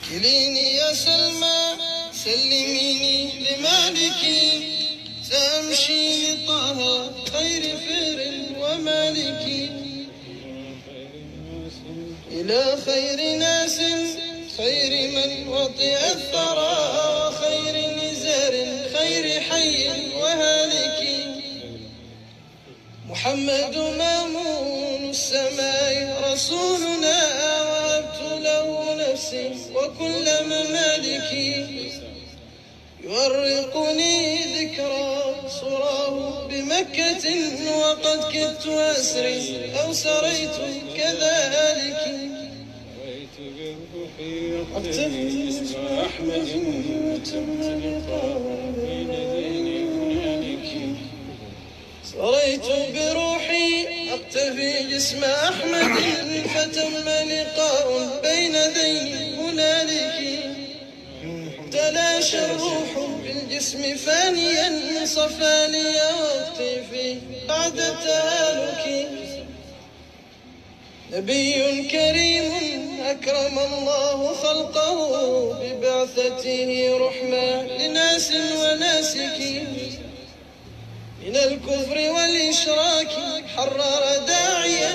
كليني يا سلمى سلميني لمالكي سأمشي لطه خير فر ومالكي إلى خير ناس خير من وطئ الثرى خير نزار خير حي وهالك محمد مامون السماء رسولنا وهبت له نفسي وكل ممالكي يورقني ذكرى صراه بمكة وقد كدت أسري أو سريت كذلك أقتفي اسم أحمد تم لقاء بين ذيني هنالك سريت بروحي أقتفي جسم أحمد فتم لقاء بين ذيني هنالك تلاشى الروح بالجسم فانيا صفى لي وقتي فيه بعد تهالك نبي كريم أكرم الله خلقه ببعثته رحمة لناس وناسك من الكفر والإشراك حرر داعيا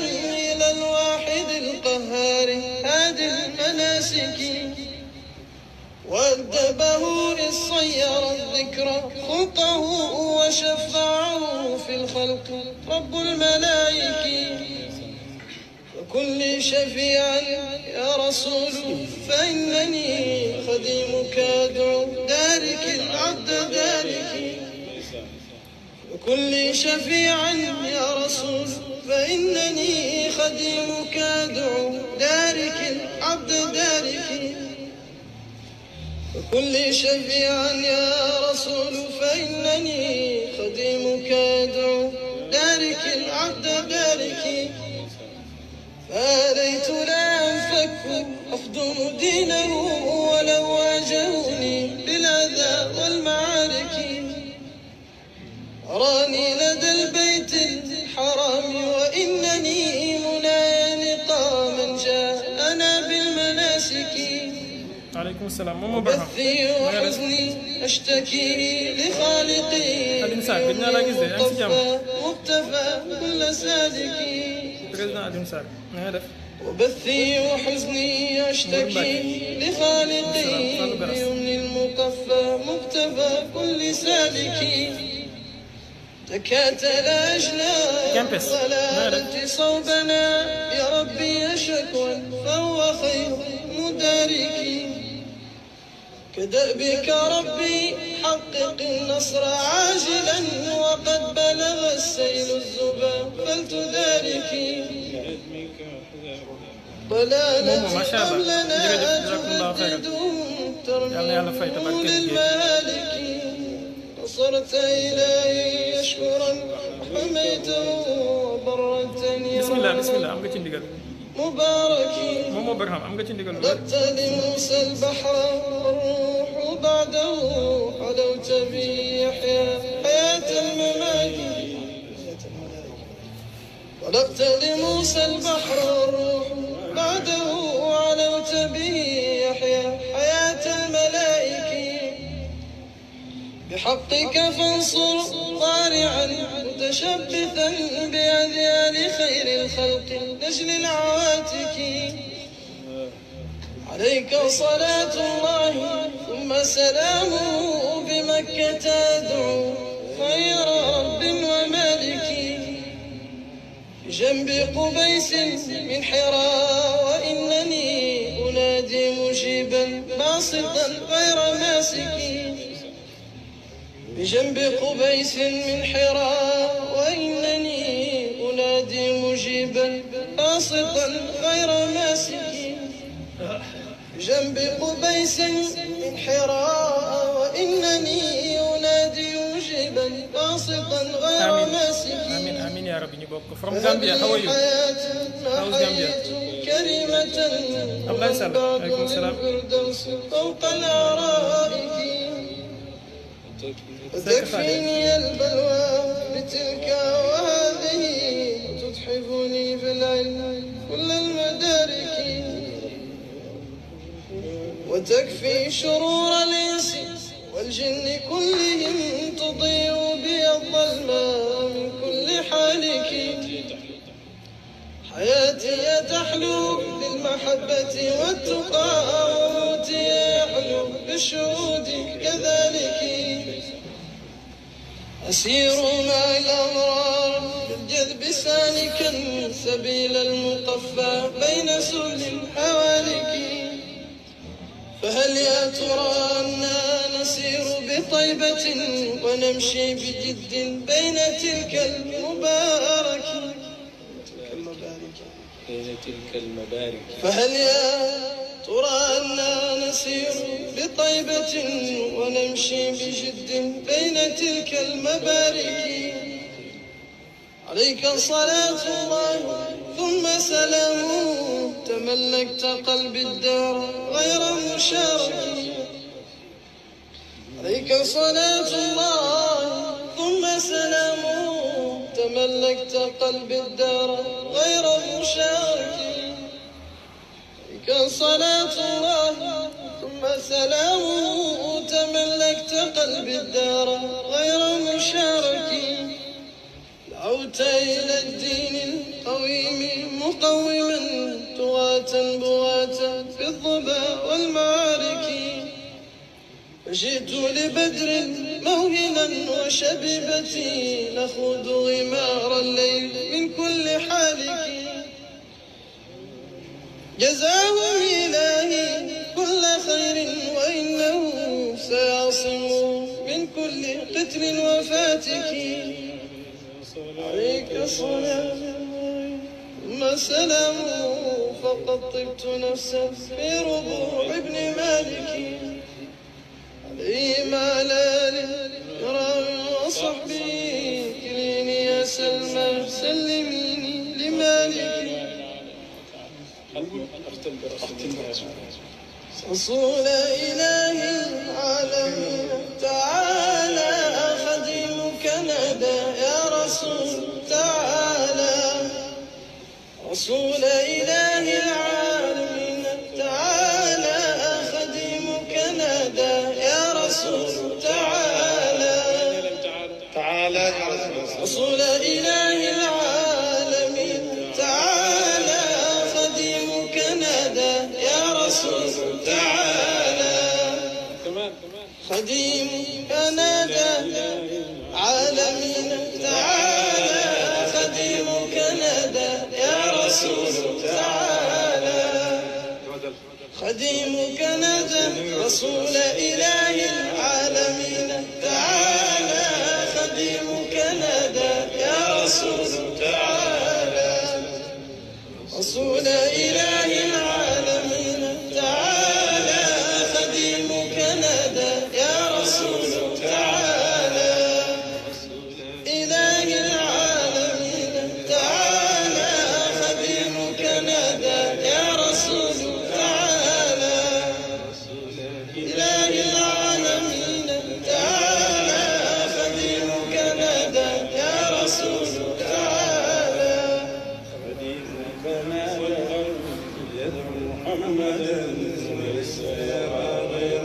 إلى الواحد القهار هادي المناسك وأدبه للصير الذكر خلقه وشفعه في الخلق رب الملائكة وكل شفيعا يا رسول فإنني خديمك أدعو دارك العبد دارك وكل شفيعا يا رسول فإنني خديمك أدعو دارك العبد دارك وكل شفيعا يا رسول فإنني خديمك أدعو دارك العبد دارك فليت لا أنفك أخدم دينه ولو واجهوني بالأذى والمعارك أراني لدى البيت الحرام وإنني منايا لقاء من جاءنا بالمناسك عليكم السلام بثي وحزني أشتكي لخالقي مقتفى كل سالك وبثي وحزني أشتكي لخالقي بيمن المقفى مقتفى كل سالك تكاتل أجناب ضلالة صوبنا يا ربي شكوى فهو خير مدارك كدأبك ربي حقق النصر عاجلا وقد بلغ السيل الزبا فلتدارك ضلالة قبلنا تجدد ترميم للمالك نصرت إلهي يشكرا حميته وبرتني بسم الله أم قتين مباركي مومو برهام أم قتين دقل ضبت لموسى البحر والروح بعده علوت بي يحيى حياة الممالك ضبت لموسى البحر والروح بعده علوت به يحيى حياة الملائكة بحقك فانصر ضارعا متشبثا بأذيال خير الخلق نجل العواتك عليك صلاة الله ثم سلامه بمكة أدعو خير رب ومالك بجنب قبيس من حراء وإنني أنادي مجيبا باسطا غير ماسك بجنب قبيس من حراء وإنني أنادي مجيبا باسطا غير ماسك بجنب قبيس من حراء وإنني أنادي مجيبا باسطا غير ماسك آمين آمين يا رب نبوك from Gambia how are you how's Gambia كريمة الله يسلمك عليكم السلام فوق الأرائك تكفيني البلوى بتلك وهذه تتحفني في العلم كل المدارك وتكفي شرور الإنس والجن كلهم، تضيء بي الظلماء من كل حالك. حياتي تحلو بالمحبة والتقى، وموتي يحلو بالشهود كذلك. أسير مع الأمرار بالجذب سالكا، سبيل المقفى بين سبل الحوالك. فهل يا ترى أننا نسير بطيبة، ونمشي بجد بين تلك المبارك. فهل يا ترى أننا نسير بطيبة، ونمشي بجد بين تلك المبارك. عليك صلاة الله ثم سلامه، تملكت قلب الدار غير مشارك. عليك صلاة الله ثم سلامه، تملكت قلب الدار غير مشارك. عليك صلاة الله ثم سلامه، تملكت قلب الدار غير مشارك. دعوت إلى الدين القويم مقوما، تواتا بواتا في الظبا والمعارك. فجئت لبدر موهنا وشبيبتي، نخوض غمار الليل من كل حالك. جزاه إلهي كل خير، وإنه سيعصم من كل قتل وفاتك. عليك صلاة ثم سلام، فقد طبت نفسا في ربوع ابن مالك. عليه مع آله كرام وصحبه، كليني يا سلمى سلميني لمالك. رسول إله العالمين تعالى، خديمك نادى يا رسول تعالى. رسول إله العالمين تعالى، خديمك نادى يا رسول تعالى. تعالى رسول إله العالمين تعالى، خديمك نادى يا رسول تعالى. خديمك نادى عالمين تعالى، خديمك نادى يا رسول تعالى. خديمك نادى رسول إله العالمين تعالى، خديمك نادى يا رسول تعالى. رسول إله العالمين تعالى، خديمك نادى يا رسول تعالى. إله العالمين تعالى، خديمك نادى يا رسول تعالى. إله العالمين تعالى، خديمك نادى يا رسول تعالى. خديمك نادى يدعو محمدا وليس يرى غير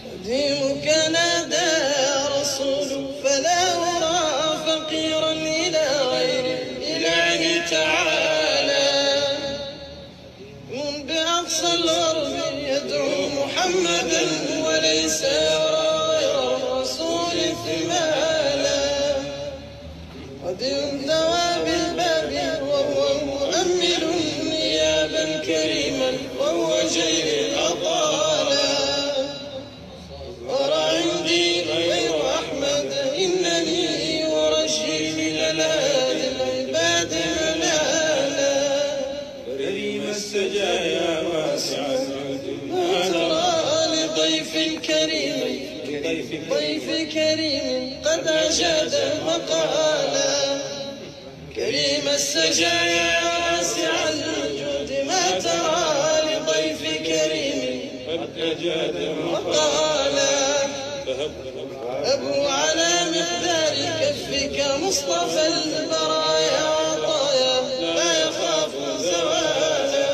خديمك نادى يا رسول، فلا أرى فقيرا إلى غير الإله تعالى. من بأقصى الأرض يدعو محمدا، وليس يرى غير الرسول ثمالا. قد انتوى بالباب وهو مؤمل نيابا كريما، وهو جيل أطالا. ورى عندي غير أحمد، إنني ورجي من الهادي العباد منالا. كريم السجايا واسع الجود، ما ترى لضيف كريم، ضيف كريم قد أجاد مقالا. كريم السجايا واسع الجود، ما ترى لضيف كريم قد أجاد مقالا. أبو على مقدار كفك مصطفى البرايا عطايا، لا يخاف زوالا.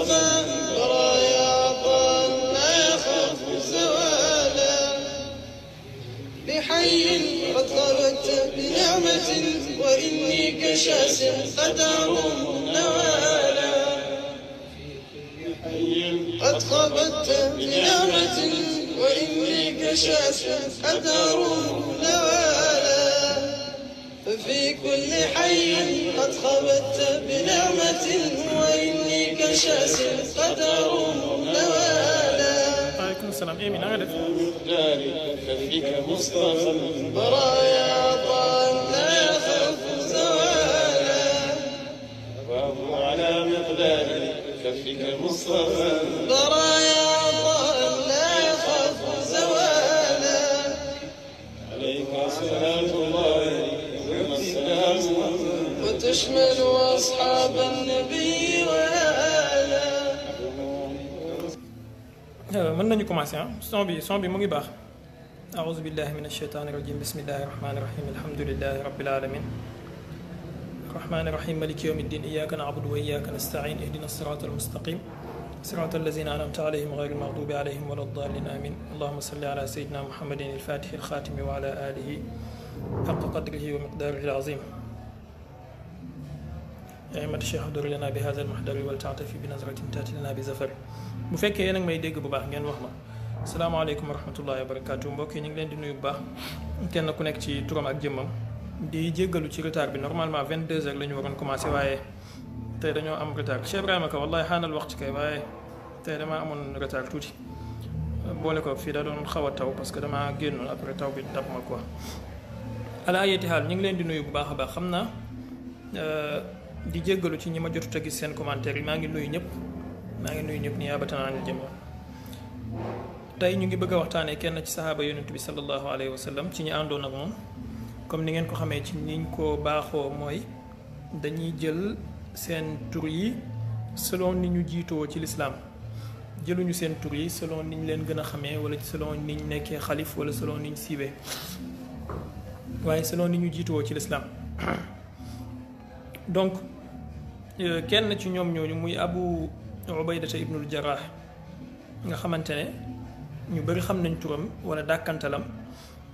مصطفى برايا عطاء لا يخاف زوالا بحي قد خبت بنعمة وإني كشاس قد أروم نوالا قد خبت بنعمة وإني كشاس قد أروم نوالا ففي كل حي قد خبت بنعمة وإني كشاس قد أروم نوالا waaleykum salaam Amy na nga def كفيك مصطفى برايا عطاء لا يخاف زوالا وهو على مقدار كفيك مصطفى برايا عطاء لا يخاف زوالا عليك صلاة الله ثم السلام وتشمل أصحاب النبي وآله mën nañu commencer son bi mu ngi baax أعوذ بالله من الشيطان الرجيم بسم الله الرحمن الرحيم الحمد لله رب العالمين الرحمن الرحيم مالك يوم الدين إياك نعبد وإياك نستعين اهدنا الصراط المستقيم صراط الذين أنعمت عليهم غير المغضوب عليهم ولا الضالين آمين اللهم صل على سيدنا محمد الفاتح الخاتم وعلى آله حق قدره ومقداره العظيم يا أئمة الشيخ احضر لنا بهذا المحضر ولتعطفي بنظرة تأتي لنا بزفر bu fekkee yéen a ngi may dégg bu baax ngeen wax ma salaamaaleykum wa rahmatullahi wa barakaatu mbokk yi ñu ngi leen di nuyu bu baax kenn ku nekk ci turam ak jëmmam di jéggalu ci retard bi normalement 22h la ñu waroon commencé waaye tey dañoo am retard Cheikh Ibrahima Ka wallahi xaanal waxtu kay waaye tey damaa amoon retard tuuti boole ko fii da doon xaw a taw parce que damaa génnoon après taw bi dab ma quoi ala ayati xaal ñu ngi leen di nuyu bu baax a baax xam naa di jéggalu ci ñi ma jotut a gis seen commentaire yi maa ngi nuyu ñëpp ni yaabatan anil jami tey ñu ngi bëgg a waxtaanee kenn ci sahaaba yonent bi sallallahu alayhi wa sallam ci ñi àndoon ak moom comme ni ngeen ko xamee ci niñ ko baaxoo mooy dañuy jël seen tur yi selon ni ñu jiitoo ci lislaam jëluñu seen tur yi selon ni ñu leen gën a xamee wala selon ni ñu nekkee xalif wala selon ni ñu siiwee waaye selon ni ñu jiitoo ci lislaam donc kenn ci ñoom ñooñu muy Abu Ubaydata ibnul Jarrah nga xamante ne ñu bëri xam nañ turam wala dàkkantalam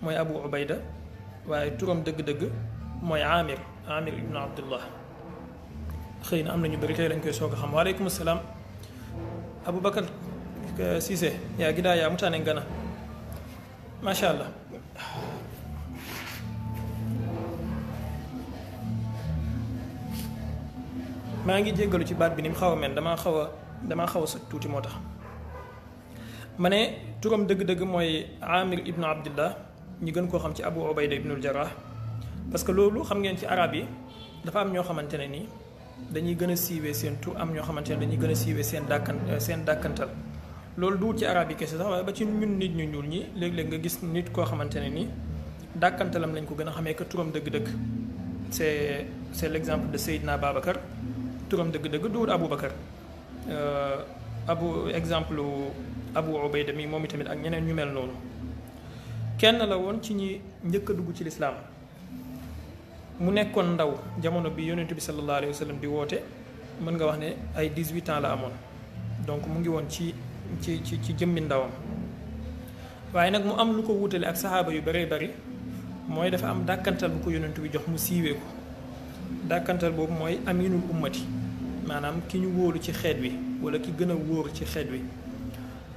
mooy Abu Ubayda waaye turam dëgg-dëgg mooy Amir ibnu Abdullah xëy na am na ñu bëri tey lañ koy soog a xam waaleykum salaam Aboubacar Cissé yaa gidaa yaa mutaane ngana macha allah maa ngi jéggalu ci baat bi ni mu xaw a mel damaa xaw a soj tuuti moo tax ma ne turam dëgg-dëgg mooy Amir ibnu Abdullah ñu gën koo xam ci Abu Ubayda ibnul Jarrah parce que loolu xam ngeen ci arab yi dafa am ñoo xamante ne nii dañuy gën a siiwee seen tur am ñoo xamante ne dañuy gën a siiwee seen dàkkantal loolu duwul ci arab yi kese sax waaye ba ci ñun nit ñu ñuul ñi léeg-léeg nga gis nit koo xamante ne nii dàkkantalam lañ ko gën a xamee que turam dëgg-dëgg c'est l'exemple de Seydina Babacar turam dëgg-dëgg duwul Aboubacar exemple Abu Ubayda mi moom itamit ak ñeneen ñu mel noonu kenn la woon ci ñi njëkk a dugg ci lislaam mu nekkoon ndaw jamono bi yonent bi sallallahu alayhi wa sallam di woote mën nga wax ne ay 18 ans la amoon donc mu ngi woon ci jëmmi ndawam waaye nag mu am lu ko wutale ak saxaaba yu bëree bëri mooy dafa am dàkkantal bu ko yonent bi jox mu siiwee ko dàkkantal boobu mooy aminul ummati maanaam ki ñu wóolu ci xeet wi wala ki gën a wóor ci xeet wi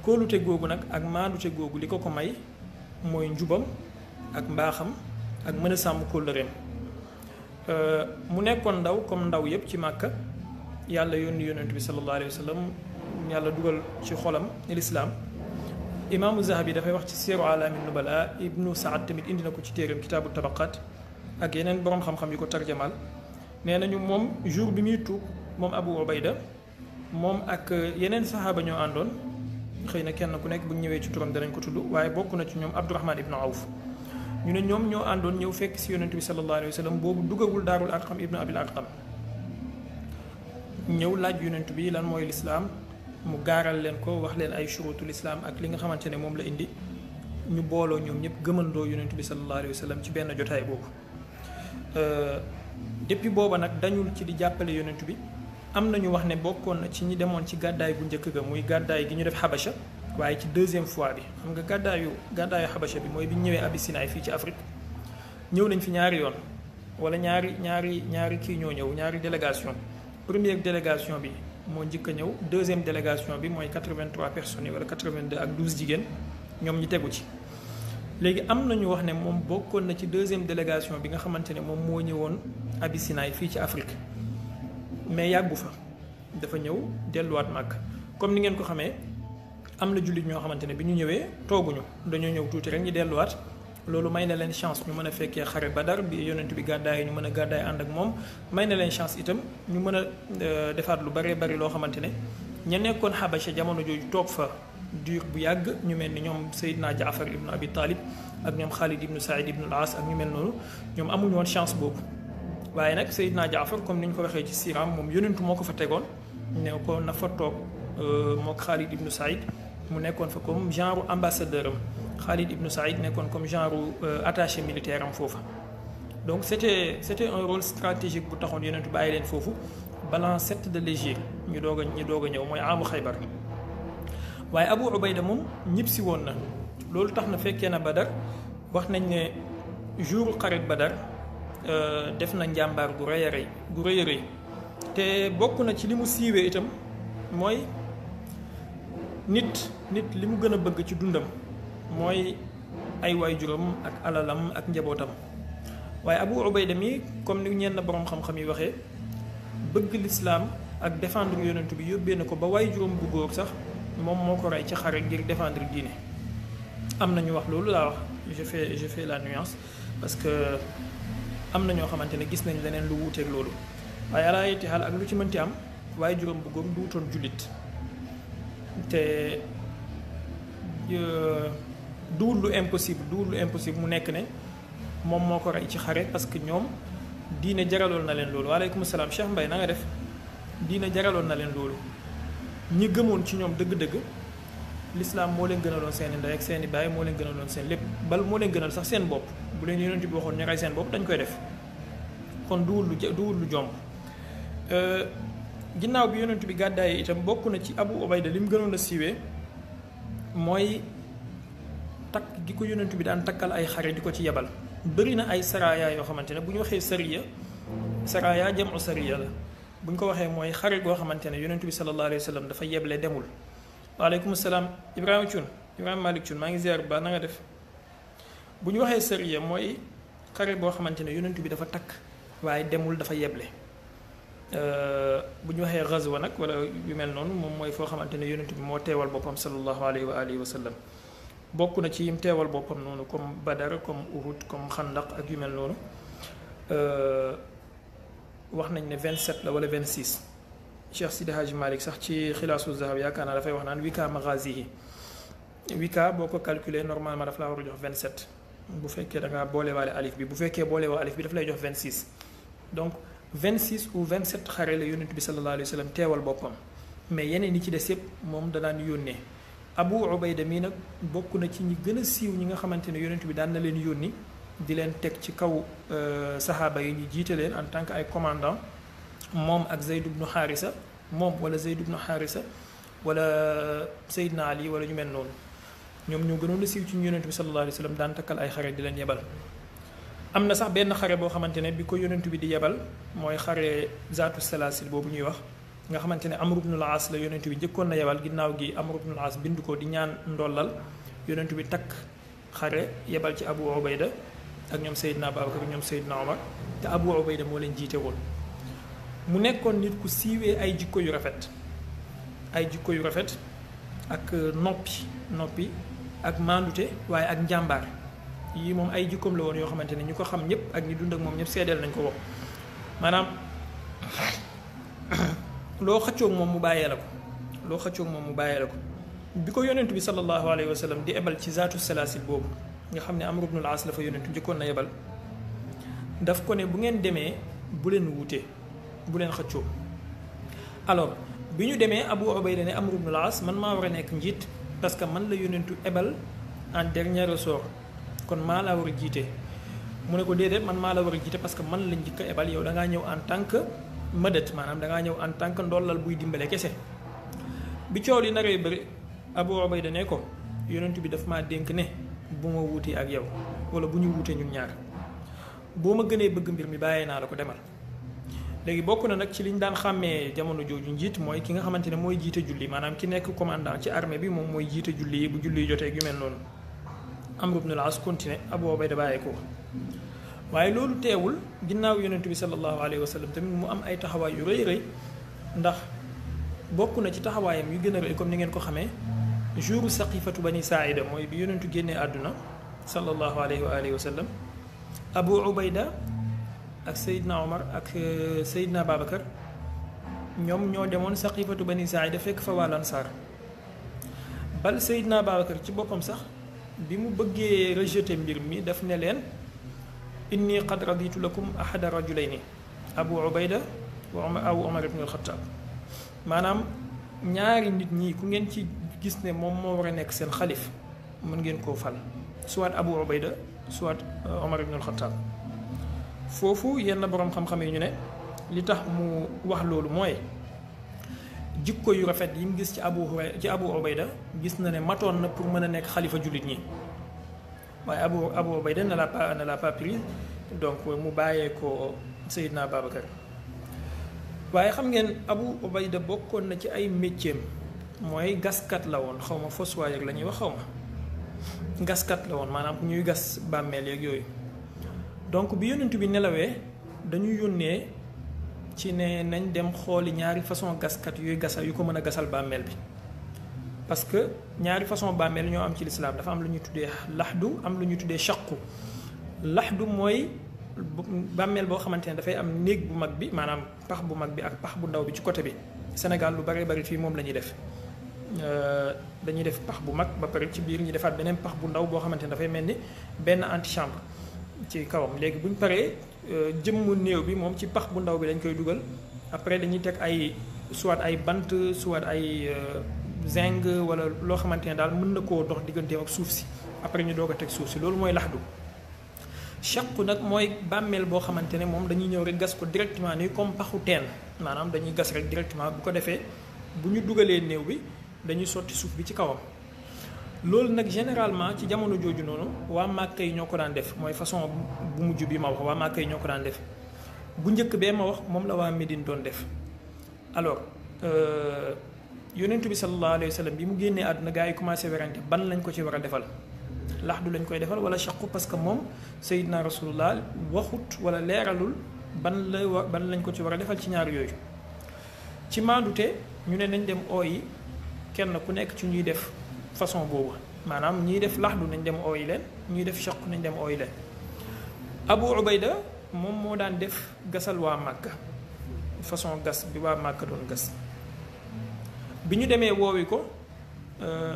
kóolute googu nag ak maandute googu li ko may mooy njubam ak mbaaxam ak mën a sàmm kóllëreem mu nekkoon ndaw comme ndaw yépp ci Màkka yàlla yónni yonent bi sallallahu alayhi wa sallam yàlla dugal ci xolam lislaam imaamu Zahabi dafay wax ci Siiru Alaami Nubala ibnu Saad tamit indi na ko ci téeram kitaabu tabaqaat ak yeneen boroom xam-xam yu ko tarjamal nee nañu moom jour bi muy tuub moom Abu Ubayda moom ak yeneen saxaaba ñoo àndoon xëy na kenn ku nekk bu ñëwee ci turam danañ ko tudd waaye bokk na ci ñoom Abdurahman ibnu Awf ñu ne ñoom ñoo àndoon ñëw fekk si yonent bi sallallahu alayhi wa sallam boobu duggagul daarul arqam ibnu abil arqam ñëw laaj yonent bi lan mooy lislaam mu gaaral leen ko wax leen ay shurutul islam ak li nga xamante ne moom la indi ñu booloo ñoom ñëpp gëmandoo yonent bi sallallahu alayhi wa sallam ci benn jotaay boobu depuis booba nag dañul ci di jàppale yonent bi am na ñu wax ne bokkoon na ci ñi demoon ci gàddaay bu njëkk ga muy gàddaay gi ñu def Habasha waaye ci deuxième fois bi xam nga gàddaayu Habasha bi mooy bi ñu ñëwee Abyssinie fii ci Afrique ñëw nañ fi ñaari yoon wala ñaari kii ñoo ñëw ñaari délégation première délégation bi moo njëkk a ñëw deuxième délégation bi mooy 83 personnes yi wala 82 ak 12 jigéen ñoom ñi tegu ci. léegi am na ñu wax ne moom bokkoon na ci deuxième délégation bi nga xamante ne moom moo ñëwoon Abyssinie fii ci Afrique mais yàggu fa dafa ñëw delluwaat màgg comme ni ngeen ko xamee am na jullit ñoo xamante ne bi ñu ñëwee tooguñu dañoo ñëw tuuti rek ñu delluwaat loolu may na leen chance ñu mën a fekkee xare Badar bi yonent bi gàddaay ñu mën a gàddaay ànd ak moom may na leen chance itam ñu mën a defaat lu bëree bëri loo xamante ne ña nekkoon Habasha jamono jooju toog fa dur bu yàgg ñu mel ni ñoom Seydina Jaafar ibnu Abi Talib ak ñoom Khalid ibnu Saïd ibnu al-As ak ñu mel noonu ñoom amuñu woon chance boobu waaye nag Seydina Jaafar comme ni ñu ko waxee ci siiraam moom yonentu moo ko fa tegoon ne ko na fa toog mook Khalid ibnu Saïd mu nekkoon fa comme genre ambassadeur am Khalid ibnu Saïd nekkoon comme genre attaché militaire am foofa donc c'était un rôle stratégique bu taxoon yonentu bàyyi leen foofu balaa 7 de l'Hégire ñu doog a ñëw mooy amu Xaybar waaye Abu Ubayda moom ñib si woon na loolu tax na fekkee na Badar wax nañ ne jour xarit Badar def na njàmbaar gu rëy a rëy te bokk na ci li mu siiwee itam mooy nit li mu gën a bëgg ci dundam mooy ay waajuram ak alalam ak njabootam waaye Abu Ubayda mi comme ni ñenn borom xam-xam yi waxee bëgg lislaam ak défendre yonent bi yóbbee na ko ba waajuram bu góor sax moom moo ko rey ci xare ngir défendre diine am na ñu wax loolu laa wax je fais la nuance parce que am na ñoo xamante ne gis nañ leneen lu wuuteeg loolu waaye ala yetti xaal ak lu ci mënti am waaye juróom bu góor du wutoon jullit te duwul lu impossible mu nekk ne moom moo ko rey ci xare parce que ñoom diine jaraloon na leen loolu waaleykum salaam Cheikh Mbaye na nga def diine jaraloon na leen loolu ñi gëmoon ci ñoom dëgg-dëgg l'islam moo leen gënaloon seeni ndey ak seeni baay moo leen gënaloon seen lépp bal moo leen gënal sax seen bopp bu leen yonent bi waxoon ñu rey seen bopp dañ koy def kon duwul lu jomb ginnaaw bi yonent bi gàddaay itam bokk na ci Abu Ubayda li mu gënoon a siiwee mooy takk gi ko yonent bi daan takkal ay xare di ko ci yebal bëri na ay saraya yoo xamante ne bu ñu waxee saraya jamu sariya la bu ñu ko waxee mooy xare goo xamante ne yonent bi sallallahu alayhi wa sallam dafa yeble demul waaleykum salaam Ibrahima Malick Thioune maa ngi ziar ba na nga def bu ñu waxee sariya mooy xare boo xamante ne yonent bi dafa takk waaye demul dafa yeble bu ñu waxee ghazwa nag wala yu mel noonu moom mooy foo xamante ne yonent bi moo teewal boppam sallallahu alayhi wa alihi wa sallam bokk na ci yim teewal boppam noonu comme Badar comme Uhud comme Xandaq ak yu mel noonu wax nañ ne 27 la wala 26 Cheikh Sidi Hadji Malick sax ci xilaasu zahab yaakaar naa dafay wax naan wika maghazihi wika boo ko calculer normalement daf laa war a jox 27 bu fekkee da ngaa boolewaale alif bi bu fekkee boolewoo alif bi daf lay jox 26 donc 26 ou 27 xare la yonent bi sallallahu alayhi wa sallam teewal boppam mais yeneen yi ci des yëpp moom da daan yónnee Abu Ubayda mii nag bokk na ci ñi gën a siiw ñi nga xamante ne yonent bi daan na leen yónni di leen teg ci kaw saxaaba yi ñu jiite leen en tant que ay commandant moom ak Zayd ibnu Haarisa moom wala Zayd ibnu Haarisa wala Seydina Ali wala ñu mel noonu ñoom ñoo gënoon a siiw ci ñu yonent bi sallallahu alayhi wa sallam daan takkal ay xare di leen yebal. am na sax benn xare boo xamante ne bi ko yonent bi di yebal mooy xare zaatu salaasil boobu ñuy wax nga xamante ne Amr ibnul Aas la yonent bi njëkkoon na yebal ginnaaw gi Amr ibnul Aas bind ko di ñaan ndollal yonent bi takk xare yebal ci Abu Ubayda ak ñoom Seydina Abubakar ñoom Seydina Omar te Abu Ubayda moo leen jiite woon mu nekkoon nit ku siiwee ay jikko yu rafet ak noppi ak maandute waaye ak njàmbaar yii moom ay jikkoom la woon yoo xamante ne ñu ko xam ñëpp ak ñi dund ak moom ñëpp seedeel nañ ko wax maanaam loo xëccoog moom mu bàyyee la ko bi ko yonent bi sallallahu alayhi wa sallam di ebal ci zaatu salaasil boobu nga xam ne Amr ibnul Aas la fa yonent njëkkoon na yebal daf ko ne bu ngeen demee bu leen wuute bu leen xëccoo alors bi ñu demee Abu Ubayda ne Amr ibnul Aas man maa war a nekk njiit parce que man la yonentu ebal en dernier ressort kon maa laa war a jiite mu ne ko déedéet man maa la war a jiite parce que man la njëkk a ebal yow da ngaa ñëw en tant que mëdët maanaam da ngaa ñëw en tant que ndollal buy dimbale kese. bi coow li naree bëri Abu Ubayda ne ko yonent bi daf maa dénk ne bu ma wuutee ak yow wala bu ñu wuutee ñun ñaar boo ma gënee bëgg mbir mi bàyyee naa la ko demal. léegi bokk na nag ci liñ daan xàmmee jamono jooju njiit mooy ki nga xamante ne mooy jiite julli maanaam ki nekk commandant ci armée bi moom mooy jiite julli yi bu julli yi jotee yu mel noonu. Amr ibn al-As continué Abu Ubayda bàyyee ko waaye loolu teewul ginnaaw yonent bi sallallahu alayhi wa sallam tamit mu am ay taxawaay yu rëy rëy ndax bokk na ci taxawaayam yu gën a rëy comme ni ngeen ko xamee jouru saqifatu bani Saïda mooy bi yonentu génnee àdduna sallallahu alayhi wa alihi wa sallam Abu Ubayda ak Seydina Omar ak Seydina Babacar ñoom ñoo demoon saqifatu bani Saïda fekk fa waa Ansaar bal Seydina Babacar ci boppam sax bi mu bëggee rejeter mbir mi daf ne leen inni qad raditu lakum ahada rajulayni Abu Ubayda wa Omar ibn al-Khattab maanaam ñaari nit ñi ku ngeen ci gis ne moom moo war a nekk seen xalif mën ngeen koo fal soit Abu Ubayda soit Omar ibn al-Khattab foofu yenn boroom xam-xam yi ñu ne li tax mu wax loolu mooy jikko yu rafet yi mu gis ci Abu Ubayda gis na ne matoon na pour mën a nekk xalifa jullit ñi waaye Abu Ubayda ne l'a pas pris donc mu bàyyee ko Seydina Babacar waaye xam ngeen Abu Ubayda bokkoon na ci ay métier mooy gaskat la woon xaw ma fossoyeur la ñuy wax xaw ma gaskat la woon maanaam ñuy gas bàmmeel yeeg yooyu donc bi yonent bi nelawee dañu yónnee ci ne nañ dem xooli ñaari façon gaskat yooyu gasal yu ko mën a gasal bàmmeel bi parce que ñaari façon bàmmeel ñoo am ci lislaam dafa am lu ñuy tuddee laxdu am lu ñuy tuddee shaqu laxdu mooy bàmmeel boo xamante ne dafay am néeg bu mag bi maanaam pax bu mag bi ak pax bu ndaw bi ci côté bi Sénégal lu bari bari fii moom la ñuy def dañuy def pax bu mag ba pare ci biir ñu defaat beneen pax bu ndaw boo xamante ne dafay mel ni benn antichambre ci kawam léegi bu ñu paree jëmmu néew bi moom ci pax bu ndaw bi dañ koy dugal après dañuy teg ay soit ay bant soit ay zinc wala loo xamante ne daal mën na koo dox digganteem ak suuf si après ñu doog a teg suuf si loolu mooy laxdu chaqu nag mooy bàmmeel boo xamante ne moom dañuy ñëw rek gas ko directement nii comme paxu teen maanaam dañuy gas rek directement bu ko defee bu ñu dugalee néew bi dañuy sotti suuf bi ci kawam loolu nag généralement ci jamono jooju noonu waa Màkka yi ñoo ko daan def mooy façon bu mujj bi ma wax waa Màkka yi ñoo ko daan def bu njëkk bee ma wax moom la waa Médine doon def alors yonentu bi sallallahu alayhi wa sallam bi mu génnee àdduna gaa yi commencé werante ban lañ ko ci war a defal laxdu lañ koy defal wala chaqu parce que moom Seydina Rasulullah waxut wala leeralul ban lañ ko ci war a defal ci ñaar yooyu ci maandute ñu ne nañ dem ooyi kenn ku nekk ci ñuy def façon boobu maanaam ñiy def laxdu nañ dem ooyi leen ñuy def chaqu nañ dem ooyi leen Abu Ubayda moom moo daan def gasal waa Màkka façon gas bi waa Màkka doon gas bi ñu demee woowi ko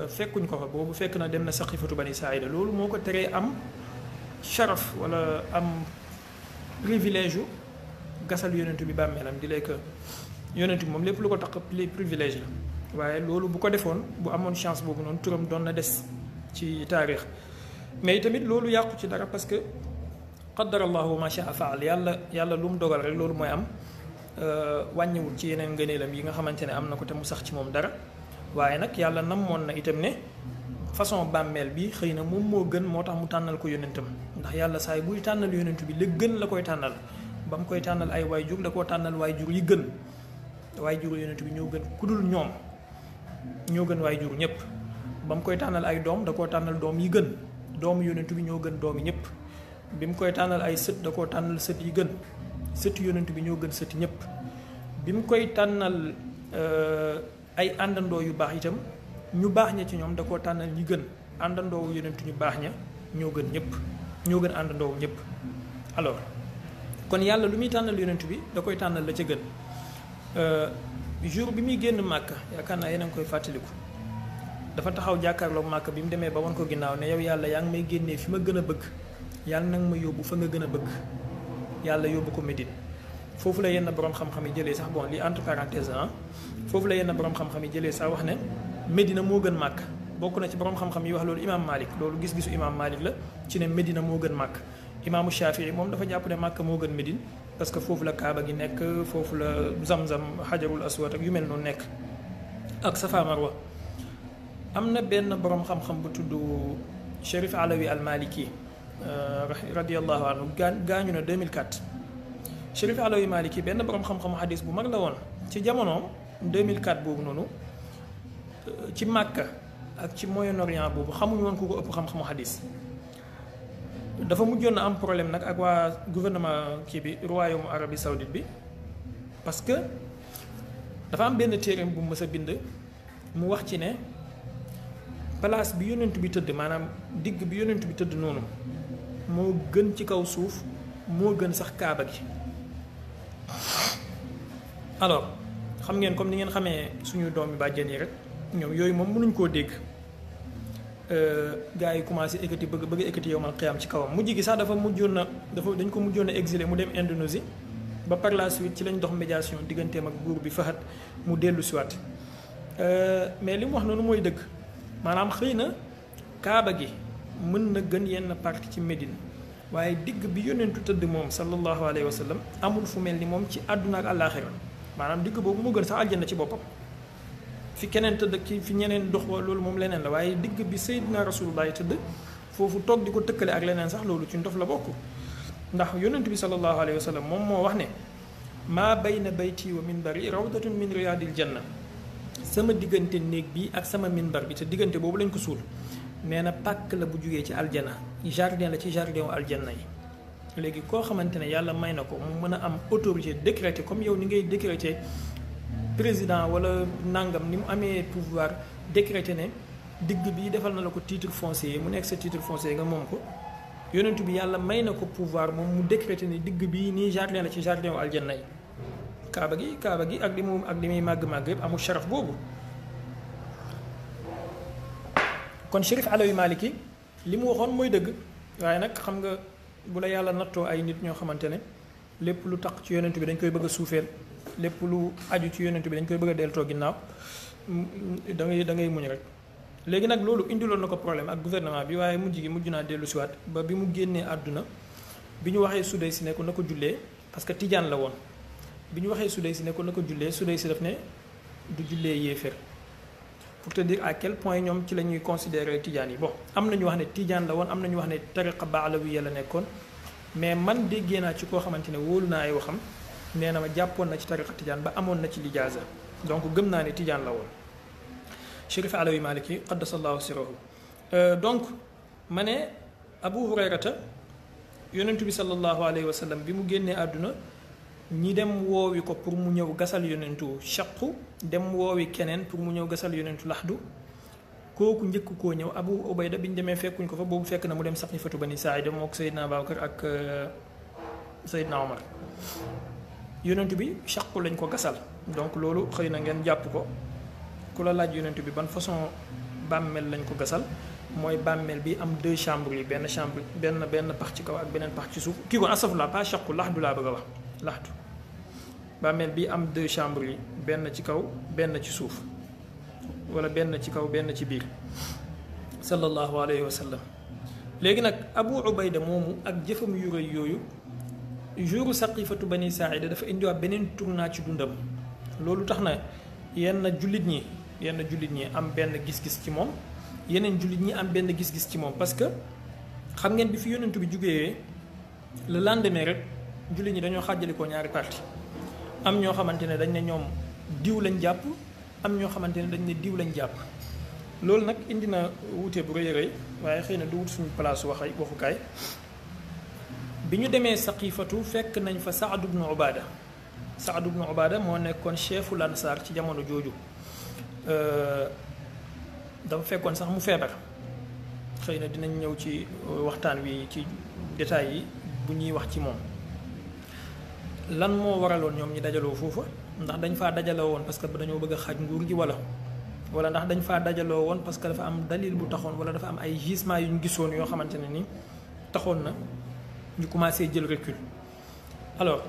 fekkuñ ko fa boobu fekk na dem na saqifatu bani Saïda loolu moo ko teree am sharaf wala am privilège yu gasal yonentu bi bàmmeelam di lay que yonentu bi moom lépp lu ko tax privilège la waaye loolu bu ko defoon bu amoon chance boobu noonu turam doon na des ci taarix mais tamit loolu yàqu ci dara parce que qaddarallahu wa ma shaa faal yàlla lu mu dogal rek loolu mooy am wàññiwul ci yeneen ngëneelam yi nga xamante ne am na ko te mu sax ci moom dara waaye nag yàlla namoon na itam ne façon bàmmeel bi xëy na moom moo gën moo tax mu tànnal ko yonentam ndax yàlla saay buy tànnal yonent bi li gën la koy tànnal ba mu koy tànnal ay waajur da koo tànnal waajur yi gën waajur yonent bi ñoo gën kudul ñoom ñoo gën waajur ñëpp ba mu koy tànnal ay doom da koo tànnal doom yi gën doomu yonent bi ñoo gën doom yi ñëpp bi mu koy tànnal ay sët da koo tànnal sët yi gën sëti yonent bi ñoo gën sëti ñëpp bi mu koy tànnal ay àndandoo yu baax itam ñu baax ña ci ñoom da koo tànnal ñi gën àndandoowu yonent ñu baax ña ñoo gën ñëpp ñoo gën àndandoowu ñëpp alors kon yàlla lu muy tànnal yonent bi da koy tànnal la ca gën jour bi muy génn màkk yaakaar naa yéen a ngi koy fàttaliku dafa taxaw jàkkaarloog màkk bi mu demee ba wan ko ginnaaw ne yow yàlla yaa ngi may génnee fi ma gën a bëgg yàlla nag ma yóbbu fa nga gën a bëgg yàlla yóbbu ko Médine foofu la yenn borom xam-xam yi jëlee sax bon li entre parenthèse foofu la yenn borom xam-xam yi jëlee sax wax ne Médina moo gën màkk bokk na ci borom xam-xam yi wax loolu imaam Malik loolu gis-gisu imaam Malik la ci ne Médina moo gën màkk imaamu Shafii moom dafa jàpp ne màkk moo gën Médine parce que foofu la kaaba gi nekk, foofu la zamzam xajarul aswad ak yu mel noonu nekk ak safa marwa. am na benn borom xam-xam bu tudd Cherif Alawi al Maliki radiyallahu anhu gaañu na 2004. Cherif Alawi Maliki benn borom xam-xamu xadis bu mag la woon ci jamonoom 2004 boobu noonu ci Màkka ak ci Moyen-Orient boobu xamuñu woon ku ko ëpp xam-xamu xadis. dafa mujjoon na am problème nag ak waa gouvernement kii bi royaume Arabie Saoudite bi parce que dafa am benn téereem bu mës a bind mu wax ci ne place bi yonent bi tëdd maanaam digg bi yonent bi tëdd noonu moo gën ci kaw suuf moo gën sax kaaba gi. alors xam ngeen comme ni ngeen xamee suñu doomi bàjjen yi rek ñoom yooyu moom mënuñ koo dégg. gars yi commencé ekkati bëgg ekkati yowmal qiyaam ci kawam mujj gi sax dañ ko mujjoon a exilé mu dem Indonésie ba par la suite ci lañ dox médiation digganteem ak buur bi Fahad mu dellu siwaat mais li mu wax noonu mooy dëgg maanaam xëy na kaaba gi mën na gën yenn partie ci Médine waaye digg bi yonentu tëdd moom sallallahu alayhi wa sallam amul fu mel ni moom ci àdduna ak àllaaxira maanaam digg boobu moo gën sax aljanna ci boppam. fi keneen tëdd ki fi ñeneen dox wa loolu moom leneen la waaye digg bi Seydina Rasulullah tëdd foofu toog di ko tëkkale ak leneen sax loolu ci ndof la bokk ndax yonent bi sallallahu alayhi wa sallam moom moo wax ne maa bayna bayti wa minbari rawdatun min riyadil janna sama diggante néeg bi ak sama minbar bi te diggante boobu lañ ko suul nee na pàkk la bu jugee ci aljana jardin la ci jardin wu aljanna yi. léegi koo xamante ne yàlla may na ko mu mën a am autorité décréter comme yow ni ngay décréter président wala nangam ni mu amee pouvoir décréter ne digg bi defal na la ko titre foncier mu nekk sa titre foncier nga moom ko yonentu bi yàlla may na ko pouvoir moom mu décréter ne digg bi nii jardin la ci jardin wu aljanna yi. kaaba gi ak li muy màgg-màgg yëpp amul sharaf boobu. kon Cherif Alawi Maliki li mu waxoon mooy dëgg waaye nag xam nga bu la yàlla nattoo ay nit ñoo xamante ne lépp lu taq ci yonentu bi dañ koy bëgg a suufeel lépp lu aju ci yonent bi dañ koy bëgg a deltoo ginnaaw da ngay muñ rek. léegi nag loolu indiloon na ko problème ak gouvernement bi waaye mujj naa dellu siwaat ba bi mu génnee àdduna bi ñu waxee Suday si ne ko na ko jullee parce que tijaan la woon bi ñu waxee Suday si ne ko na ko jullee Suday si daf ne du jullee yéeféer pour te dire à quel point ñoom ci la ñuy considérer tijaan yi bon am na ñu wax ne tijaan la woon am na ñu wax ne tariqa baalawiya la nekkoon mais man déggee naa ci koo xamante ne wóolu naa ay waxam. nee na ma jàppoon na ci tariqa tijaan ba amoon na ci lijaasa donc gëm naa ne tijaan la woon Cherif Alawi Maliki qaddasallahu sirrahu donc ma ne Abu Hurayrata yonentu bi sallallahu alayhi wa sallam bi mu génnee àdduna ñi dem woowi ko pour mu ñëw gasal yonentu shaqu dem woowi keneen pour mu ñëw gasal yonentu laxdu kooku njëkk koo ñëw Abu Ubayda bi ñu demee fekkuñ ko fa boobu fekk na mu dem saqifatu bani Saa'ida moo ko Seydina Abubakar ak Seydina Omar yonent bi shaqu lañ ko gasal donc loolu xëy na ngeen jàpp ko ku la laaj yonent bi ban façon bàmmeel lañ ko gasal mooy bàmmeel bi am 2 chambres yi benn chambre benn pax ci kaw ak beneen pax ci suuf kii ko asafla pas shaqu laxdu laa bëgg a wax laxdu bàmmeel bi am 2 chambres yi benn ci kaw benn ci suuf wala benn ci kaw benn ci biir sallallahu alayhi wa sallam. léegi nag Abu Ubayda moomu ak jëfam yu rëy yooyu jouru saqifatu bani Saa'ida dafa indiwaat beneen tournant ci dundam loolu tax na yenn jullit ñi am benn gis-gis ci moom yeneen jullit ñi am benn gis-gis ci moom parce que xam ngeen bi fi yonentu bi jugee le lendemain rek jullit ñi dañoo xàjjali ko ñaari parti am ñoo xamante ne dañ ne ñoom diw lañ jàpp am ñoo xamante ne dañ ne diw lañ jàpp loolu nag indi na wuute bu rëy rëy waaye xëy na du wut suñu place waxukaay bi ñu demee saqifatu fekk nañ fa Saad ibnu Ubaada moo nekkoon chefu Ansaar ci jamono jooju dafa fekkoon sax mu feebar xëy na dinañ ñëw ci waxtaan wi ci détails yi bu ñuy wax ci moom lan moo waraloon ñoom ñi dajaloo foofa ndax dañ faa dajaloo woon parce que dañoo bëgg a xaaj nguur gi wala ndax dañ faa dajaloo woon parce que dafa am dalil bu taxoon wala dafa am ay gisement yu ñu gisoon yoo xamante ne ni taxoon na ñu commencé jël recul. alors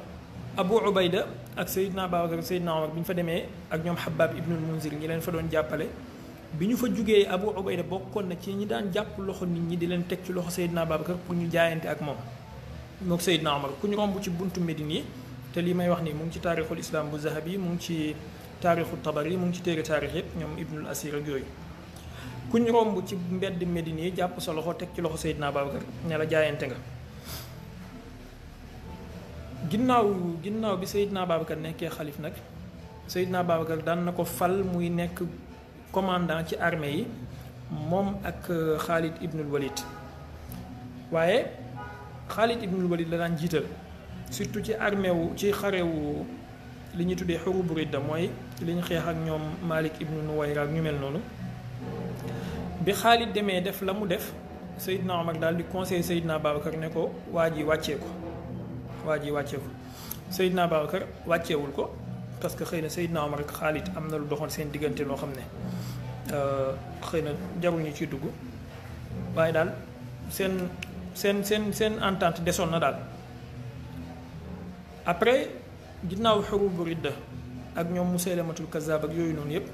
Abu Ubayda ak Seydina Abubakar Seydina Omar bi ñu fa demee ak ñoom Habab ibnul Munzir ñi leen fa doon jàppale bi ñu fa jugee Abu Ubayda bokkoon na ci ñi daan jàpp loxo nit ñi di leen teg ci loxo Seydina Abubakar pour ñu jaayante ak moom Seydina Omar ku ñu romb ci buntu Médine yi te li may wax nii mu ngi ci taarixul islam bu Zahabi mu ngi ci taarixu Tabari mu ngi ci téere taarix yëpp ñoom Ibnul Asir ak yooyu. kuñ romb ci mbedd Médine yi jàpp sa loxo teg ci loxo Seydina Babacar ne la jaayante nga. ginnaaw bi Seydina Babacar nekkee xalif nag Seydina Babacar daan na ko fal muy nekk commandant ci armée yi moom ak Khalid Ibnul Walid waaye Khalid Ibnul Walid la daan jiital surtout ci armée wu ci xarewu li ñu tuddee xurubu ridda mooy li ñu xeex ak ñoom Malik Ibnu Nuwayra ak ñu mel noonu bi Khalid demee def la mu def Seydina Omar daal di conseiller Seydina Babacar ne ko waa ji wàccee ko Seydina Babacar wàcceewul ko parce que xëy na Seydina Omar ak Khalid am na lu doxoon seen diggante loo xam ne xëy na jarul ñu ciy dugg waaye daal seen entente desoon na daal. après ginnaaw xurubu ridda ak ñoom Musaylamatul Kazzab ak yooyu noonu yëpp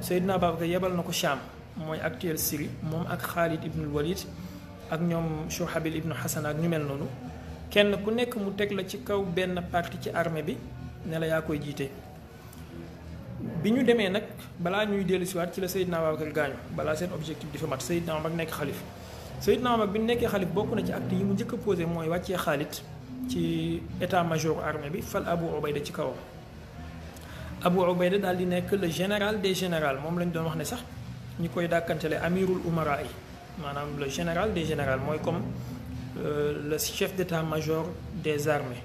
Seydina Babacar yebal na ko Cham mooy actuel Syrie moom ak Khalid Ibnul Walid ak ñoom Shurhabil Ibnu Hasan ak ñu mel noonu kenn ku nekk mu teg la ci kaw benn parti ci armée bi ne la yaa koy jiite. bi ñu demee nag balaa ñuy dellusiwaat ci la Seydina Babacar gaañu balaa seen objectif di fa mat Seydina Omar nekk xalif Seydina Omar bi ñu nekkee xalif bokk na ci acte yi mu njëkk a posé mooy wàccee Khalid ci état major armée bi fal Abu Ubayda ci kawam. Abu Ubayda daal di nekk le général des généraux moom lañ doon wax ne sax ñi koy dàkkantele amirul umara yi maanaam le général des généraux mooy comme le chef d'état major des armées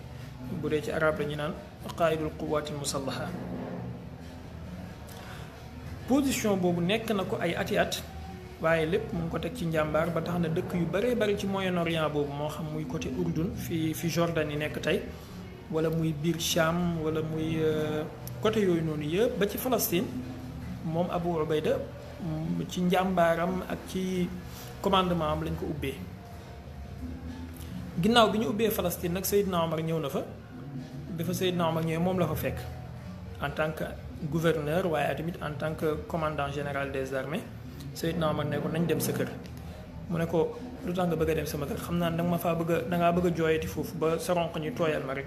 bu dee ci arab la ñu naan qaidul quwaatil musallaha. position boobu nekk na ko ay ati at waaye lépp mu ngi ko teg ci njàmbaar ba tax na dëkk yu bëree bëri ci Moyen-Orient boobu moo xam muy côté Urdun fi Jordan yi nekk tey wala muy biir Cham wala muy côté yooyu noonu yëpp ba ci Palestine moom Abu Ubayda ci njàmbaaram ak ci commandement am lañ ko ubbee. ginnaaw bi ñu ubbee Palestine nag Seydina Omar ñëw na fa dafa Seydina Omar ñëwee moom la fa fekk en tant que gouverneur waaye tamit en tant que commandant général des armées Seydina Omar ne ko nañ dem sa kër mu ne ko lu tax nga bëgg a dem sama kër xam naa danga ma faa dangaa bëgg a jooyati foofu ba sa ronq ñu tooyal ma rek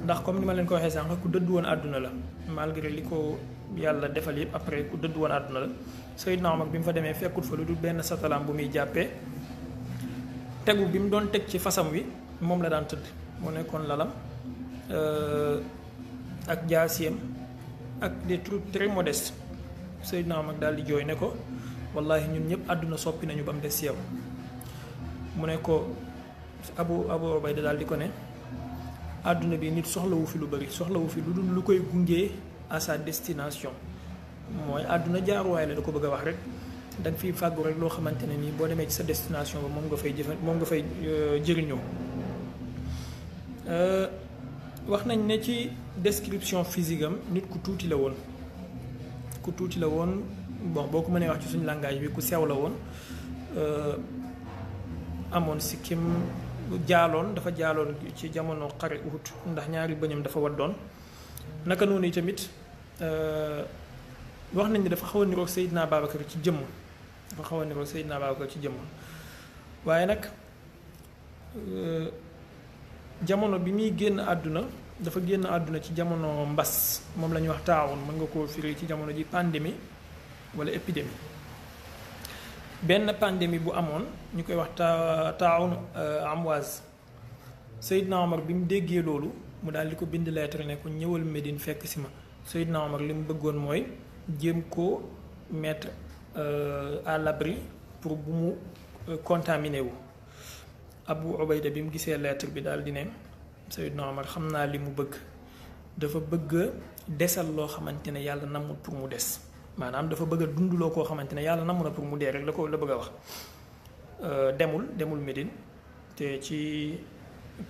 ndax comme ni ma leen ko waxee sànq ku dëddu woon àdduna la malgré li ko yàlla defal yëpp après ku dëddu woon àdduna la Seydina Omar bi mu fa demee fekkul fa lu dul benn satalaam bu muy jàppee tegu bi mu doon teg ci fasam wi moom la daan tëdd mu nekkoon lalam ak jaasiyam ak des trucs très modestes Seydina Omar daal di jooy ne ko wallahi ñun ñëpp àdduna soppi nañu ba mu des si yow mu ne ko Abu Ubayda daal di ko ne àdduna bi nit soxlawu fi lu bari soxlawu fi lu dul lu koy gungee à sa destination mooy àdduna jaaruwaay la da ko bëgg a wax rek da nga fiy fàggu rek loo xamante ne nii boo demee ci sa destination ba moom nga fay jëriñoo. wax nañ ne ci description physique am nit ku tuuti la woon bon boo ko mënee wax ci suñu langage bi ku sew la woon amoon sikkim dafa jaaloon ci jamono xare Uhud ndax ñaari bëñam dafa waddoon naka noonu tamit wax nañ ne dafa xaw a niroog Seydina Babacar ci jëmm waaye nag jamono bi muy génn àdduna dafa génn àdduna ci jamono mbas moom la ñuy wax taawun mën nga koo firi ci jamono ji pandémie wala épidémie benn pandémie bu amoon ñu koy wax taawun amwaaz Seydina Omar bi mu déggee loolu mu daal di ko bind lettre ne ko ñëwal Médine fekk si ma Seydina Omar li mu bëggoon mooy jéem koo mettre à l'abri pour bu mu contaminé wu. Abu Ubayda bi mu gisee lettre bi daal di ne Seydina Omar xam naa li mu bëgg dafa bëgg desal loo xamante ne yàlla namul pour mu des maanaam dafa bëgg a dunduloo koo xamante ne yàlla namu na pour mu dee rek la bëgg a wax. demul Médine te ci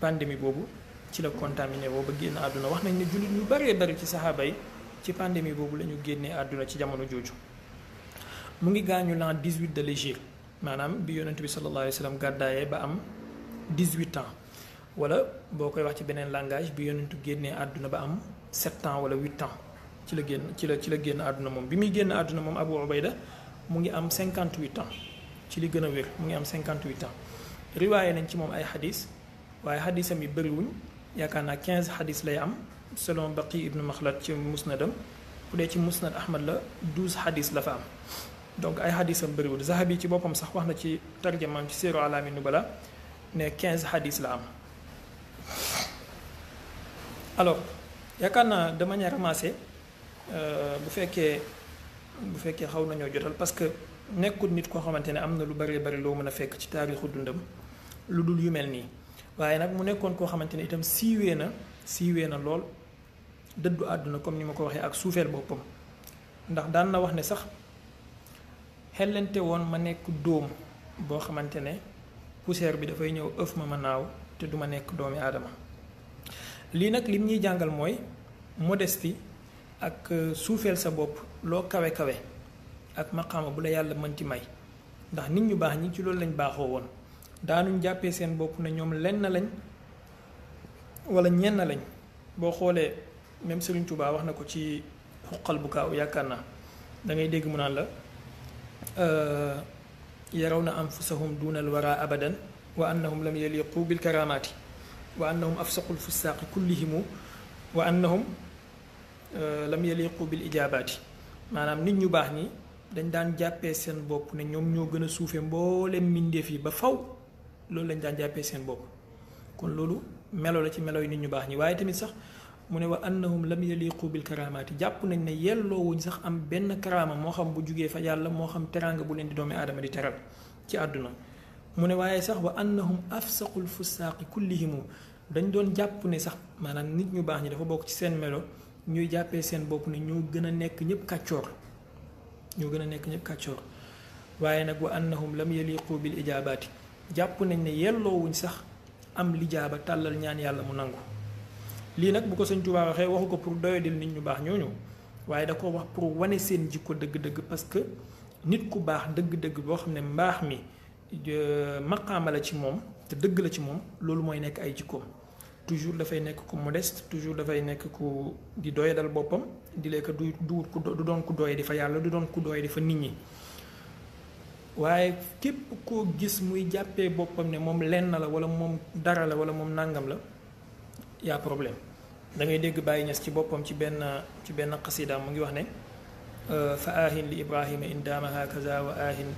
pandémie boobu ci la contaminé boobu ba génn àdduna wax nañ ne jullit ñu bëree bëri ci saxaaba yi ci pandémie boobu la ñu génnee àdduna ci jamono jooju. mu ngi gaañu l'an 18 de l'hégire maanaam bi yonent bi sallallahu alayhi wa sallam gàddaayee ba am 18 ans wala boo koy wax ci beneen langage bi yonentu génnee àdduna ba am 7 ans wala 8 ans ci la génn àdduna moom bi muy génn àdduna moom Abu Ubayda mu ngi am 58 ans ci li gën a wér mu ngi am 58 ans riwaaye nañ ci moom ay xadis waaye xadisam yi bëriwuñ yaakaar naa 15 xadis lay am selon Baqi ibnu Maxlad ci musnadam bu dee ci musnad Ahmad la 12 xadis la fa am donc ay xadisam bëriwul Zahabi ci boppam sax wax na ci tarjamaam ci Siiru Alaami Nubala ne 15 xadis la am. alors yaakaar naa de manière ramassée bu fekkee xaw nañoo jotal parce que nekkul nit koo xamante ne am na lu bari bari loo mën a fekk ci taarixu dundam lu dul yu mel nii waaye nag mu nekkoon koo xamante ne itam siiwee na lool dëddu àdduna comme ni ma ko waxee ak suufeel boppam ndax daan na wax ne sax xellente woon ma nekk dóom boo xamante ne poussière bi dafay ñëw ëf ma naaw te duma nekk doomi aadama lii nag lim ñuy jàngal mooy modestie ak suufeel sa bopp loo kawe kawe ak maqaama bu la yàlla mënti may ndax nit ñu baax ñi ci loolu lañ baaxoo woon daanuñ jàppee seen bopp ne ñoom lenn lañ wala ñenn lañ boo xoolee même Serigne Touba wax na ko ci xuqal bu kaaw yaakaar naa da ngay dégg mu naan la yaraw na anfusahum duunal wara abadan wa annahum lam yaliqu bil karamaati wa annahum afsaqul fusaaqi kullihimu wa annahum lam yaliqu bil ijaabaati maanaam nit ñu baax ñi dañ daan jàppee seen bopp ne ñoom ñoo gën a suufe mboolem mbindeef yi ba faw loolu lañ daan jàppee seen bopp kon loolu melo la ci melo yi nit ñu baax ñi waaye tamit sax mu ne wa annahum lam yaliqu bil karamaati jàpp nañ ne yelloowuñ sax am benn karaama moo xam bu jugee fa yàlla moo xam teraanga bu leen di doomi aadama di teral ci àdduna mu ne waaye sax wa annahum afsaqul fusaaqi kullihimu dañ doon jàpp ne sax maanaam nit ñu baax ñi dafa bokk ci seen melo ñuy jàppee seen bopp ne ñoo gën a nekk ñëpp kàccoor waaye nag wa annahum lam yaliqu bil ijaabaati jàpp nañ ne yelloowuñ sax am lijaaba tàllal ñaan yàlla mu nangu lii nag bu ko Sëñ Tuubaa waxee waxu ko pour doyadil nit ñu baax ñooñu waaye da ko wax pour wane seen jikko dëgg-dëgg parce que nit ku baax dëgg-dëgg boo xam ne mbaax mi maqaama la ci moom te dëgg la ci moom loolu mooy nekk ay jikkoom toujours dafay nekk ku modeste toujours dafay nekk ku di doyadal boppam di lekk du doon ku doye di fa yàlla du doon ku doye di fa nit ñi waaye képp koo gis muy jàppee boppam ne moom lenn la wala moom dara la wala moom nàngam la yaa problème da ngay dégg Baye Niass ci boppam ci benn xasida mu ngi wax ne fa aahin li ibrahima in daama hakaza wa aahin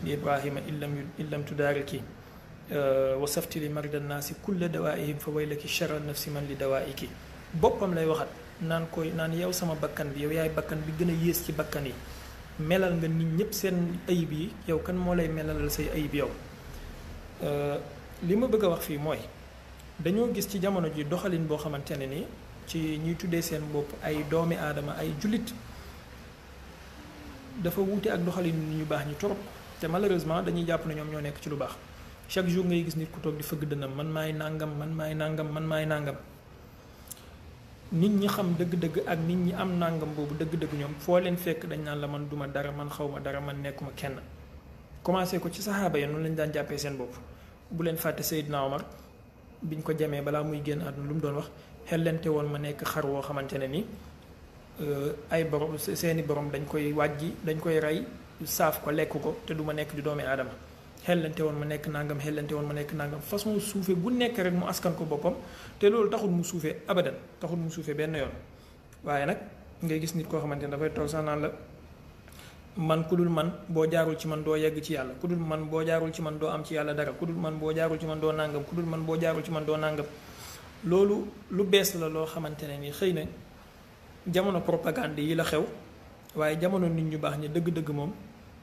li ibrahima illam tudaariki wa safti li marda naasi kulla dawaihim fa waylaki shara nafsi man li dawaiki boppam lay waxat naan yow sama bakkan bi yow yaay bakkan bi gën a yées ci bakkan yi melal nga nit ñëpp seen ayib yi yow kan moo lay melalal say ayib yow li ma bëgg a wax fii mooy dañoo gis ci jamono ji doxalin boo xamante ne ni ci ñuy tuddee seen bopp ay doomi aadama ay jullit dafa wuute ak doxalin ñu baax ñi trop te malheureusement dañuy jàpp ne ñoom ñoo nekk ci lu baax chaque jour ngay gis nit ku toog di fëgg dënam man maay nàngam nit ñi xam dëgg-dëgg ak nit ñi am nàngam boobu dëgg-dëgg ñoom foo leen fekk dañ naan la man duma dara man xawma dara man nekkuma kenn commencé ko ci saxaaba yi noonu lañ daan jàppee seen bopp bu leen fàtte Seydina Omar biñ ko jamee balaa muy génn àdduna lu mu doon wax xellente woon ma nekk xar woo xamante ne ni ay borom seeni borom dañ koy wàjji dañ koy rey saaf ko lekk ko te du ma nekk di doomi aadama xellante woon ma nekk nangam façon suufe bu nekk rek mu askan ko boppam te loolu taxul mu suufe abadan taxul mu suufe benn yoon waaye nag ngay gis nit koo xamante ne dafay toog sax naan la man ku dul man boo jaarul ci man doo yegg ci yàlla ku dul man boo jaarul ci man doo am ci yàlla dara ku dul man boo jaarul ci man doo nàngam ku dul man boo jaarul ci man doo nàngam loolu lu bees la loo xamante ne ni xëy na jamono propagande yi la xew waaye jamono nit ñu baax ñi dëgg-dëgg moom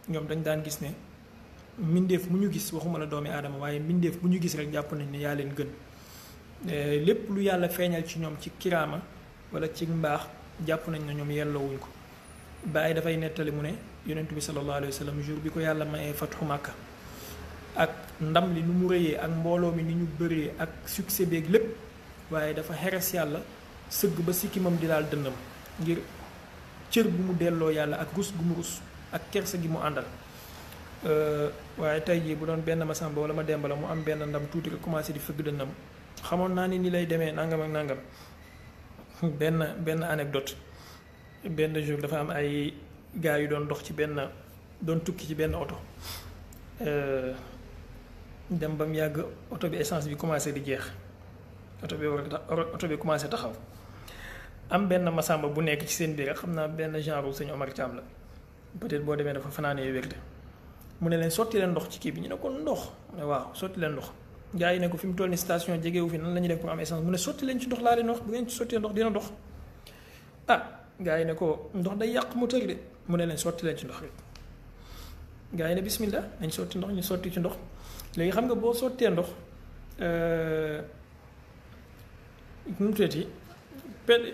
ñoom dañ daan gis ne mbindeef mu ñu gis waxuma la doomi aadama waaye mbindeef bu ñu gis rek jàpp nañ ne yaa leen gën lépp lu yàlla feeñal ci ñoom ci kiraama wala ci mbaax jàpp nañ ne ñoom yelloowuñ ko Baay dafay nettali mu ne yonentu bi sallallahu alayhi wa sallam jour bi ko yàlla mayee fatxu Màkka ak ndam li nu mu rëyee ak mbooloo mi ni ñu bëree ak succès beeg lépp waaye dafa xeres yàlla sëgg ba sikkimam di daal dënnam ngir cër bu mu delloo yàlla ak rus gu mu rus ak kersa gi mu àndal waaye tey jii bu doon benn ma sàmba wala ma demba la mu am benn ndam tuuti rek commencé di fëgg dënnam xamoon naa ni lay demee nangam ak nangam benn anecdote benn jour dafa am ay gars yu doon dox ci doon tukki ci benn oto dem ba mu yàgg oto bi essence bi commencé di jeex oto bi oto bi commencé taxaw am benn masamba bu nekk ci seen biir xam naa benn genre sëñ Omar Thiam la peut-être boo demee dafa fanaanee wérde mu ne leen sotti leen ndox ci kii bi ñu ne ko ndox mu ne waaw sotti leen ndox gars yi ne ko fi mu toll ni station jegewu fi nan la ñuy def pour am essence mu ne sotti leen ci ndox laa leen wax bu ngeen ci sottee ndox dina dox ah gars yi ne ko ndox day yàq moteur de mu ne leen sotti leen ci ndox rek gars yi ne bismillah nañ sotti ndox ñu sotti ci ndox léegi xam nga boo sottee ndox nu mu tuddati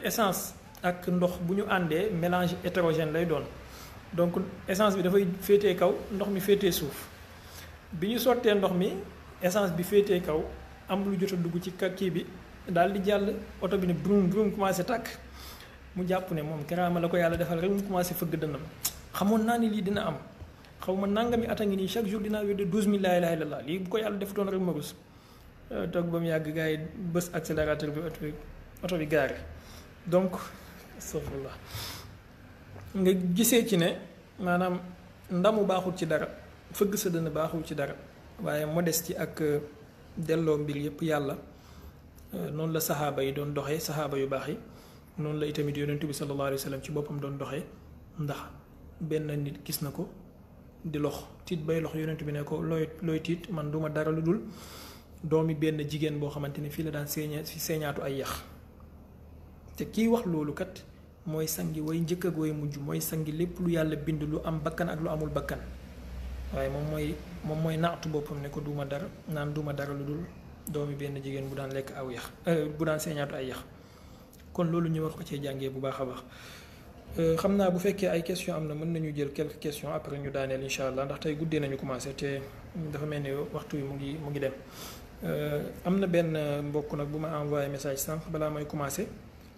essence ak ndox bu ñu àndee mélange hétérogène lay doon donc essence bi dafay féetee kaw ndox mi féetee suuf bi ñu sottee ndox mi essence bi féetee kaw am lu jot a dugg ci kii bi daal di jàll oto bi ne brum brum commencé tàkk mu jàpp ne moom karaama la ko yàlla defal rek mu commencé fëgg dënnam xamoon naa ni lii dina am xaw ma nangami at a ngi nii chaque jour dinaa wér de 12000 laa ilaaha illallaah lii bu ko yàlla defutoon rek ma rus toog ba mu yàgg gars yi bës accélérateur bi oto bi gaare donc astafurlah nga gisee ci ne maanaam ndamu baaxul ci dara fëgg sa dënn baaxul ci dara waaye modestie ak delloo mbir yëpp yàlla noonu la saxaaba yi doon doxee saxaaba yu baax yi noonu la itamit yonent bi sallallahu alayhi wa sallam ci boppam doon doxee ndax benn nit gis na ko di lox tiit bay lox yonent bi ne ko looy tiit man duma dara lu dul doomi benn jigéen boo xamante ne fii la daan seeñaatu ay yax te kii wax loolu kat mooy sangi way njëkk ak way mujj mooy sangi lépp lu yàlla bind lu am bakkan ak lu amul bakkan waaye moom mooy naatu boppam ne ko duma dara naan duma dara lu dul doomi benn jigéen bu daan lekk aw yax bu daan seeñaatu ay yax kon loolu ñu war ko cee jàngee bu baax a baax xam naa bu fekkee ay question am na mën nañu jël quelques questions après ñu daaneel incha allah ndax tey guddee nañu commencé te dafa mel ni waxtu wi mu ngi dem am na benn mbokk nag bu ma envoyé message sànq balaa may commencé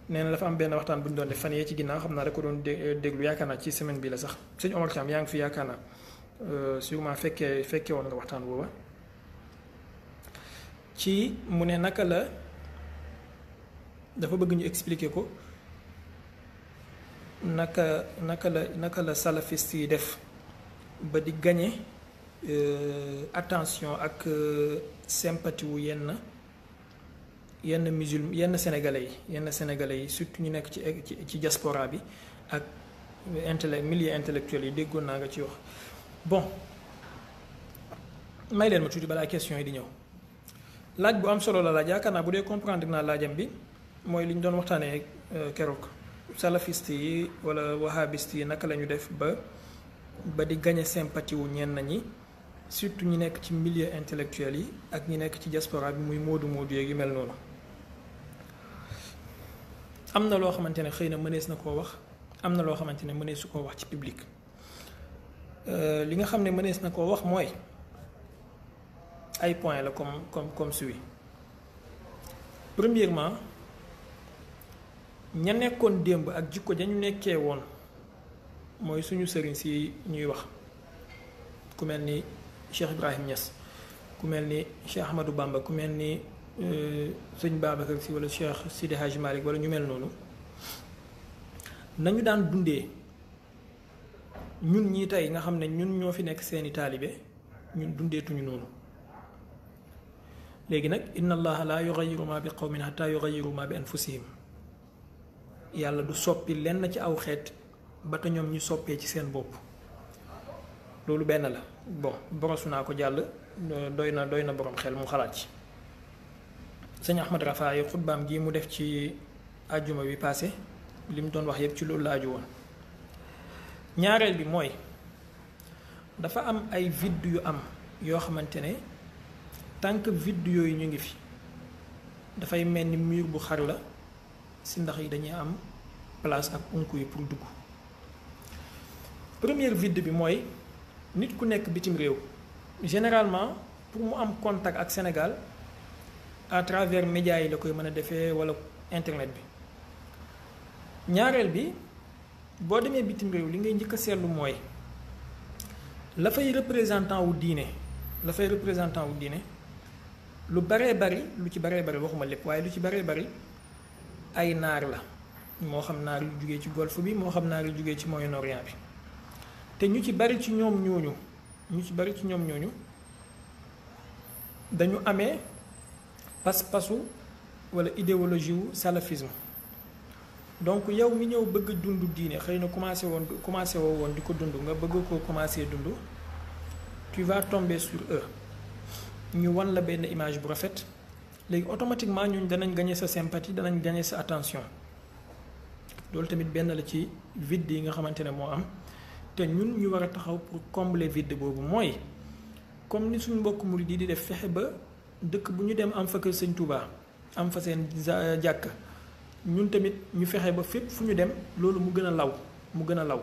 nee na dafa am benn waxtaan bu ñu doon def fan yee ci ginnaaw xam naa rek ko doon déglu yaakaar naa ci semaine bi la sax sëñ Omar Thiam yaa ngi fi yaakaar naa sûrement fekkee woon nga waxtaan booba ci mu ne naka la dafa bëgg ñu expliquer ko naka la salafiste yi def ba di gagner attention ak sympathie wu yenn sénégalais yi surtout ñu nekk ci diaspora bi ak milieu intellectuel yi déggoon naa nga ci wax bon may leen ma tuuti balaa question yi di ñëw laaj bu am solo la laaj yaakaar naa bu dee comprendre naa laajam bi mooy li ñu doon waxtaanee keroog salafiste yi wala wahabiste yi naka la ñu def ba di gagner sympathie wu ñenn ñi surtout ñi nekk ci milieu intellectuel yi ak ñi nekk ci diaspora bi muy moodu yeeg yu mel noonu am na loo xamante ne xëy na mënees na koo wax am na loo xamante ne mënees su koo wax ci public li nga xam ne mënees na koo wax mooy ay points la comme suit premièrement ña nekkoon démb ak jikko ja ñu nekkee woon mooy suñu sëriñ si ñuy wax ku mel ni Cheikh Ibrahim Niass ku mel ni Cheikh Ahmadou Bamba ku mel ni sëñ Babacar Si wala Cheikh Sidi Hadj Malick wala ñu mel noonu nañu daan dundee ñun ñii tey nga xam ne ñun ñoo fi nekk seeni taalibe ñun dundeetuñu noonu léegi nag inna allaha la yughayyiru ma bi qawmin hatta yughayyiru ma bi anfusihim yàlla du soppi lenn ci aw xeet ba te ñoom ñu soppee ci seen bopp loolu benn la bon borosu naa ko jàll doy na borom xel mu xalaat ci sëñ Ahmad Rafaay xutbaam gi mu def ci àjjuma bi passé li mu doon wax yépp ci loolu la aju woon ñaareel bi mooy dafa am ay vide yu am yoo xamante ne tant que vide yooyu ñu ngi fi dafay mel ni mur bu xar la si ndax yi dañuy am place ak unku yi pour dugg première vide bi mooy nit ku nekk bitim réew généralement pour mu am contact ak Sénégal à travers médias yi la koy mën a defee wala internet bi ñaareel bi boo demee bitim réew li ngay njëkk a seetlu mooy la fay représentant wu diine lu baree bari waxuma lépp waaye lu ci baree bari ay naar la moo xam naar yu jugee ci golfe bi moo xam naar yu jugee ci Moyen-Orient bi te ñu ci bari ci ñoom ñooñu dañu amee pas-pasu wala idéologie wu salafisme. Donc yow mi ñëw bëgg dund diine xëy na commencé woo woon di ko dund nga bëgg koo commencé dund, tu vas tomber sur eux ñu wan la benn image bu rafet léegi automatiquement ñun danañ gagner sa sympathie, danañ gagner sa attention. loolu tamit benn la ci vide yi nga xamante ne moo am te ñun ñu war a taxaw pour combler vide boobu. mooy comme ni suñu mbokk murid yi di def, fexe ba dëkk bu ñu dem am fa kër Sëñ Touba, am fa seen jàkk, ñun tamit ñu fexe ba fépp fu ñu dem loolu mu gën a law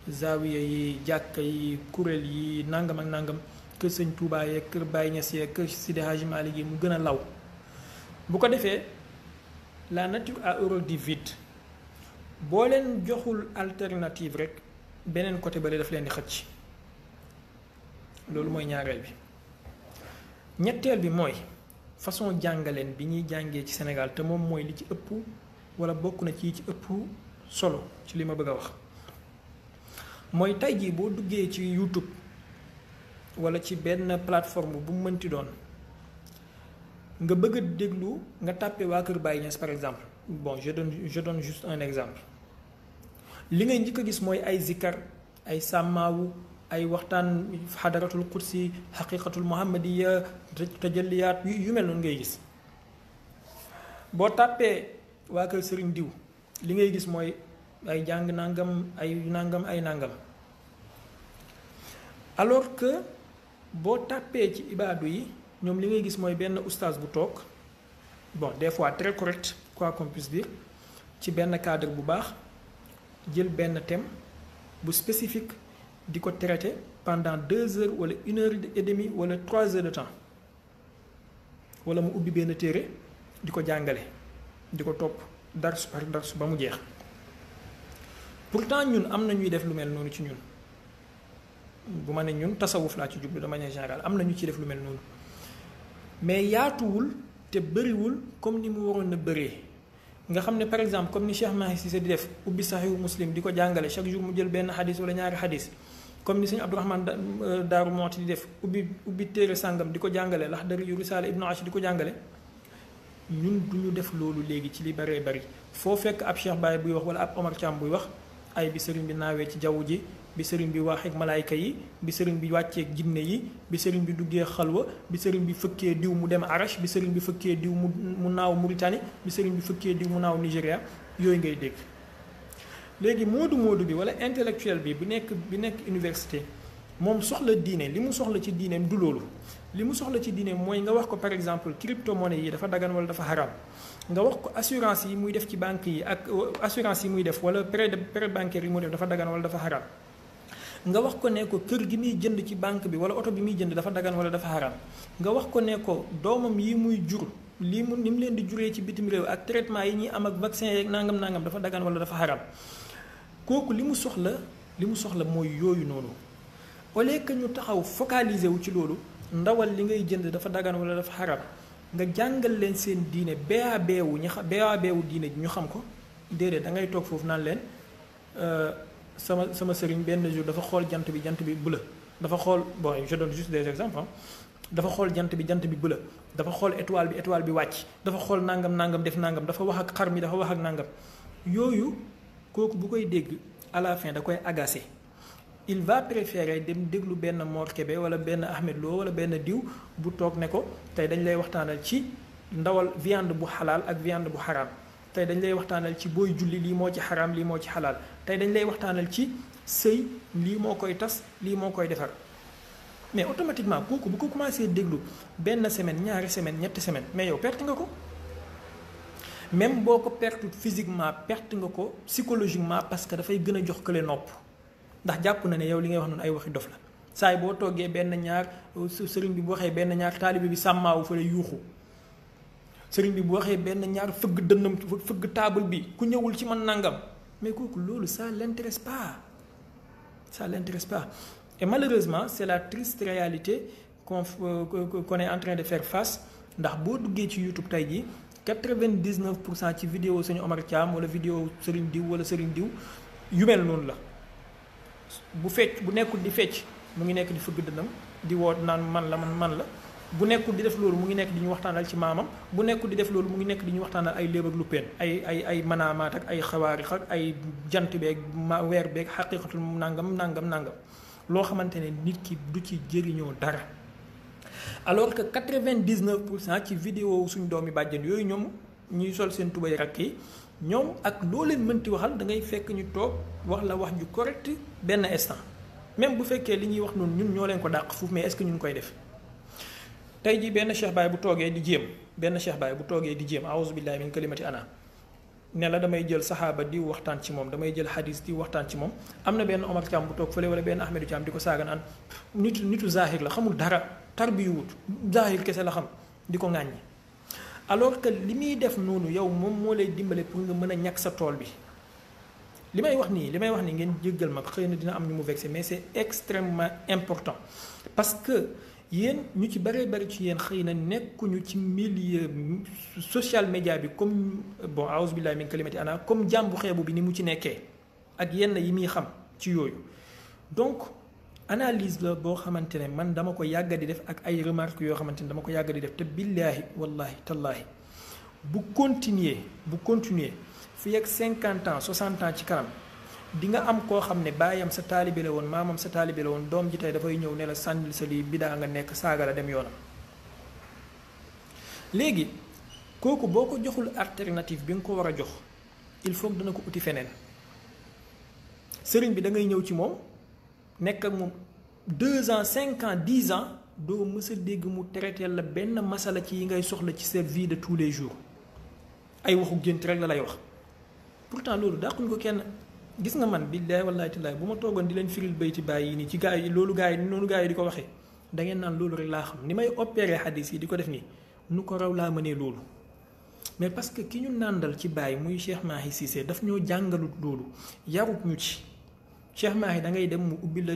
zaawiya yi, jàkka yi, kuréel yi, nangam ak nangam, kër Sëñ Touba yeeg kër Baye Niass yeeg kër Sidi Hadji Malick yi mu gën a law. bu ko defee la nature a horreur du vide. boo leen joxul alternative rek beneen côté bale daf leen di xëcc. loolu mooy ñaareel bi. ñetteel bi mooy façon jàngaleen bi ñuy jàngee ci Sénégal te moom mooy li ci ëpp wala bokk na ci ëpp solo ci li ma bëgg a wax. mooy tey jii boo duggee ci YouTube wala ci benn plateforme bu mu mënti doon nga bëgg a déglu nga tàppe waa Kër Baye Niass par exemple. Bon, je donne juste un exemple. li ngay njëkk a gis mooy ay zikkar, ay sàmmaawu, ay waxtaan xadaratul qudsi, xaqiqatul muhammadiya, tajalliyaat yu mel noonu ngay gis. boo tàppee waa kër sëriñ diw li ngay gis mooy ay jàng nangam ay nangam. alors que boo tàppee ci ibaadu yi ñoom li ngay gis mooy benn oustaz bu toog, bon des fois très correct quoi qu'on puisse dire, ci benn cadre bu baax, jël benn thème bu spécifique di ko traiter pendant 2 heures wala 1 heure et demie wala 3 heures de temps, wala mu ubbi benn téere di ko jàngale di ko topp darsu par darsu ba mu jeex. pourtant ñun am na ñuy def lu mel noonu ci ñun, bu ma ne ñun tasawuf laa ci jublu de manière générale, am na ñu ciy def lu mel noonu, mais yaatuwul te bëriwul comme ni mu waroon a bëree. nga xam ne par exemple comme ni Cheikh Mahi Cissé di def, ubbi Sahihu Muslim di ko jàngale chaque jour mu jël benn xadis wala ñaari xadis, comme ni sëñ Abdourahmane Daaru Mooti di def, ubbi téere sàngam di ko jàngale, Laxdari yu Risaala Ibnu Ashi di ko jàngale. ñun du ñu def loolu léegi ci li bëree bëri. foo fekk ab Cheikh Baye buy wax wala ab Omar Thiam buy wax ay bi sëriñ bi naawee ci jaww ji, bi sëriñ bi wax ak malaayka yi, bi sëriñ bi wàcceeg jinne yi, bi sëriñ bi duggee xalwa, bi sëriñ bi fëkkee diw mu dem Arash, bi sëriñ bi fëkkee diw mu naaw Mauritanie, bi sëriñ bi fëkkee diw mu naaw Nigéria, yooyu ngay dégg. léegi moodu bi wala intellectuel bi nekk université moom soxla diine, li mu soxla ci diineem du loolu. li mu soxla ci diine mooy nga wax ko par exemple crypto-monnaie yi dafa dagan wala dafa haram, nga wax ko assurance yi muy def ci banque yi ak assurance yi muy def wala prêt bancaire yi muy def dafa dagan wala dafa haram. nga wax ko ne ko kër gi muy jënd ci banque bi wala oto bi muy jënd dafa dagan wala dafa haram. nga wax ko ne ko doomam yi muy jur ni mu leen di juree ci bitim réew ak traitement yi ñuy am ak vaccin yeeg nangam dafa dagan wala dafa haram. kooku li mu soxla mooy yooyu noonu. au lieu que ñu taxaw focaliser wu ci loolu, ndawal li ngay jënd dafa dagan wala dafa haram, nga jàngal leen seen diine BAB wu diine ji ñu xam ko. déedéet da ngay toog foofu naan leen sama sëriñ benn jour dafa xool jant bi bleu, dafa xool bon je donne juste des exemples, dafa xool jant bi bleu, dafa xool étoile bi wàcc, dafa xool nangam def nangam, dafa wax ak xar mi, dafa wax ak nangam. yooyu kooku bu koy dégg à la fin da koy agacé. il va préférer dem déglu benn Mor Kébé wala benn Ahmed Lo wala benn diw bu toog ne ko tey dañ lay waxtaanal ci ndawal viande bu xalaal ak viande bu xaraam, tey dañ lay waxtaanal ci booy julli lii moo ci xaraam lii moo ci xalaal, tey dañ lay waxtaanal ci sëy lii moo koy tas lii moo koy defar. mais automatiquement kooku bu ko commencé déglu benn semaine ñaari semaine ñetti semaine, mais yow perte nga ko. même boo ko perte physiquement perte nga ko psychologiquement, parce que dafay gën a jox kële nopp. ndax jàpp na ne yow li ngay wax noonu ay waxi dof la. saay boo toggee benn ñaar sëriñ bi bu waxee benn ñaar taalibe bi sàmmaawu fa la yuuxu, sëriñ bi bu waxee benn ñaar fëgg dënnam fëgg taabal bi ku ñëwul ci man nangam. mais kooku loolu ça l'intéresse pas. Et malheureusement c'est la triste réalité qu'on est en train de faire face. ndax boo duggee ci YouTube tey jii 99% ci vidéo sëñ Omar Thiam wala vidéo sëriñ diw wala sëriñ diw yu mel noonu la. bu nekkul di fecc mu ngi nekk di fëgg dënnam di woot naan man la bu nekkul di def loolu mu ngi nekk di ñu waxtaanal ci maamam bu nekkul di def loolu mu ngi nekk di ñu waxtaanal ay léeb ak luppeen ay manaamaat ak ay xawaarix ak ay jant beeg weer beeg xaqiqatul nangam loo xamante ne nit ki du ci jëriñoo dara. alors que 99% ci vidéo suñ doomi bàjjen yooyu ñoom ñuy sol seen tubay rakk yi ñoom ak loo leen mënti waxal da ngay fekk ñu toog wax la wax ju correct benn instant même bu fekkee li ñuy wax noonu ñun ñoo leen ko dàq fuuf mais est-ce que ñu ngi koy def. tey jii benn Cheikh Baye bu toogee di jéem a'uuzu billahi min kalimati ana ne la damay jël saxaaba di waxtaan ci moom damay jël xadis di waxtaan ci moom am na benn Omar Thiam bu toog fële wala benn Ahmedou Thiam di ko saaga naan nitu zahir la xamul dara tarbiyuwut zahir kese la xam di ko ŋàññi alors que li muy def noonu yow moom moo lay dimbale pour nga mën a ñàkk sa tool bi li may wax nii ngeen jéggal ma xëy na dina am ñu mu vexé mais c'est extrêmement important parce que yéen ñu ci bëree bëri ci yéen xëy na nekkuñu ci milieu social média bi comme bon a'uuzu billahi min kalimati ana comme jàmbu xeebu bi ni mu ci nekkee ak yenn yi muy xam ci yooyu donc analyse la boo xamante ne man dama ko yàgga di def ak ay remarques yoo xamante ne dama ko yàgga di def te billaahi wallahi tallaahi bu continuer fii ak 50 ans 60 ans ci kanam di nga am koo xam ne baayam sa taalibe la woon maamam sa taalibe la woon doom ji tey dafay ñëw ne la sànnil sa lii bidaa nga nekk saaga la dem yoonam léegi kooku boo ko joxul alternative bi nga ko war a jox il faut que dana ko uti feneen sëriñ bi da ngay ñëw ci moom nekk ak moom 2 ans 5 ans 10 ans doo mës a dégg mu traité la benn masala ci yi ngay soxla ci sa vie de tous les jours ay waxu gént rek la lay wax pourtant loolu dàquñ ko kenn. gis nga man billahi wallahi tallahi bu ma toogoon di leen firil bayti bàyyi nii ci gaa yi noonu gaa yi di ko waxee da ngeen naan loolu rek laa xam ni may opéré xadis yi di ko def nii nu ko raw laa mënee loolu mais parce que ki ñu nàndal ci bàyyi muy Cheikh Mahi Cissé daf ñoo jàngalut loolu yarut ñu ci Cheikh Mahi da ngay dem mu ubbi la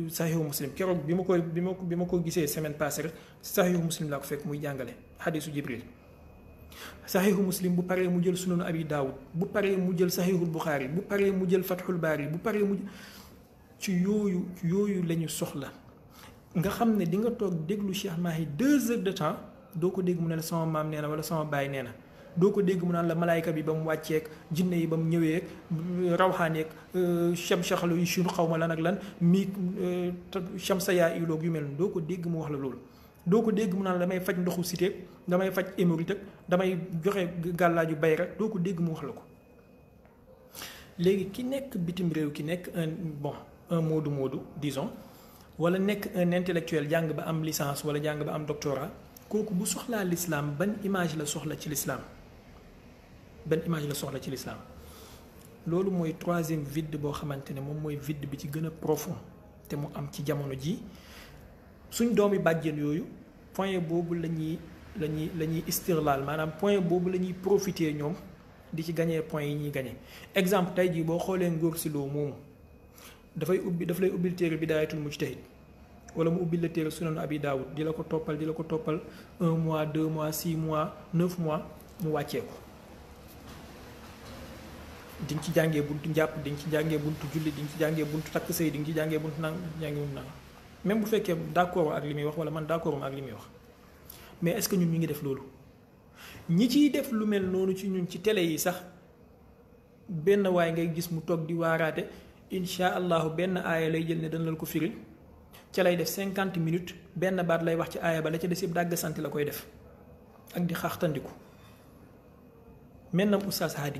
Sahihu Muslim keroog bi ma ko gisee semaine passée rek Sahihu Muslim laa ko fekk muy jàngale xadisu Jibril saxiixu muslim bu paree mu jël sunanu abi daawud bu paree mu jël saxiixul buxaari bu paree mu jël fatxul baari bu paree mu ci yooyu la ñu soxla nga xam ne di nga toog déglu Cheikh Mahi 2 heures de temps doo ko dégg mu ne la sama maam nee na wala sama baay nee na doo ko dégg mu naan la malaayka bi ba mu wàcceek jinne yi ba mu ñëweek rawxaaneek chamsaxalu yi sunu xaw ma lan ak lan mi chamsa yaa iloog yu mel doo ko dégg mu wax la loolu doo ko dégg mu naan damay faj ndoxu cité damay faj hémorroïde damay joxe gàllaaju bay rek doo ko dégg mu wax la ko léegi ki nekk bitim réew ki nekk un moodu disons wala nekk un intellectuel jàng ba am licence wala jàng ba am doctorat kooku bu soxlaa l'islam ban image la soxla ci l'islam loolu mooy 3e vide boo xamante ne moom mooy vide bi ci gën a profond te mu am ci jamono ji suñ doomi bàjjen yooyu point boobu la ñuy istirlaal maanaam point boobu la ñuy profiter ñoom di ci gagner point yi ñuy gagner exemple tey jii boo xoolee Ngor Sylo moomu daf lay ubbil téere Bidaayatul Mujtahid wala mu ubbil la téere Sunan Abi Daawud di la ko toppal 1 mois 2 mois 6 mois 9 mois mu wàccee ko di nga ci jàngee buntu njàpp di nga ci jàngee buntu julli di nga ci jàngee buntu takk sëy di nga ci jàngee buntu nang même bu fekkee d'accord ak li muy wax wala man d'accord ak li muy wax mais est-ce que ñun ñu ngi def loolu ñi ciy def lu mel noonu ci ñun ci télé yi sax benn waay ngay gis mu toog di waaraate insha allahu benn aaya lay jël ne dana la ko firil ca lay def 50 minutes benn baat lay wax ci aaya ba la ca des yëpp dàgg sant la koy def ak di xaaxtandiku mennam Oustaz Hady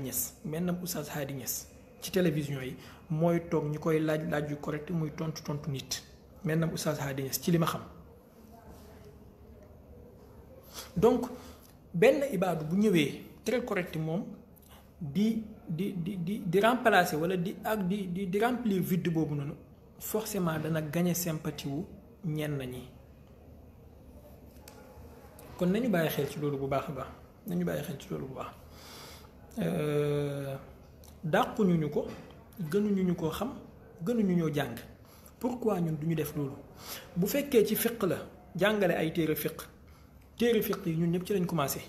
Niass ci télévision yi mooy toog ñu koy laaj yu correct muy tontu nit mennam Oustaz Hady Niass ci li ma xam donc benn ibaadu bu ñëwee très correct moom di remplacer wala di remplir vide boobu noonu forcément dana gagner sympathie wu ñenn ñi kon nañu bàyyi xel ci loolu bu baax a baax dàquñu ñu ko gënuñu ñu koo xam gënuñu ñoo jàng pourquoi ñun duñu def loolu bu fekkee ci fiq la jàngale ay téere fiq yi ñun ñëpp ci lañ commencé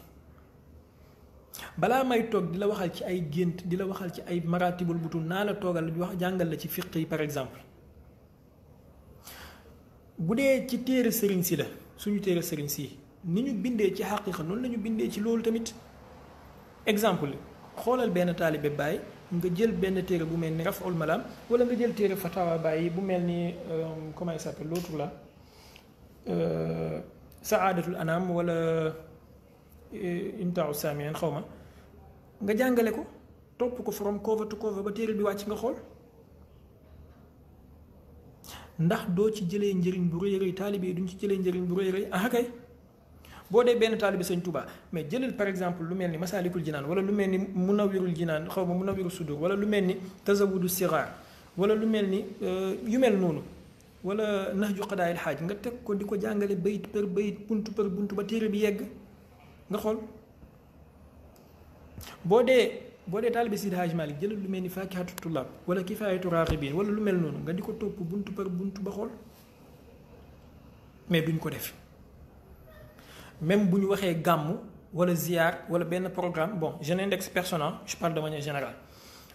balaa may toog di la waxal ci ay gént di la waxal ci ay maratibul butun naa la toogal wax jàngal la ci fiq yi par exemple bu dee ci téere sëriñ si la suñu téere sëriñ si ni ñu bindee ci xaqiqa noonu la ñu bindee ci loolu tamit. exemple xoolal benn taalibe Baay nga jël benn téere bu mel ni Raf'ul Malam wala nga jël téere Fatawa Baay bu mel ni comment il s'appelle l'autre là Saadatul Anam wala Imta'u Sami'in xaw ma nga jàngale ko topp ko from cover to cover ba téere bi wàcc nga xool ndax doo ci jëlee njëriñ bu rëy rëy taalibe yi duñ ci jëlee njëriñ bu rëy rëy ah kay boo dee benn taalibe Sëñ Tuubaa mais jëlal par exemple lu mel ni Masaalikul Jinaan wala lu mel ni Munawwirul Jinaan xaw ma Munawwirus Sudur wala lu mel ni Tazawudu Siraar wala lu mel ni yu mel noonu wala Nahju Qadaa'il Haaj nga teg ko di ko jàngale bayit per bayit buntu per buntu ba téere bi yegg nga xool boo dee taalibe Seydi Hajji Maalik jëlal lu mel ni Faakihatu Tullaab wala Kifaayatu Raaxibiin wala lu mel noonu nga di ko topp buntu per buntu ba xool mais duñ ko def. Même bu ñu waxee gàmmu wala ziar wala benn programme bon je n'indexe personne, je parle de manière générale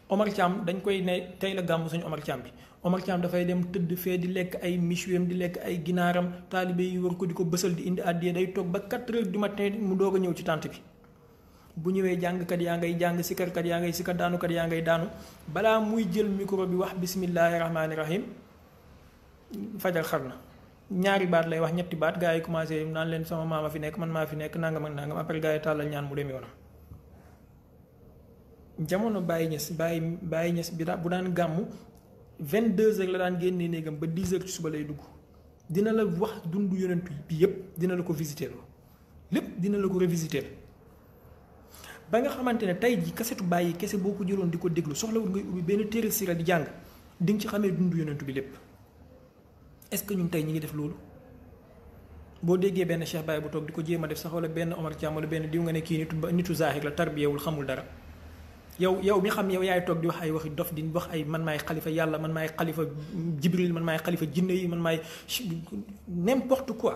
Omar Thiam dañ koy ne tey la gàmmu suñu Omar Thiam bi Omar Thiam dafay dem tëdd fee di lekk ay michuem di lekk ay ginaaram taalibe yi war ko di ko bësal di indi àddiya day toog ba 4 heures du matin mu doog a ñëw ci tànt bi bu ñëwee jàngkat yaa ngay jàng sikarkat yaa ngay sikar daanukat yaa ngay daanu balaa muy jël micro bi wax bismillahi rahmaani rahim fajar xar na ñaari baat lay wax ñetti baat gaa yi commencé naan leen sama maama fi nekk man maa fi nekk nangam ak nangam après gaa yi tàllal ñaan mu dem yoonam jamono Baye Niass bi bu daan gàmmu 22 heures la daan génnee néegam ba 10 heures ci suba lay dugg dina la wax dundu yonent bi yépp dina la ko visiter lépp dina la ko revisiter ba nga xamante ne tey ji kasetu Baye kese boo ko jëloon di ko déglu soxlawul ngay ubbi benn téere sira di jàng di nga ci xamee dundu yonent bi lépp. Est-ce que ñun tey ñi ngi def loolu boo déggee benn Cheikh Baye bu toog di ko jéem a def sax wala benn Omar Thiam wala benn diw nga ne kii nitu zaahir la tarbiyewul xamul dara yow mi xam yow yaay toog di wax ay waxi dof di wax ay man maay xalifa yàlla man maay xalifa Jibril man maay xalifa jinne yi man maay n'importe quoi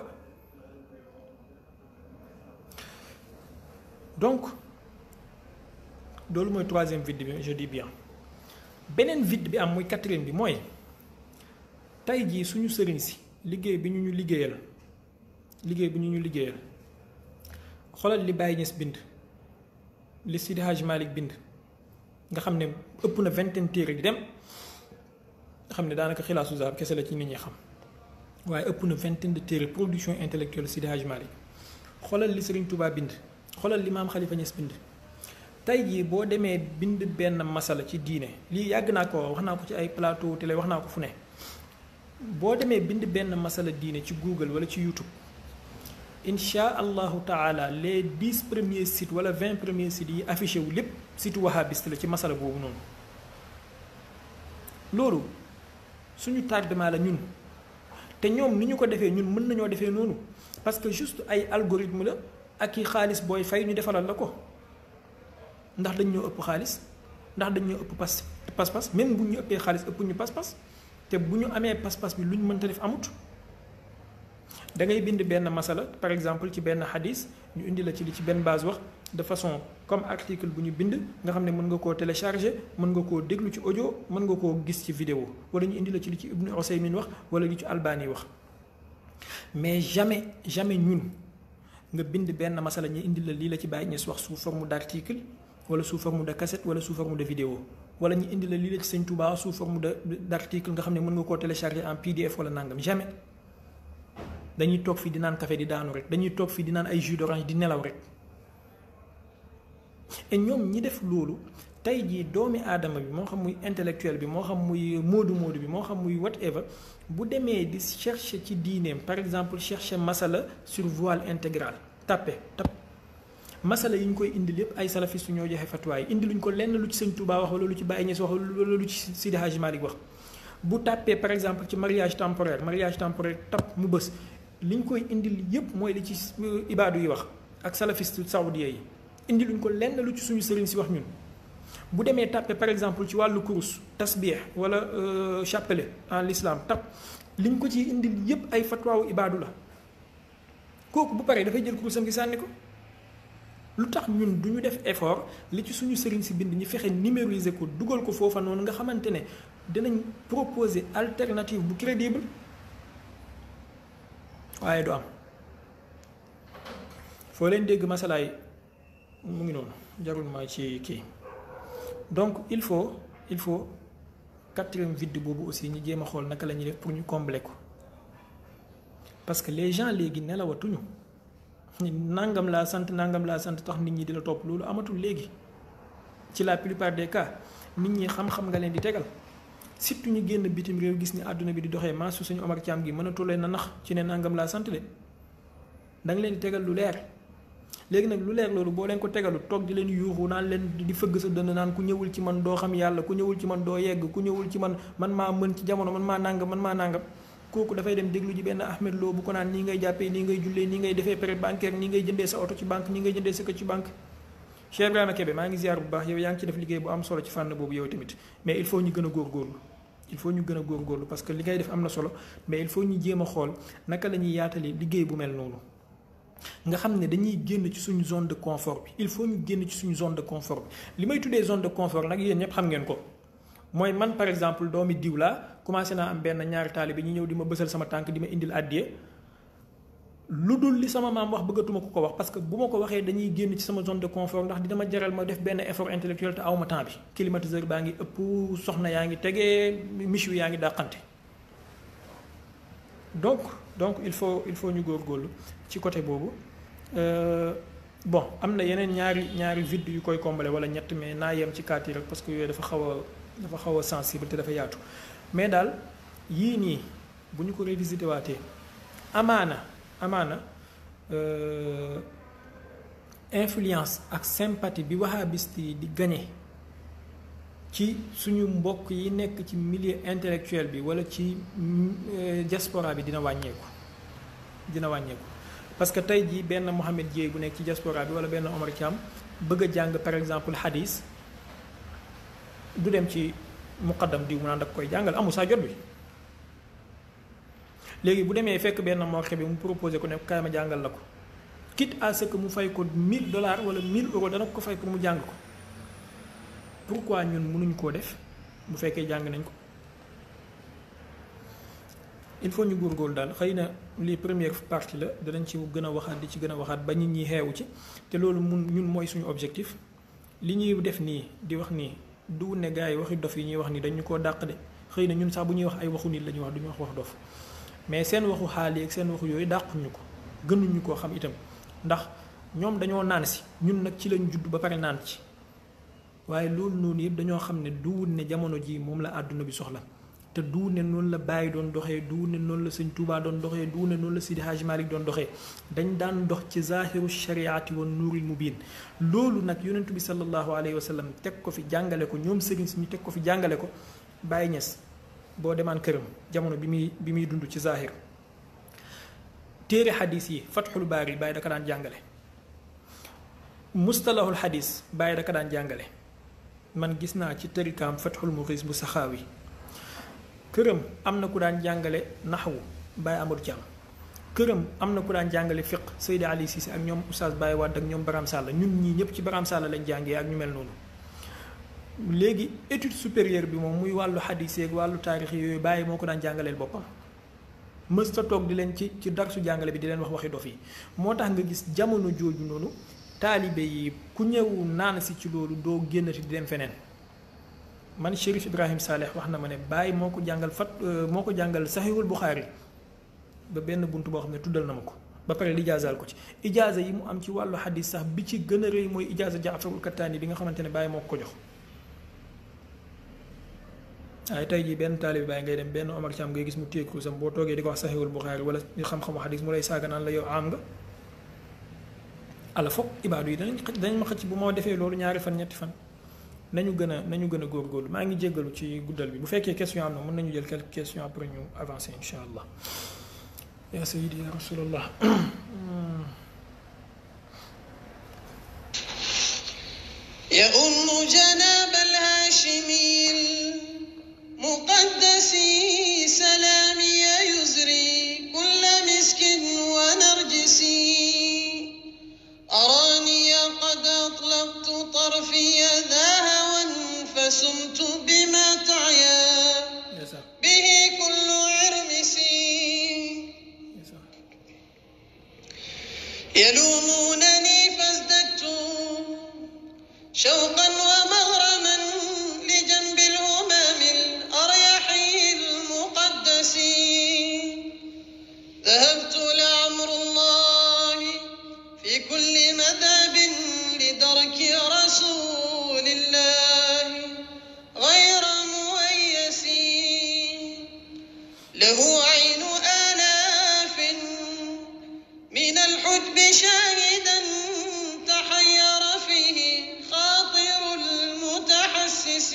donc loolu mooy 3e vide bi je dis bien beneen vide bi am muy 4e bi mooy tey jii suñu sëriñ si liggéey bi ñu liggéeyal xoolal li Baye Niass bind li Seydi Hadji Malick bind nga xam ne ëpp na 20 téere di dem nga xam ne daanaka xilaasu zaab kese la ci nit ñi xam waaye ëpp na 20 de téere production intellectuelle Seydi Hadji Malick xoolal li Serigne Touba bind xoolal li Maam Khalifa Niass bind tey jii boo demee bind benn masala ci diine lii yàgg naa ko wax naa ko ci ay plateau télé wax naa ko fu ne boo demee bind benn masala diine ci Google wala ci YouTube incha allahu taala les 10 premiers sites wala 20 premiers sites yi affiché wu lépp site wahhabiste la ci masala boobu noonu loolu suñu tardement la ñun te ñoom ni ñu ko defee ñun mën nañoo defee noonu parce que juste ay algorithme la ak i xaalis booy fay ñu defalal la ko ndax dañ ñoo ëpp xaalis ndax dañ ñoo ëpp pas-pas même bu ñu ëppee xaalis ëpp ñu pas-pas te bu ñu amee pas-pas bi lu ñu mënta def amut da ngay bind benn masala par exemple ci benn xadis ñu indi la ci li ci benn base wax de façon comme article bu ñu bind nga xam ne mën nga koo télécharger mën nga koo déglu ci audio mën nga koo gis ci vidéo wala ñu indi la ci li ci Ibnu Usaymin wax wala li ci Albani wax mais jamais ñun nga bind benn masala ñu indi la lii la ci Baye Niass wax sous forme d'article wala sous forme de cassette wala sous forme de vidéo wala ñu indi la lii la ci Sëñ Touba sous forme d'article nga xam ne mën nga koo télécharger en PDF wala nangam jamais dañuy toog fii di naan café di daanu rek dañuy toog fii di naan ay jus d'orange di nelaw rek et ñoom ñi def loolu tey jii doomi aadama bi moo xam muy intellectuel bi moo xam muy moodu bi moo xam muy whatever bu demee di chercher ci diineem par exemple chercher masala sur voile intégral tap masala yi ñu koy indi lépp ay salafiste ñoo joxe fatwa yi indi luñ ko lenn lu ci Sëñ Touba wax wala lu ci Baye Niass wax wala lu ci Sidi Hadji Malick wax bu tàppee par exemple ci mariage temporaire tap mu bës li ñu koy indil yépp mooy li ci ibaadu yi wax ak salafiste saoudia yi indi luñ ko lenn lu ci suñu sëriñ si wax ñun bu demee tàppe par exemple ci wàllu kurus tasbih wala chapelet en l'islam tap liñ ko ci indil yépp ay fatwaawu ibaadu la kooku bu paree dafay jël kurusam gi sànni ko lu tax ñun du ñu def effort li ci suñu sëriñ si bind ñu fexe numériser ko dugal ko foofa noonu nga xamante ne dinañ proposer alternative bu crédible waaye du am foo leen dégg masalaay mu ngi noonu jarul ma ci kii. Donc il faut quatrième vide boobu aussi ñu jéem a xool naka la ñuy def pour ñu combler ko parce que les gens léegi nelawatuñu nangam laa sant tax nit ñi di la topp loolu amatul léegi ci la plupart des cas nit ñi xam-xam nga leen di tegal surtout ñu génn bitim réew gis ni àdduna bi di doxee maa su suñu Omar Thiam gi mënatu leen na nax ci ne nangam laa sant de da nga leen di tegal lu leer. léegi nag lu leer loolu boo leen ko tegalu toog di leen yuuxu naan leen di fëgg sa dënn naan ku ñëwul ci man doo xam yàlla ku ñëwul ci man doo yegg ku ñëwul ci man maa mën ci jamono man maa nàngam kooku dafay dem déglu ji benn Ahmed Lo bu ko naan nii ngay jàppee nii ngay jullee nii ngay defee prêt bancaire nii ngay jëndee sa oto ci banque nii ngay jëndee sa kër ci banque. Cheikh Ibrahima Kébé maa ngi ziar bu baax yow yaa ngi ci def liggéey bu am solo ci fànn boobu yow tamit mais il faut ñu gën a góorgóorlu parce que li ngay def am na solo mais il faut ñu jéem a xool naka la ñuy yaatali liggéey bu mel noonu nga xam ne dañuy génn ci suñu zone de confort bi il faut ñu génn ci suñu zone de confort bi li may tuddee zone de confort nag yéen ñëpp xam ngeen ko mooy man par exemple doomi diw laa commencé naa am benn ñaari taalibe bi ñu ñëw di ma bësal sama tànk di ma indil àddiya lu dul li sama maam wax bëggatuma ko wax parce que bu ma ko waxee dañuy génn ci sama zone de confort ndax dina ma jaral ma def benn effort intellectuel te awma temps bi climatiseur baa ngi ëpp soxna yaa ngi tegee michu yaa ngi dàqante donc il faut ñu góorgóorlu ci côté boobu bon am na yeneen ñaari vide yu koy combler wala ñett mais naa yem ci kaat yi rek parce que yooyu dafa xaw a sensible te dafa yaatu mais daal yii nii bu ñu ko révisité waatee amaana influence ak sympathie bi wahhabiste yi di gagné ci suñu mbokk yi nekk ci milieu intellectuel bi wala ci diaspora bi dina wàññeeku parce que tey jii benn Mohamed Dieye bu nekk ci diaspora bi wala benn Omar Thiam bëgg a jàng par exemple hadis du dem ci muqaddam diw mu naan da koy jàngal amul saa jot bi léegi bu demee fekk benn morxe bi mu proposé ko ne kaay ma jàngal la ko quitte à ce que mu fay ko $1000 wala 1000 euros dana ko fay pour mu jàng ko pourquoi ñun mënuñ koo def bu fekkee jàng nañ ko il faut ñu góorgóorlu daal xëy na lii première partie la danañ ci gën a waxaat di ci gën a waxaat ba nit ñi xeewu ci te loolu ñun mooy suñu objectif li ñuy def nii di wax nii du ne gars yi waxi dof yi ñuy wax nii dañu koo dàq de xëy na ñun sax bu ñuy wax ay waxu nit la ñuy wax duñu wax dof mais seen waxu xaal yi ak seen waxu yooyu dàquñu ko gënuñu koo xam itam ndax ñoom dañoo naan si ñun nag ci lañ judd ba pare naan ci waaye loolu noonu yëpp dañoo xam ne duwul ne jamono ji moom la àdduna bi soxla te du ne noonu la Baye doon doxee du ne noonu la Sëñ Tuubaa doon doxee du ne noonu la Sidi Hadj Malick doon doxee dañ daan dox ci zaahiru shariati wa nuuril mubiin loolu nag yonentu bi sallallahu alayhi wa sallam teg ko fi jàngale ko ñoom sëriñ si ñu teg ko fi jàngale ko Baye Niass boo demaan këram jamono bi muy dund ci zaahir téere xadis yi Fathul Baari Baye da ka daan jàngale mustalahul xadis Baye da ka daan jàngale man gis naa ci tërikaam Fathul Mughis bu Saxaawi këram am na ku daan jàngale naxwu Baye Amadou Thiam këram am na ku daan jàngale fiq Seydi Ali Cissé ak ñoom Oustaz Baye Wade ak ñoom Baram Sall ñun ñii ñëpp ci Baram Sall lañ jàngee ak ñu mel noonu léegi étude supérieure bi moom muy wàllu xadis yeeg wàllu taarix yooyu Baye moo ko daan jàngaleel boppam mës ta toog di leen ci darsu jàngale bi di leen wax waxi dof yi moo tax nga gis jamono jooju noonu taalibe yi ku ñëw naan si ci loolu doo génnati di dem feneen man Chérif Ibrahim Saleh wax na ma ne Baye moo ko jàngal Sahihul Bukhari ba benn bunt boo xam ne tuddal na ma ko ba pare lijaazaal ko ci ijaaza yi mu am ci wàllu xadis sax bi ci gën a rëy mooy ijaaza Jaafarul Kattaani bi nga xamante ne Baye moo ko jox waaye tey jii benn taalibe Baye ngay dem benn Omar Thiam ngay gis mu téye kurusam boo toogee di ko wax Sahihul Bukhari wala xam-xamu xadis mu lay saaga naan la yow am nga ala foog ibaadu yi danañ ma xëcc bu ma defee loolu ñaari fan ñetti fan nañu gën a góorgóorlu maa ngi jéggalu ci guddal bi bu fekkee question am na mën nañu jël quelques questions après ñu avancer insha allah ya sayyidi ya rasulallah ya ummu janab al-hashimi al-muqaddasi salami ya yuzri kull miskin wa narjisi أراني قد أطلقت طرفي ذا هوى فسمت بما تعيا به كل عرمسي يلومون شوقا ومغرما لجنب الهمام الأريحي المقدس ذهبت لعمر الله في كل مذاب لدرك رسول الله غير مؤيس له عين آلاف من الحجب شاهدا تحير فيه خاطر المتحسس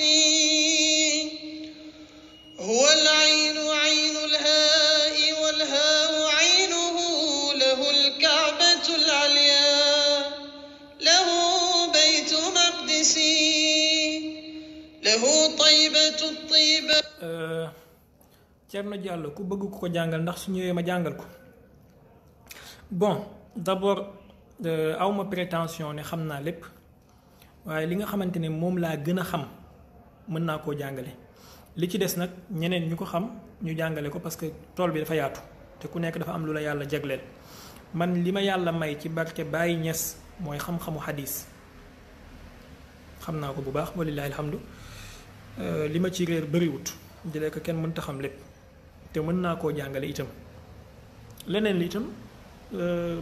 هو العين عين الهاء والهاء عينه له الكعبة العليا له بيت مقدس له طيبة الطيبة. Thierno Diallo ku bëgg ku ko jàngal ndax su ñëwee ma jàngal ko. Bon, d'abord awma prétention ne xam naa lépp waaye li nga xamante ne moom laa gën a xam mën naa koo jàngale li ci des nag ñeneen ñu ko xam ñu jàngale ko parce que tool bi dafa yaatu te ku nekk dafa am lu la yàlla jagleel man li ma yàlla may ci barke Baye Niass mooy xam-xamu xadis xam naa ko bu baax walillahi alhamdu li ma ci réer bëriwut jëlee ko kenn mënta xam lépp te mën naa koo jàngale itam leneen li itam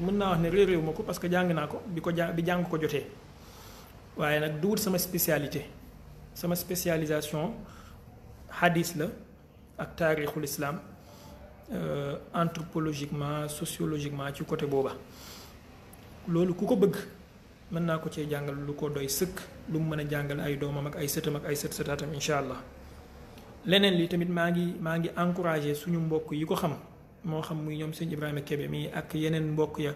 mën naa wax ne réeréew ma ko parce que jàng naa ko bi jàng ko jotee waaye nag du wut sama spécialité sama spécialisation hadis la ak taarixul islam anthropologiquement sociologiquement ci côté booba loolu ku ko bëgg mën naa ko cee jàngal lu ko doy sëkk lu mu mën a jàngal ay doomam ak ay sëtam ak ay sët sëtaatam incha allah leneen li tamit maa ngi encouragé suñu mbokk yi ko xam moo xam muy ñoom sëñ Ibrahima Kébé mi ak yeneen mbokk ya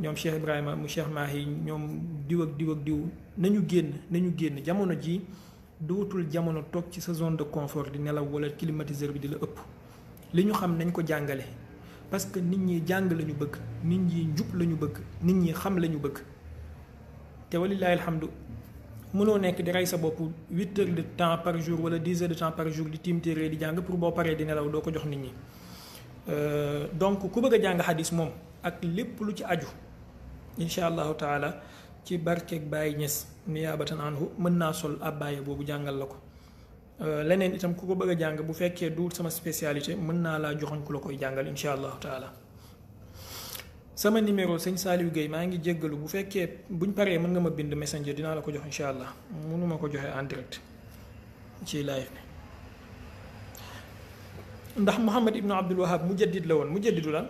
ñoom Cheikh Ibrahima mu Cheikh Mahi ñoom diw ak diw nañu génn jamono ji dootul jamono toog ci sa zone de confort di nelaw wala climatiseur bi di la ëpp li ñu xam nañ ko jàngale parce que nit ñi jàng la ñu bëgg nit ñi njub la ñu bëgg nit ñi xam la ñu bëgg te walillahi alhamdu mënoo nekk di rey sa bopp 8 heures de temps par jour wala 10 heures de temps par jour di tiim téere di jàng pour boo paree di nelaw doo ko jox nit ñi donc ku bëgg a jàng xadis moom ak lépp lu ci aju incha allahu taala ci barkeeg Baye Niass niyaabatan anhu mën naa sol abbaaya boobu jàngal la ko leneen itam ku ko bëgg a jàng bu fekkee duut sama spécialité mën naa laa joxoñ ku la koy jàngal incha allahu taala sama numéro sëñ Saliou Gueye maa ngi jéggalu bu fekkee buñ paree mën nga ma bind messenger dinaa la ko jox incha allah mënuma ko joxe en direct ci live bi ndax Muhammad ibnu Abdul Wahab mujaddid la woon mujaddidu lan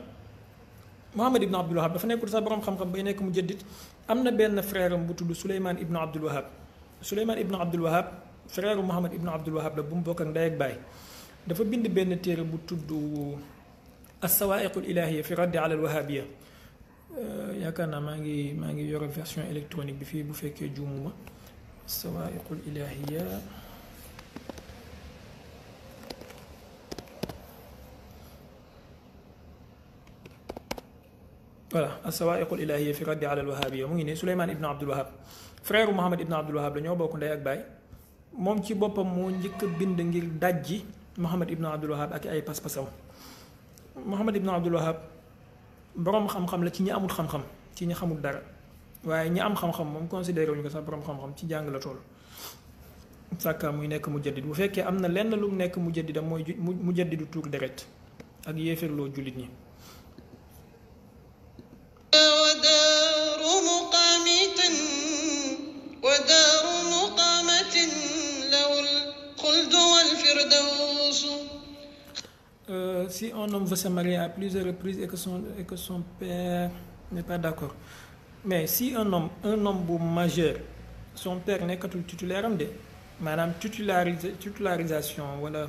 Muhammad ibnu Abdul Wahab dafa nekkul sax borom xam-xam bay nekk mujaddid am na benn frère am bu tudd Souleymane ibnu Abdul Wahab Souleymane ibnu Abdul Wahab frère Muhammad ibnu Abdul Wahab la bu mu bokk ak ndey ak baay dafa bind benn téere bu tudd as-sawaa'iqul ilaahiyya fi raddi ala al-wahabiyya yaakaar naa maa ngi yore version électronique bi fii bu fekkee juumuma as-sawaa'iqul ilaahiyya voilà as-sawaa'iqul ilaahiyya fi raddi ala al-wahabiyya mu ngi ne Souleymane ibnu Abdul Wahab frère Muhammad ibnu Abdul Wahab la ñoo bokk ndey ak baay moom ci boppam moo njëkk a bind ngir dajji Muhammad ibnu Abdul Wahab ak ay pas-pasam Muhammad ibnu Abdul Wahab boroom xam-xam la ci ñi amul xam-xam ci ñi xamul dara waaye ñi am xam-xam moom considéré wuñu ko sax boroom xam-xam ci jàng la tool sàkka muy nekk mujaddid bu fekkee am na lenn lu mu nekk mujaddidam mooy mujaddidu tuur deret ak yéefirloo jullit ñi ودار مقامة له الخلد والفردوس. Si un homme veut se marier à plusieurs reprises et que son père n'est pas d'accord, mais si un homme bu majeur son père nekkatul titulaire am de maanaam titularisation wala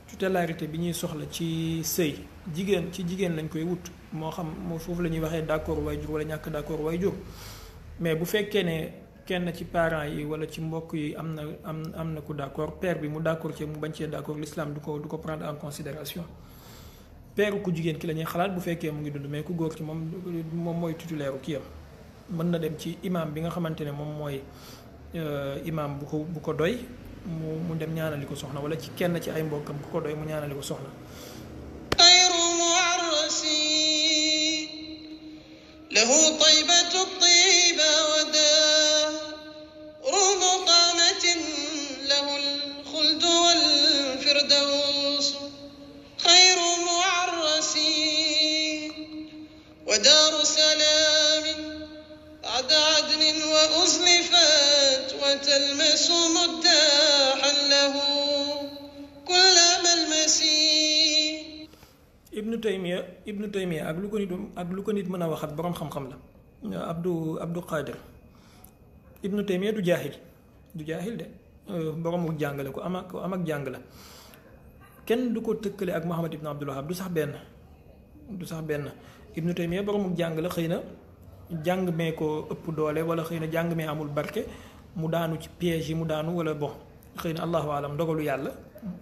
tutélarité bi ñuy soxla ci sëy jigéen lañ koy wut moo xam moo foofu la ñuy waxee d'accord waajur wala ñàkk d'accord waajur mais bu fekkee ne kenn ci parents yi wala ci mbokk yi am na ku d'accord père bi mu d'accord ci mu bañ cee d'accord l'islam du ko prendre en considération père ku jigéen ki la ñuy xalaat bu fekkee mu ngi dund mais ku góor ci moom mooy titulaire kii am mën na dem ci imam bi nga xamante ne moom mooy imam bu ko doy mu dem ñaanali ko soxna wala ci kenn ci ay mbokkam ku ko doy mu ñaanali ko soxna. له طيبة الطيبة وداه رمى ibnu taymiya ak lu ko nit mën a wax ak boroom xam-xam la abdou qadir ibnu taymiya du jaahil de boroomu jàngale ko am ak jàng la kenn du ko tëkkale ak Muhammad ibn Abdul Wahab du sax benn ibnu taymiya boroomu jàng la xëy na jàng mee ko ëpp doole wala xëy na jàng mee amul barke mu daanu ci piège yi mu daanu wala bon xëy na allahu alam dogalu yàlla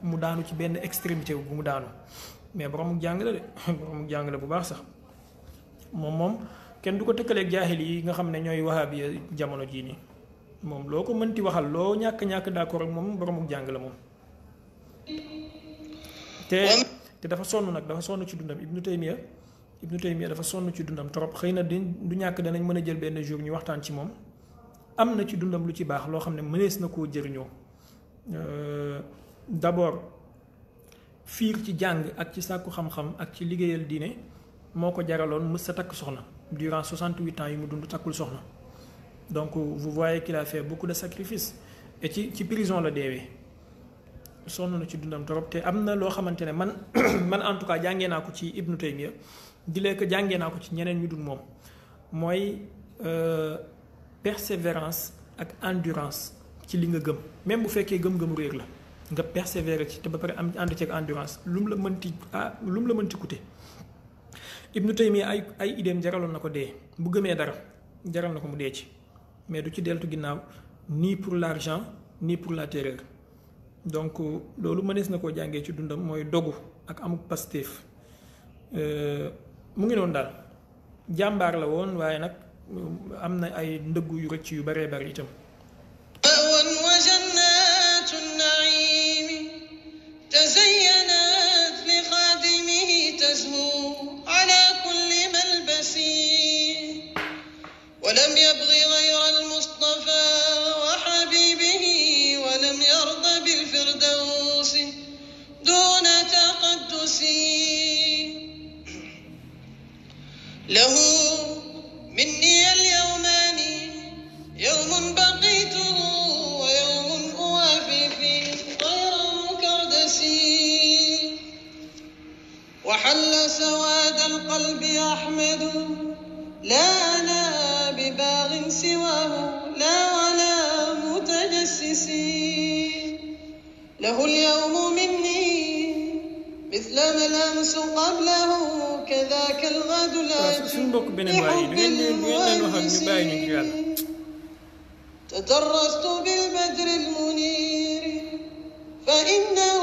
mu daanu ci benn extrémité bu mu daanu mais boroomu jàng la de boroomu jàng la bu baax sax moom kenn du ko tëkkaleeg jaahil yi nga xam ne ñooy wahabiya jamono jii nii moom loo ko mënti waxal loo ñàkk d'accord ak moom boroomu jàng la moom te dafa sonn ci dundam ibnu taymiya dafa sonn ci dundam trop xëy na du ñàkk danañ mën a jël benn jour ñu waxtaan ci moom am na ci dundam lu ci baax loo xam ne mënees na koo jëriñoo d'abord fiir ci jàng ak ci sàkku xam-xam ak ci liggéeyal diine moo ko jaraloon mës sa takk soxna durant 68 ans yi mu dund takkul soxna donc vous voyez qu'il a fait beaucoup de sacrifices et ci prison la deewee sonn na ci dundam trop te am na loo xamante ne man en tout cas jàngee naa ko ci ibnu taymiya di lee ko jàngee naa ko ci ñeneen ñu dul moom mooy persévérance ak endurance ci li nga gëm même bu fekkee gëm-gëmu réer la nga persévérer ci te ba pare am ànd ceeg endurance lu mu la mënti coûter ibnu taymiya ay idéem jaraloon na ko dee bu gëmee dara jaral na ko mu dee ci mais du ci deltu ginnaaw ni pour l'argent ni pour la terreur donc loolu mënees na koo jàngee ci dundam mooy dogu ak amuk pastéef mu ngi noonu daal jàmbaar la woon waaye nag am na ay ndëggu yu rëcc yu baree bari itam وجنات النعيم تزينت لخادمه تزهو على كل ملبس ولم يبغ غير المصطفى وحبيبه ولم يرض بالفردوس دون تقدس له مني اليومان يوم بقيته ويوم أوافي فيه غير مكردس وحل سواد القلب أحمد لا أنا بباغ سواه لا ولا متجسس له اليوم مني مثل ما الأمس قبله كذاك الغد لا بحب المؤنس تدرست بالبدر المنير فإنه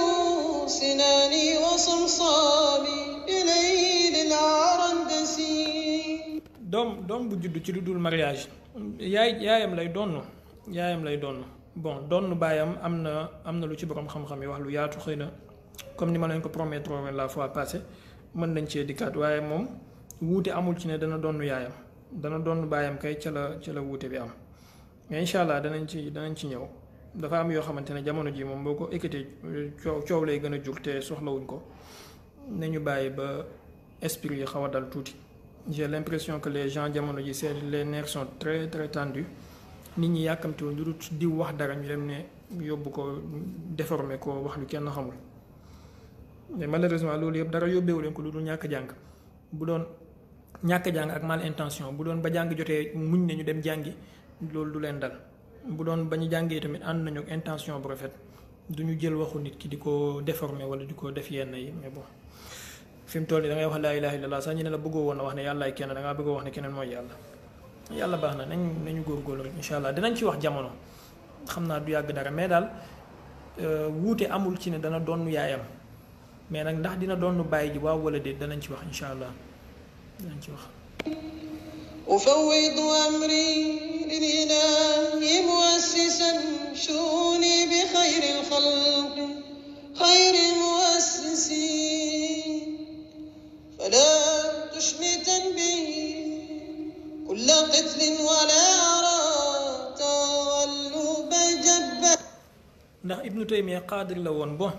سناني وصمصامي بليل العرندس doom bu judd ci lu dul mariage yaayam lay donn bon donn baayam am na lu ci borom xam-xam yi wax lu yaatu xëy na comme ni ma leen ko promettre la fois passée mën nañ cee dikkaat waaye moom wuute amul ci ne dana donn yaayam dana donn baayam kay ca la wuute bi am mais incha allah danañ ci ñëw dafa am yoo xamante ne jamono ji moom boo ko ékkatee coow lay gën a jur te soxlawuñ ko nañu bàyyi ba esprit yi xaw a dal tuuti. J'ai l'impression que les gens jamono ji les nerfs sont très très tendus nit ñi yàkkamtiwoon lu dul di wax dara ñu dem ne yóbbu ko déformer ko wax lu kenn xamul mais malheureusement loolu yëpp dara yóbbeewu leen ko lu dul ñàkk jàng bu doon ñàkk jàng ak mal intention bu doon ba jàng jotee muñ ne ñu dem jàngi loolu du leen dal bu doon ba ñu jàngee tamit ànd nañu ak intention bu rafet du ñu jël waxu nit ki di ko déformer wala di ko def yenn yi mais bon fi mu toll nii da ngay wax laa ilaaha illallah sax ñu ne la bëggoo woon a wax ne yàllaay kenn da ngaa bëggoo wax ne keneen mooy yàlla baax na nañu góorgóorlu rek incha allah dinañ ci wax jamono xam naa du yàgg dara mais daal wuute amul ci ne dana doon yaayam mais nag ndax dina doon bàyyi ji waaw wala déet danañ ci wax incha allah dinañ ci wax. أفوض أمري للإله مؤسسا شؤوني بخير الخلق خير مؤسسين فلا تشمتا به كل قتل ولا أرى تغلب جبا. ndax Ibnu Taymiya qaadir la woon bon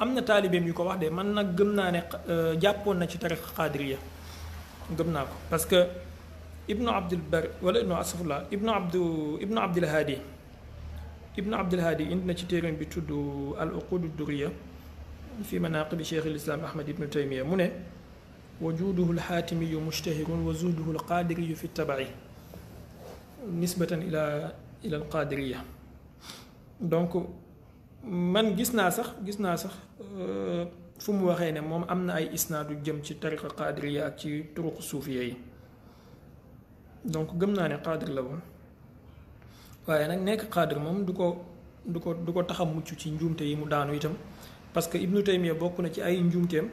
am na taalibeem yu ko wax de man nag gëm naa ne jàppoon na ci tariqa qaadiriya gëm naa ko parce que ibnu abdul bar wala no asafullah ibnu abdul haadi indi na ci téeréem bi tudd al uqud duriya fi manaqibi cheikh al islam ahmad ibnu taymiya mu ne وجوده الحاتمي مشتهر وزوده القادري في التبع نسبة إلى القادرية. دونك من جسنا صح fu mu waxee ne moom am na ay isnaadu jëm ci tariqa qadiriya ak ci turuq suufiya yi donc gëm naa ne qadir la woon waaye nag nekk qadir moom du ko tax a mucc ci njuumte yi mu daanu itam parce que Ibnu Taymiya bokk na ci ay njuumteem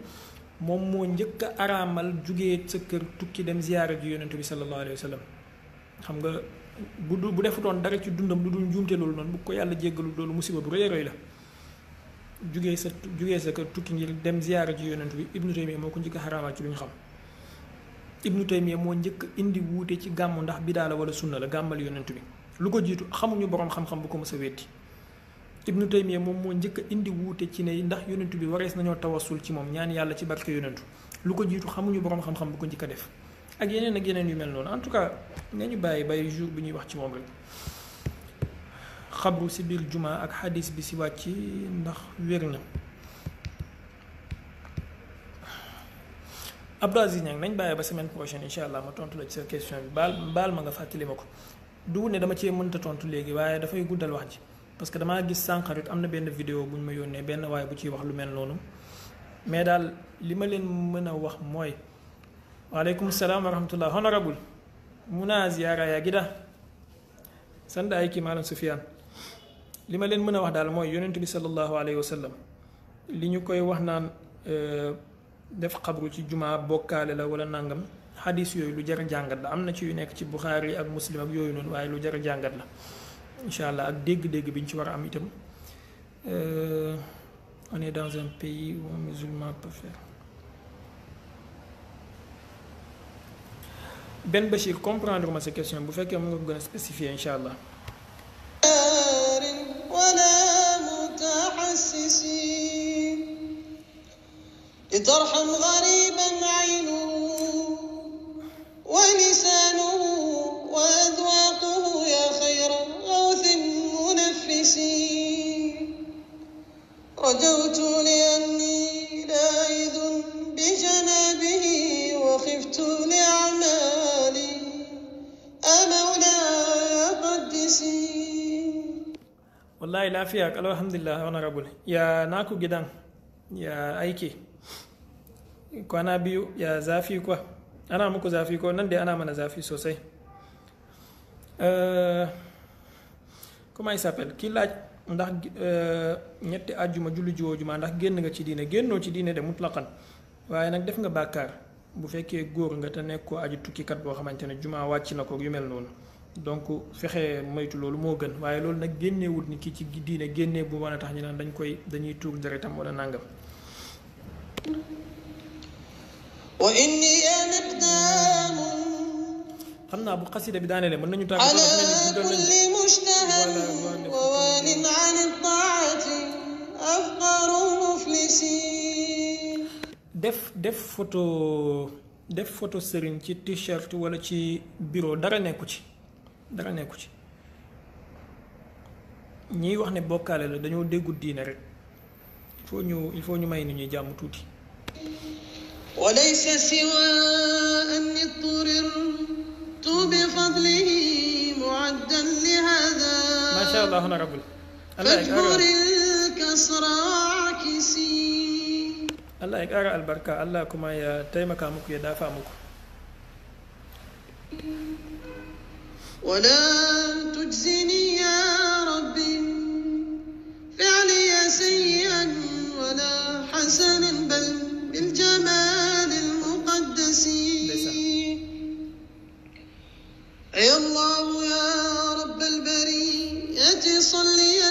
moom moo njëkk a araamal jugee sa kër tukki dem ziyaara ji yonentu bi sallallahu alayhi wa sallam xam nga bu defutoon dara ci dundam lu dul njuumte loolu noonu bu ko yàlla jéggalu loolu musiba bu rëy rëy la jugee sa kër tukki ngir dem ziyaara ji yonent bi Ibnu Taymiya moo ko njëkk a xaraamal ci lu ñu xam. Ibnu Taymiya moo njëkk indi wuute ci gàmmu ndax bidaa la wala sunna la gàmmal yonent bi lu ko jiitu xamuñu borom xam-xam bu ko mës a wetti. Ibnu Taymiya moom moo njëkk a indi wuute ci ne ndax yonent bi warees nañoo tawassul ci moom ñaan yàlla ci barke yonentu lu ko jiitu xamuñu borom xam-xam bu ko njëkk a def ak yeneen yu mel noonu en tout cas nañu bàyyi jour bi ñuy wax ci moom rek. xabru si biir juma ak xadis bi si wàcc ndax wér na Abdou Aziz Niang nañ bàyyi ba semaine prochaine incha allah ma tontu la ci sa question bi baal ma nga fàttali ma ko du ne dama cee mënta tontu léegi waaye dafay guddal wax ji parce que damaa gis sànq rek am na benn vidéo bu ñu ma yónnee benn waaye bu ciy wax lu mel noonu mais daal li ma leen mën a wax mooy waaleykum salaam wa rahmatullah honorable muna ziyaara yaa gida sanda ay kii maalam Sufyaan li ma leen mën a wax daal mooy yonent bi sallallahu alayhi wa sallam li ñu koy wax naan def xabru ci jumaa bokkaale la wala nangam xadis yooyu lu jar a jàngat la am na ci yu nekk ci Buxaari ak Muslim ak yooyu noonu waaye lu jar a jàngat la incha allah ak dégg-dégg bi ñu ci war a am itam on est dans un pays où un musulman peut faire. Ben Bachir comprendre ma sa question bu fekkee mu nga ko gën a spécifier incha allah. لترحم غريبا عينه ولسانه وأذواقه يا خير غوث منفسين رجوت لأني لاذ بجنابه وخفت لأعمالي أمولاي قدسي والله لا فيك الحمد لله honorable يا ناكو جدا يا أيكي kwana biyu ya zafi kwa ana muku zafi ko nan dai ana mana zafi sosai comment il s'appelle ki laaj ndax ñetti àjjuma julli jiwoo juma ndax génn nga ci diine génnoo ci diine de mutlaqan waaye nag def nga bàkkaar bu fekkee góor nga te nekk ko aju tukkikat boo xamante ne juma wàcc na ko yu mel noonu donc fexe moytu loolu moo gën waaye loolu nag génneewut ni ki ci diine génnee bu mën a tax ñu naan dañuy tuur deretam wala nàngam وإني مقدام خلنا أبو قصيدة بدانة لما نجوا على كل مشتهى ووال عن الطاعة أفقر مفلسين def photo sëriñ ci t-shirt wala ci bureau dara nekku ci ñiy wax ne bokkaale la dañoo déggul diine rek il faut ñu may ni ñuy jàmm tuuti وليس سوى أني اضطررت بفضله معدا لهذا ما شاء الله هنا رب فاجبر الكسر عاكسي الله يقرأ البركة الله كما يتيمك أمك يدافع أمك ولا تجزني يا ربي فعلي سيئا ولا حسنا بل بالجمال المقدس يا الله يا رب البرية صليا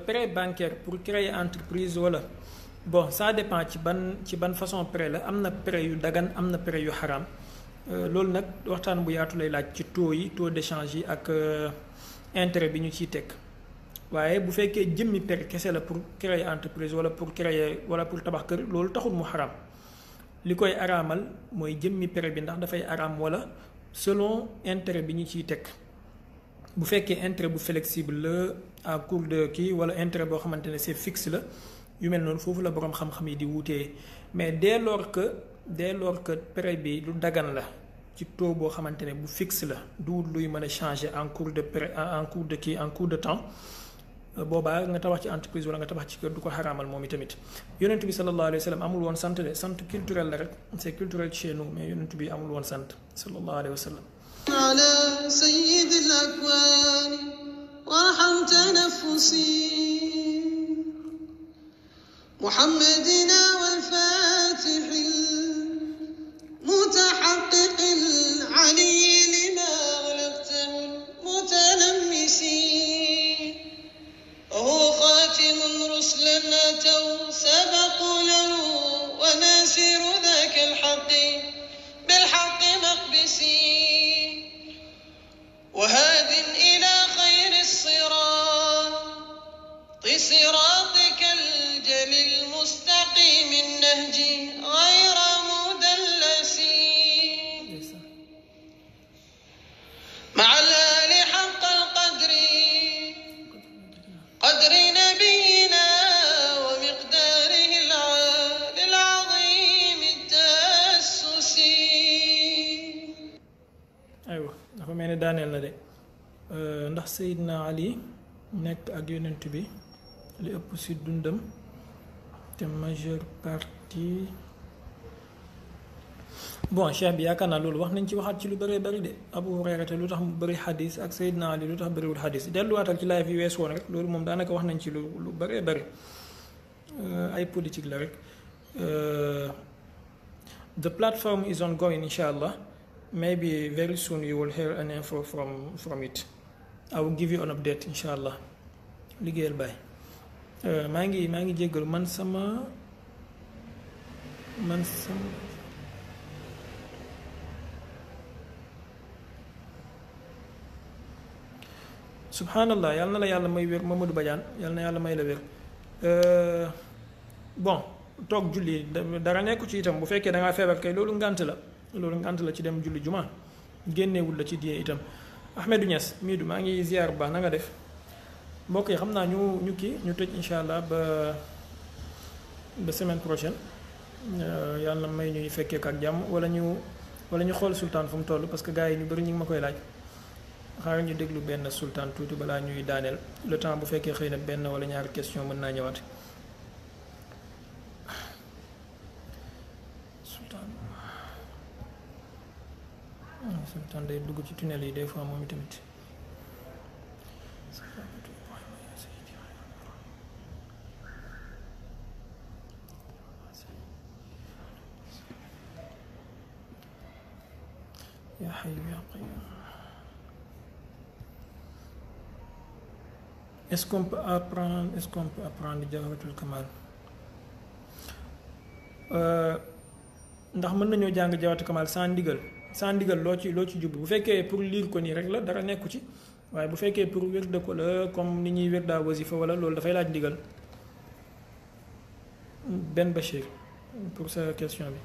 prêt bancaire pour créer entreprise wala bon ça dépend ci ban façon prêt la am na prêt yu dagan am na prêt yu xaram loolu nag waxtaan bu yaatu lay laaj ci taux d'échange yi ak intérêt bi ñu ciy teg waaye bu fekkee jëmmi prêt kese la pour créer entreprise wala pour tabax kër loolu taxul mu xaram li koy araamal mooy jëmmi prêt bi ndax dafay araam wala selon intérêt bi ñu ciy teg bu fekkee intérêt bu flexible la à cours de kii wala intérêt boo xamante ne c'est fixe la yu mel noonu foofu la boroom xam-xam yi di wutee mais dès lors que dès lors que prêt bi lu dagan la ci taux boo xamante ne bu fixe la du luy mën a changer en cours de prêt en cours de temps boobaa nga tabax ci entreprise wala nga tabax ci kër du ko xaraamal moom itamit. yonent bi sallallahu alayhi wa sallam amul woon sant de sant culturel la rek c'est culturel chez nous mais yonent bi amul woon sant sallallahu alayhi wa sallam. على سيد الأكوان وارحم تنفسي محمدنا والفاتح المتحقق العلي لما غلبته المتلمسي وهو خاتم رسلا أتوا سبقوا له وناصر ذاك الحق بالحق مقبسي وهاد إلى خير الصراط صراطك الجليل المستقيم النهج غير مدلس مع الآل حق القدر قدر نبينا ومقداره العظيم التأسسي. aywa dafa mel ni daaneel na de ndax Seydina Ali nekk ak yonent bi li ëpp ci dundam te majeure partie bon cheikh bi yaakaar naa loolu wax nañ ci waxaat ci lu bëree bëri de Abu Hurayra te lu tax mu bëri xadis ak Seydina Ali lu tax bëriwul xadis delluwaatal ci live yi wees woon rek loolu moom daanaka wax nañ ci lu bëree bëri ay politique la rek. The platform is ongoing inshallah. Maybe very soon you will hear an info from it. I will give you an update inshallah. liggéeyal baay maa ngi jéggalu man sama subhanallah yàlla na la yàlla may wér Mamadou Badiane yàlla na yàlla may la wér bon toog julli dara nekku ci itam bu fekkee da ngaa feebar kay loolu ngànt la ci dem julli juma génneewul la ci diine itam. Ahmedou Niass miidu maa ngi ziar bu baax na nga def mbokk yi xam naa ñu tëj insha allah ba semaine prochaine yàlla may ñuy fekkee ko ak jàmm wala ñu xool sultaan fu mu toll parce que gars yi ñu bëri ñu ngi ma koy laaj xaaral ñu déglu benn sultaan tuuti balaa ñuy daaneel le temps bu fekkee xëy na benn wala ñaari question mën naa ñëwaat. sultaan day dugg ci tunnel yi des fois moom itamit ya hayyu ya qayyum. Est-ce qu'on peut apprendre Jawharatul Kamal ndax mën nañoo jàng Jawharatul Kamal sans ndigal loo ci jublu bu fekkee pour lire ko nii rek la dara nekku ci waaye bu fekkee pour wérda ko la comme ni ñuy wérdaa wasifa wala loolu dafay laaj ndigal. Ben Bachir pour sa question bi.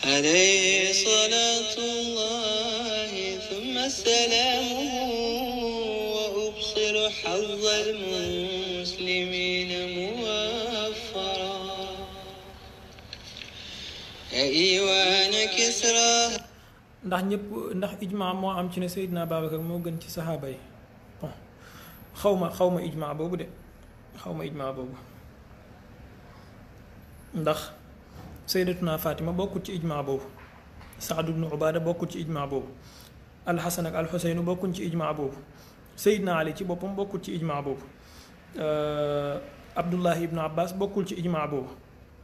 عليه صلاة الله ثم سلامه وأبصر حظ المسلمين موفرا إيوان كسرى. ndax ijma moo am ci ne Seydina Babacar moo gën ci saxaaba yi bon xaw ma ijma boobu de ndax Sayyidatuna Fatima bokkul ci ijma boobu Saad ibnu Ubaada bokkul ci ijma boobu Alxasan ak Alxuseynu bokkul ci ijma boobu Seydina Ali ci boppam bokkul ci ijma boobu Abdullahi ibnu Abbas bokkul ci ijma boobu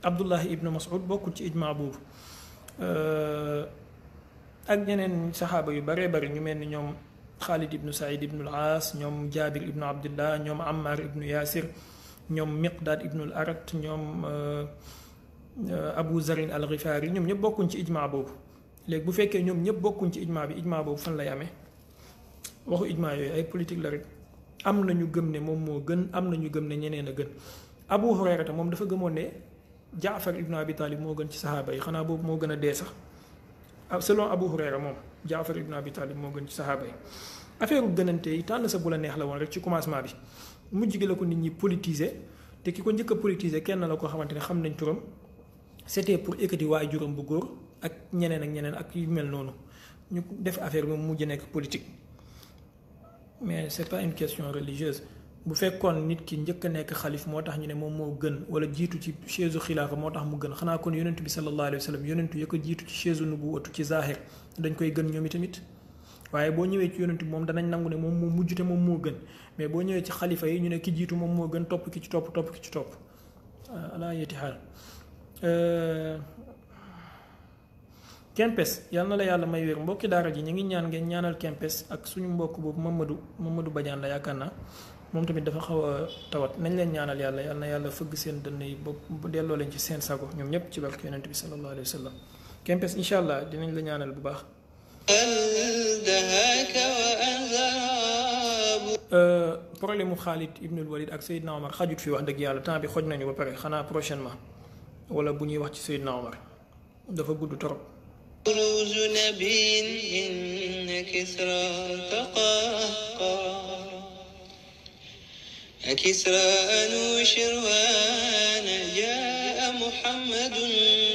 Abdullahi ibnu Mas'ud bokkul ci ijma boobu ak ñeneen saxaaba yu baree bari ñu mel ni ñoom Xaalid ibnu Saïd ibnu al-Aas ñoom Jaabir ibnu Abdullah ñoom Ammar ibnu Yaasir ñoom Miqdaad ibnu al-Arat ñoom Abu Zarin al-Ghifari ñoom ñëpp bokkuñ ci ijma boobu léegi bu fekkee ñoom ñëpp bokkuñ ci ijma bi ijma boobu fan lay amee waxu ijma yooyu ay politique la rek am na ñu gëm ne moom moo gën am na ñu gëm ne ñeneen a gën Abu Hurayrata moom dafa gëmoon ne Jaafar ibnu Abi Talib moo gën ci saxaaba yi xanaa boobu moo gën a dee sax selon Abu Hurayra moom Jaafar ibnu Abi Talib moo gën ci saxaaba yi affaire u gënante yi tànn sa bu la neex la woon rek ci commencement bi mujj gi la ko nit ñi politiser te ki ko njëkk a politiser kenn la koo xamante ne xam nañ turam c'était pour ekkati waajuram bu góor ak ñeneen ak yu mel noonu ñu def affaire bi mu mujj nekk politique mais c'est pas une question religieuse bu fekkoon nit ki njëkk a nekk xalif moo tax ñu ne moom moo gën wala jiitu ci chaise xilaafa moo tax mu gën xanaa kon yonentu bi sallallahu alayhi wa sallam yonentu ya ko jiitu ci chaise nubuwatu ci zahir dañ koy gën ñoom itamit waaye boo ñëwee ci yonentu bi moom danañ nangu ne moom moo mujj te moom moo gën mais boo ñëwee ci xalifa yi ñu ne ki jiitu moom moo gën topp ki ci topp ki ci topp ala yeti xaal Kempes yal na la yàlla may wér mbokki daara ji ñu ngi ñaan ngeen ñaanal Kempes ak suñu mbokk boobu Mamadou Badiane la yaakaar naa moom tamit dafa xaw a tawat nañ leen ñaanal yàlla yal na yàlla fëgg seen dënn yi ba delloo leen ci seen sago ñoom ñëpp ci barke yonent bi sallallahu alayhi wa sallam Kempes incha allah dinañ la ñaanal bu baax. problème mu Khalid ibnul Walid ak Seydina Omar xajut fi wax dëgg yàlla temps bi xoj nañu ba pare xanaa prochainement wala bu ñuy wax ci Seydina Omar dafa gudd torop. بروز نبي إن كسرى تقهقرا أكسرى أنوشروان جاء محمد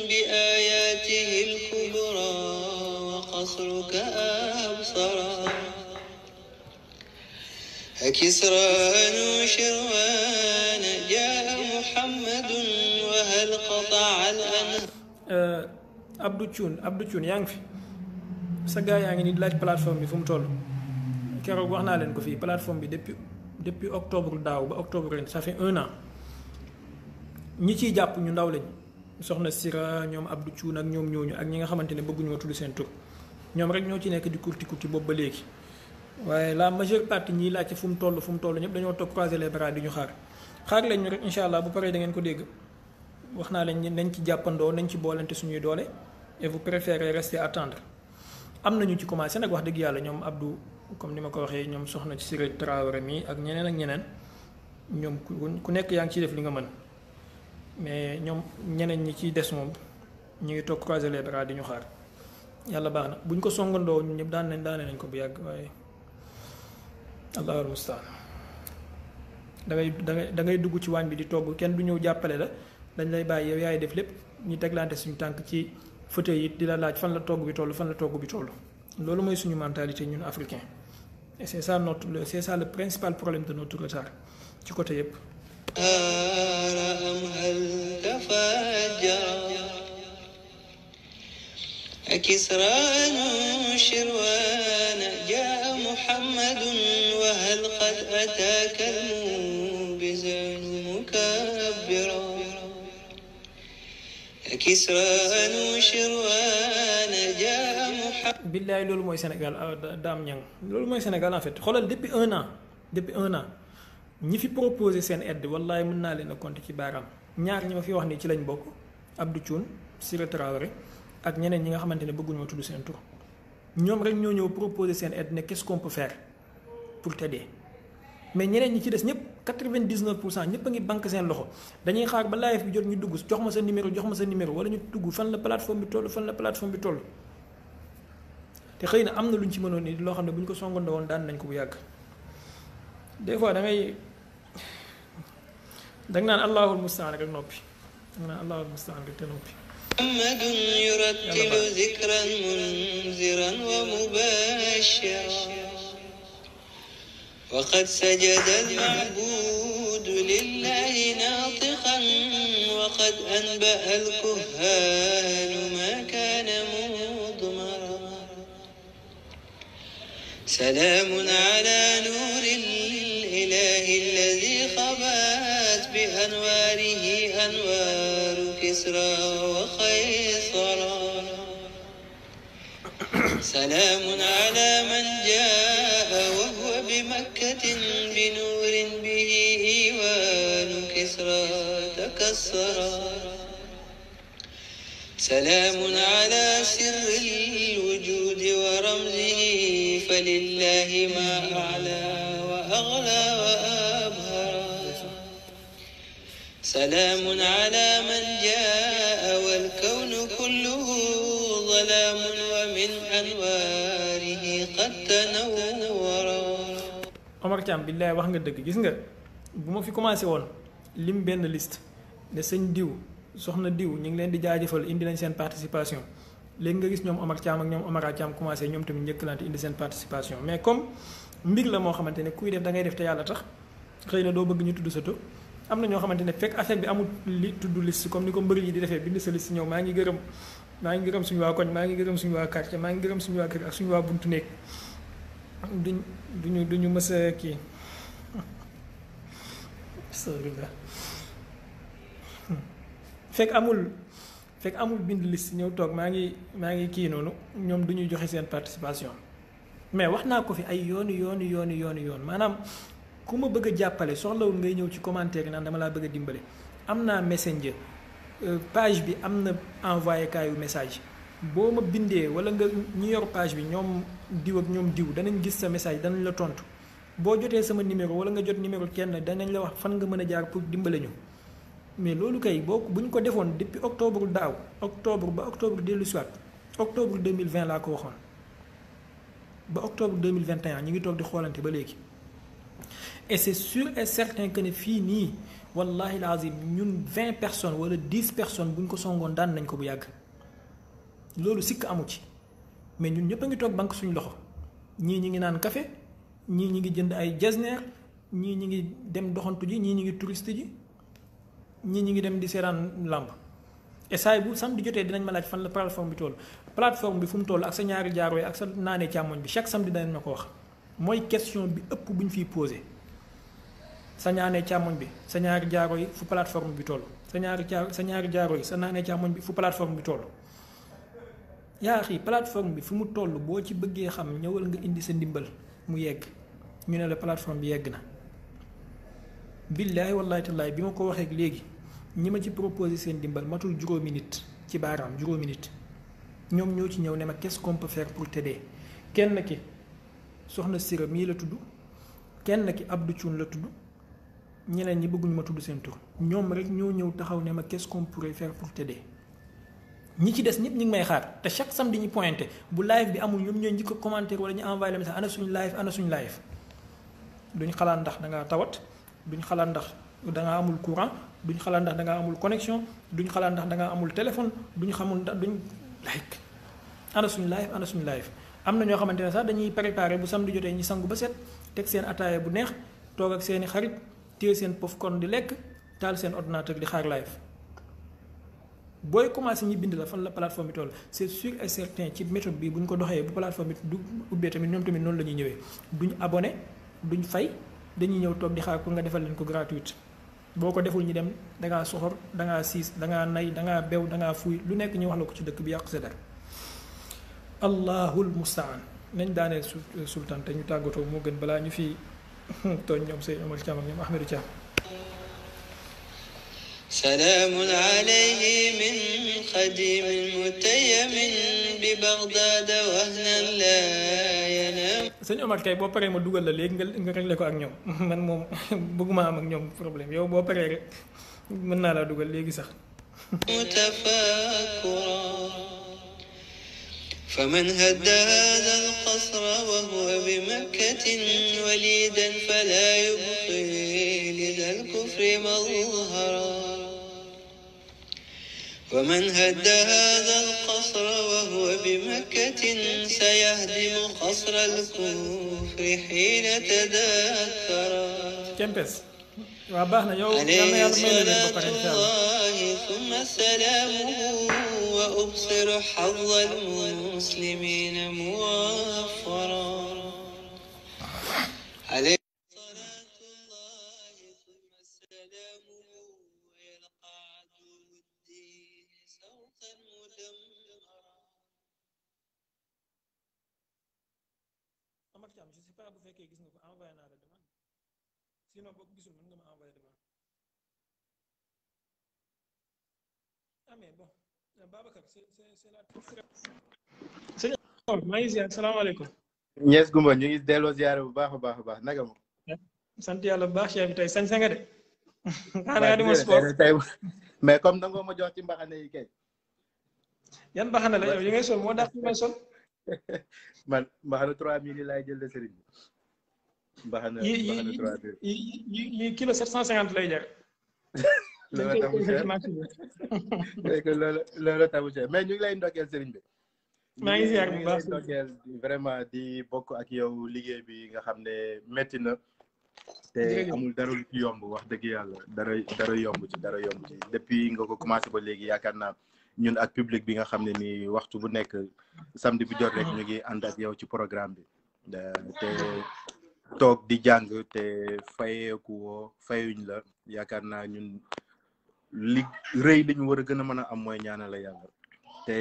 بآياته الكبرى وقصرك أبصرا أكسرى أنوشروان جاء محمد وهل قطع الأنهار Abdou Thioune yaa ngi fi sa gaa yaa ngi ni laaj plateforme bi fu mu toll keroog wax naa leen ko fii plateforme bi depuis octobre daaw ba octobre ren ça fait 1 an ñi ciy jàpp ñu ndaw lañ soxna Sira ñoom Abdou Thioune ak ñoom ñooñu ak ñi nga xamante ne bëgguñu ma tudd seen tur ñoom rek ñoo ci nekk di kurti boobu ba léegi waaye la majeure partie ñiy laajte fu mu toll ñëpp dañoo toog croiser les bras di ñu xaar leen ñu rek incha allah bu paree da ngeen ko dégg. wax naa leen nañ ci jàppandoo nañ ci boolante suñuy doole et vous préférez rester attendre am nañu ci commencé nag wax dëgg yàlla ñoom Abdou comme ni ma ko waxee ñoom soxna ci Siré Traoré mi ak ñeneen ñoom ku nekk yaa ngi ciy def li nga mën mais ñoom ñeneen ñi ciy des moom ñu ngi toog croiser les bras di ñu xaar yàlla baax na buñ ko songandoo ñun ñëpp daane nañ ko bu yàgg waaye allahu almustaan da ngay dugg ci waañ bi di togg kenn du ñëw jàppale la dañ lay bàyyi yow yaay def lépp ñu teglante suñu tànk ci fauteuil yi di la laaj fan la togg bi toll loolu mooy suñu mentalité ñun africain et c'est ça le principal problème de notre retard ci côté yépp أكسرى شروان جاء محمد وهل قد أتاك المنبزان مكبرا كسرى نوشروان جاء محمد billaay loolu mooy Sénégal Dame Niang loolu mooy Sénégal en fait xoolal depuis un an ñi fi proposé seen aide wallaay mën naa leen a compter ci baaraam ñaar ñi ma fi wax nii ci lañ bokk Abdou Thioune Siré Traoré ak ñeneen ñi nga xamante ne bëgguñu ma tudd seen tur ñoom rek ñoo ñëw proposé seen aide ne qu'est-ce qu'on peut faire pour t'aider mais ñeneen ñi ci des ñëpp 99% ñëpp a ngi banque seen loxo dañuy xaar ba live bi jot ñu dugg jox ma sa numéro wala ñu dugg fan la plateforme bi toll te xëy na am na luñ ci mënoon ni loo xam ne bu ñu ko songandoo woon daan nañ ko bu yàgg des fois da nga naan allahul mustaan rek noppi te noppi. محمد يرتل ذكرا منذرا ومباشرا وقد سجد المعبود لله ناطقا وقد أنبأ الكهان ما كان مضمرا سلام على نور الإله الذي خبات بأنواره أنوار كسرى وخيصرا سلام على من جاء وهو بمكة بنور به إيوان كسرى تكسرا سلام على سر الوجود ورمزه فلله ما أعلى وأغلى وأبهرا سلام على من جاء والكون كله ظلام ومن أنواره قد تنورا Omar Thiam billaay wax nga dëgg gis nga bu ma fi commencé woon lim benn liste ne sëñ diw soxna diw ñu ngi leen di jaajëfal indi nañ seen participation léegi nga gis ñoom Omar Thiam ak ñoom Omar Thiam commencé ñoom tamit njëkkalante indi seen participation mais comme mbir la moo xamante ne kuy def da ngay def te yàlla tax xëy na doo bëgg ñu tudd sa tur am na ñoo xamante ne fekk affaire bi amul li tudd liste comme ni ko mbëri yi di defee bind sa liste ñëw maa ngi gërëm suñu waa koñ maa ngi gërëm suñu waa quartier maa ngi gërëm suñu waa kër ak suñu waa buntu néeg duñu mës a kii fekk amul bind liste ñëw toog maa ngi kii noonu ñoom du ñuy joxe seen participation mais wax naa ko fi ay yoon maanaam ku ma bëgg a jàppale soxlawul ngay ñëw ci commentaire naan dama laa bëgg a dimbale am naa messenger page bi am na envoyé kaayu message boo ma bindee wala nga ñi yor page bi ñoom diw ak ñoom diw danañ gis sa message danañ la tontu boo jotee sama numéro wala nga jot numéro kenn danañ la wax fan nga mën a jaar pour dimbale ñu mais loolu kay bu ñu ko defoon depuis octobre daaw ba octobre dellu siwaat octobre 2020 laa ko waxoon ba octobre 2021 ñu ngi toog di xoolante ba léegi et c'est sûr et certain que ne fii nii wallahi lazim ñun 20 personnes wala 10 personnes bu ñu ko songoon daan nañ ko bu yàgg loolu sikk amu ci mais ñun ñëpp a ngi toog banque suñu loxo ñii ñi ngi naan café ñii ñi ngi jënd ay jasneer ñii ñi ngi dem doxantu ji ñii ñi ngi touriste ji ñii ñi ngi dem di seetaan làmb et saa bu samedi jotee dinañ ma laaj fan la plateforme bi toll plateforme bi fu mu toll ak sa ñaari jaaro yi ak sa naanee càmmoñ bi chaque samedi danañ ma ko wax mooy question bi ëpp bu ñu fiy posé sa ñaanee càmmoñ bi sa ñaari jaaro yi fu plateforme bi toll sa ñaari jaaro yi sa naanee càmmoñ bi fu plateforme bi toll yaa xii plateforme bi fu mu toll boo ci bëggee xam ñëwal nga indi sa ndimbal mu yegg ñu ne la plateforme bi yegg na billaahi wallaahi tallaahi bi ma ko waxee léegi ñi ma ci proposé seen ndimbal matul juróomi nit ci baaraam juróomi nit ñoom ñoo ci ñëw ne ma qu'est-ce qu'on peut faire pour t'aider kenn ki soxna Sira mii la tudd kenn ki Abdou Thioune la tudd ñeneen ñi bëgguñu ma tudd seen tur ñoom rek ñoo ñëw taxaw ne ma qu'est-ce qu'on pourrait faire pour t'aider ñi ci des ñëpp ñu ngi may xaar te chaque samedi ñu pointé bu live bi amul ñoom ñooy njëkk a commentaire wala ñu envoyé le message ana suñu live duñ xalaat ndax da ngaa tawat duñ xalaat ndax da ngaa amul courant duñ xalaat ndax da ngaa amul connexion duñ xalaat ndax da ngaa amul téléphone duñ xamul ndax duñ like ana suñu live am na ñoo xamante ne sax dañuy préparé bu samedi jotee ñi sangu ba set teg seen ataaya bu neex toog ak seeni xarit téye seen popcorn di lekk taal seen ordinateur di xaar live booy commencé ñi bind la fan la plateforme bi toll c'est sûr et certain ci méthode bi bu ñu ko doxee bu plateforme bi du ubbee tamit ñoom tamit noonu la ñuy ñëwee duñ abonné duñ fay dañuy ñëw toog di xaar pour nga defal leen ko gratuite boo ko deful ñu dem dangaa soxor dangaa siis dangaa nay dangaa bew dangaa fuuy lu nekk ñu wax la ko ci dëkk bi yàq sa der allahul mustaan nañ daaneel sultan te ñu tàggatoo moo gën balaa ñu fi tooñ ñoom Seydou Omar Thiam ak ñoom Ahmedou Thiam سلام عليه من قديم متيم ببغداد وهنا لا ينام. sëñ Omar kay boo paree ma dugal la léegi nga réglé ko ak ñoom man moom bëgguma am ak ñoom problème yow boo paree rek mën naa laa dugal léegi sax. متفاكرا فمن هد هذا القصر وهو بمكة وليدا فلا يبقي لذا الكفر مظهرا ومن هد هذا القصر وهو بمكة سيهدم قصر الكفر حين تذكرا عليه صلاة الله ثم سلامه وأبصر حظ المسلمين موفرا عليه صلاة الله ثم سلامه ويلقى عدو الدين صوتا مدمرا. Omar Thiam je sais pas bu fekkee gis nga ko envoyé naa la demande sinon boo ko gisul mën nga ma envoyé demande ah mais bon Babacar c'est la sëñ maa ngi ziar salaamaaleykum. Ñees Gumba ñu ngi delloo ziar bu baax a baax naka moom. sant yàlla bu baax chef bi tey sañ nga de. xanaa di ma sport mais comme nangoo ma jox ci mbaxane yi kay. yan mbaxane la yow yi ngay sol moo dàq may sol. man mbaxane 3000 yi laay jël de Serigne. mbaxane 3000 yi kilo 750 lay jar. dañ loolu koy tamu peese cher ci marché bi. c'est que loolu tamu cher mais ñu ngi lay ndokkeel sëriñ bi maa ngi ziar ñu bu ngi baax. lay ndokkeel vraiment di bokk ak yow liggéey bi nga xam ne métti na te jërëjëf. amul dara lu ci yomb wax dëgg yàlla dara yomb ci depuis nga ko commencé ba léegi yaakaar naa ñun ak public bi nga xam ne ni waxtu bu nekk samedi bu jot rek ñu ngi ànd ak yow ci programme bi te toog di jàng te fayeeku woo fayuñ la yaakaar naa ñun li rëy li ñu war a gën a mën a am mooy ñaanal la yàlla te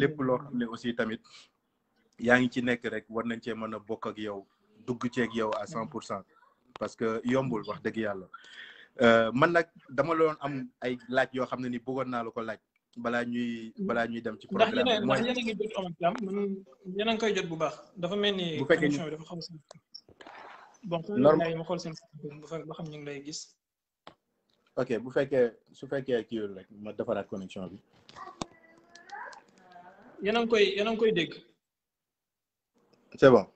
lépp loo xam ne aussi tamit yaa ngi ci nekk rek war nañ cee mën a bokk ak yow dugg ceeg yow à 100% parce que yombul wax dëgg yàlla man nag dama loon am ay laaj yoo xam ne ni bëggoon naa la ko laaj balaa ñuy dem ci programme bi ndax yéen a ngi jot Omar Thiam yéen a ngi koy jot bu baax dafa mel ni bu fekkee connexion bi dafa xaw a bon normal ma xool seen ba xam ñu ngi lay gis. ok su fekkee kiiwul rek ma defaraat connexion bi yéen a ngi koy dégg. c'est bon.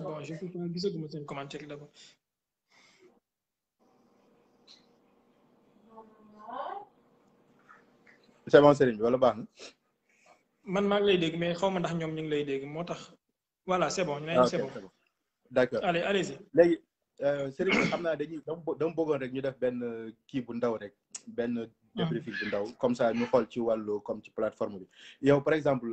Bon, je peux pas gisaguma seen commentaire d'abord. c'est bon sëriñ bi wala baax na. man maa ngi lay dégg mais xaw ma ndax ñoom ñu ngi lay dégg moo tax voilà c'est bon. c'est bon d'accord allez-y. léegi sëriñ bi xam naa dama bëggoon rek ñu def benn kii bu ndaw rek benn débriefing bu ndaw comme ça ñu xool ci wàllu comme ci plateforme bi yow par exemple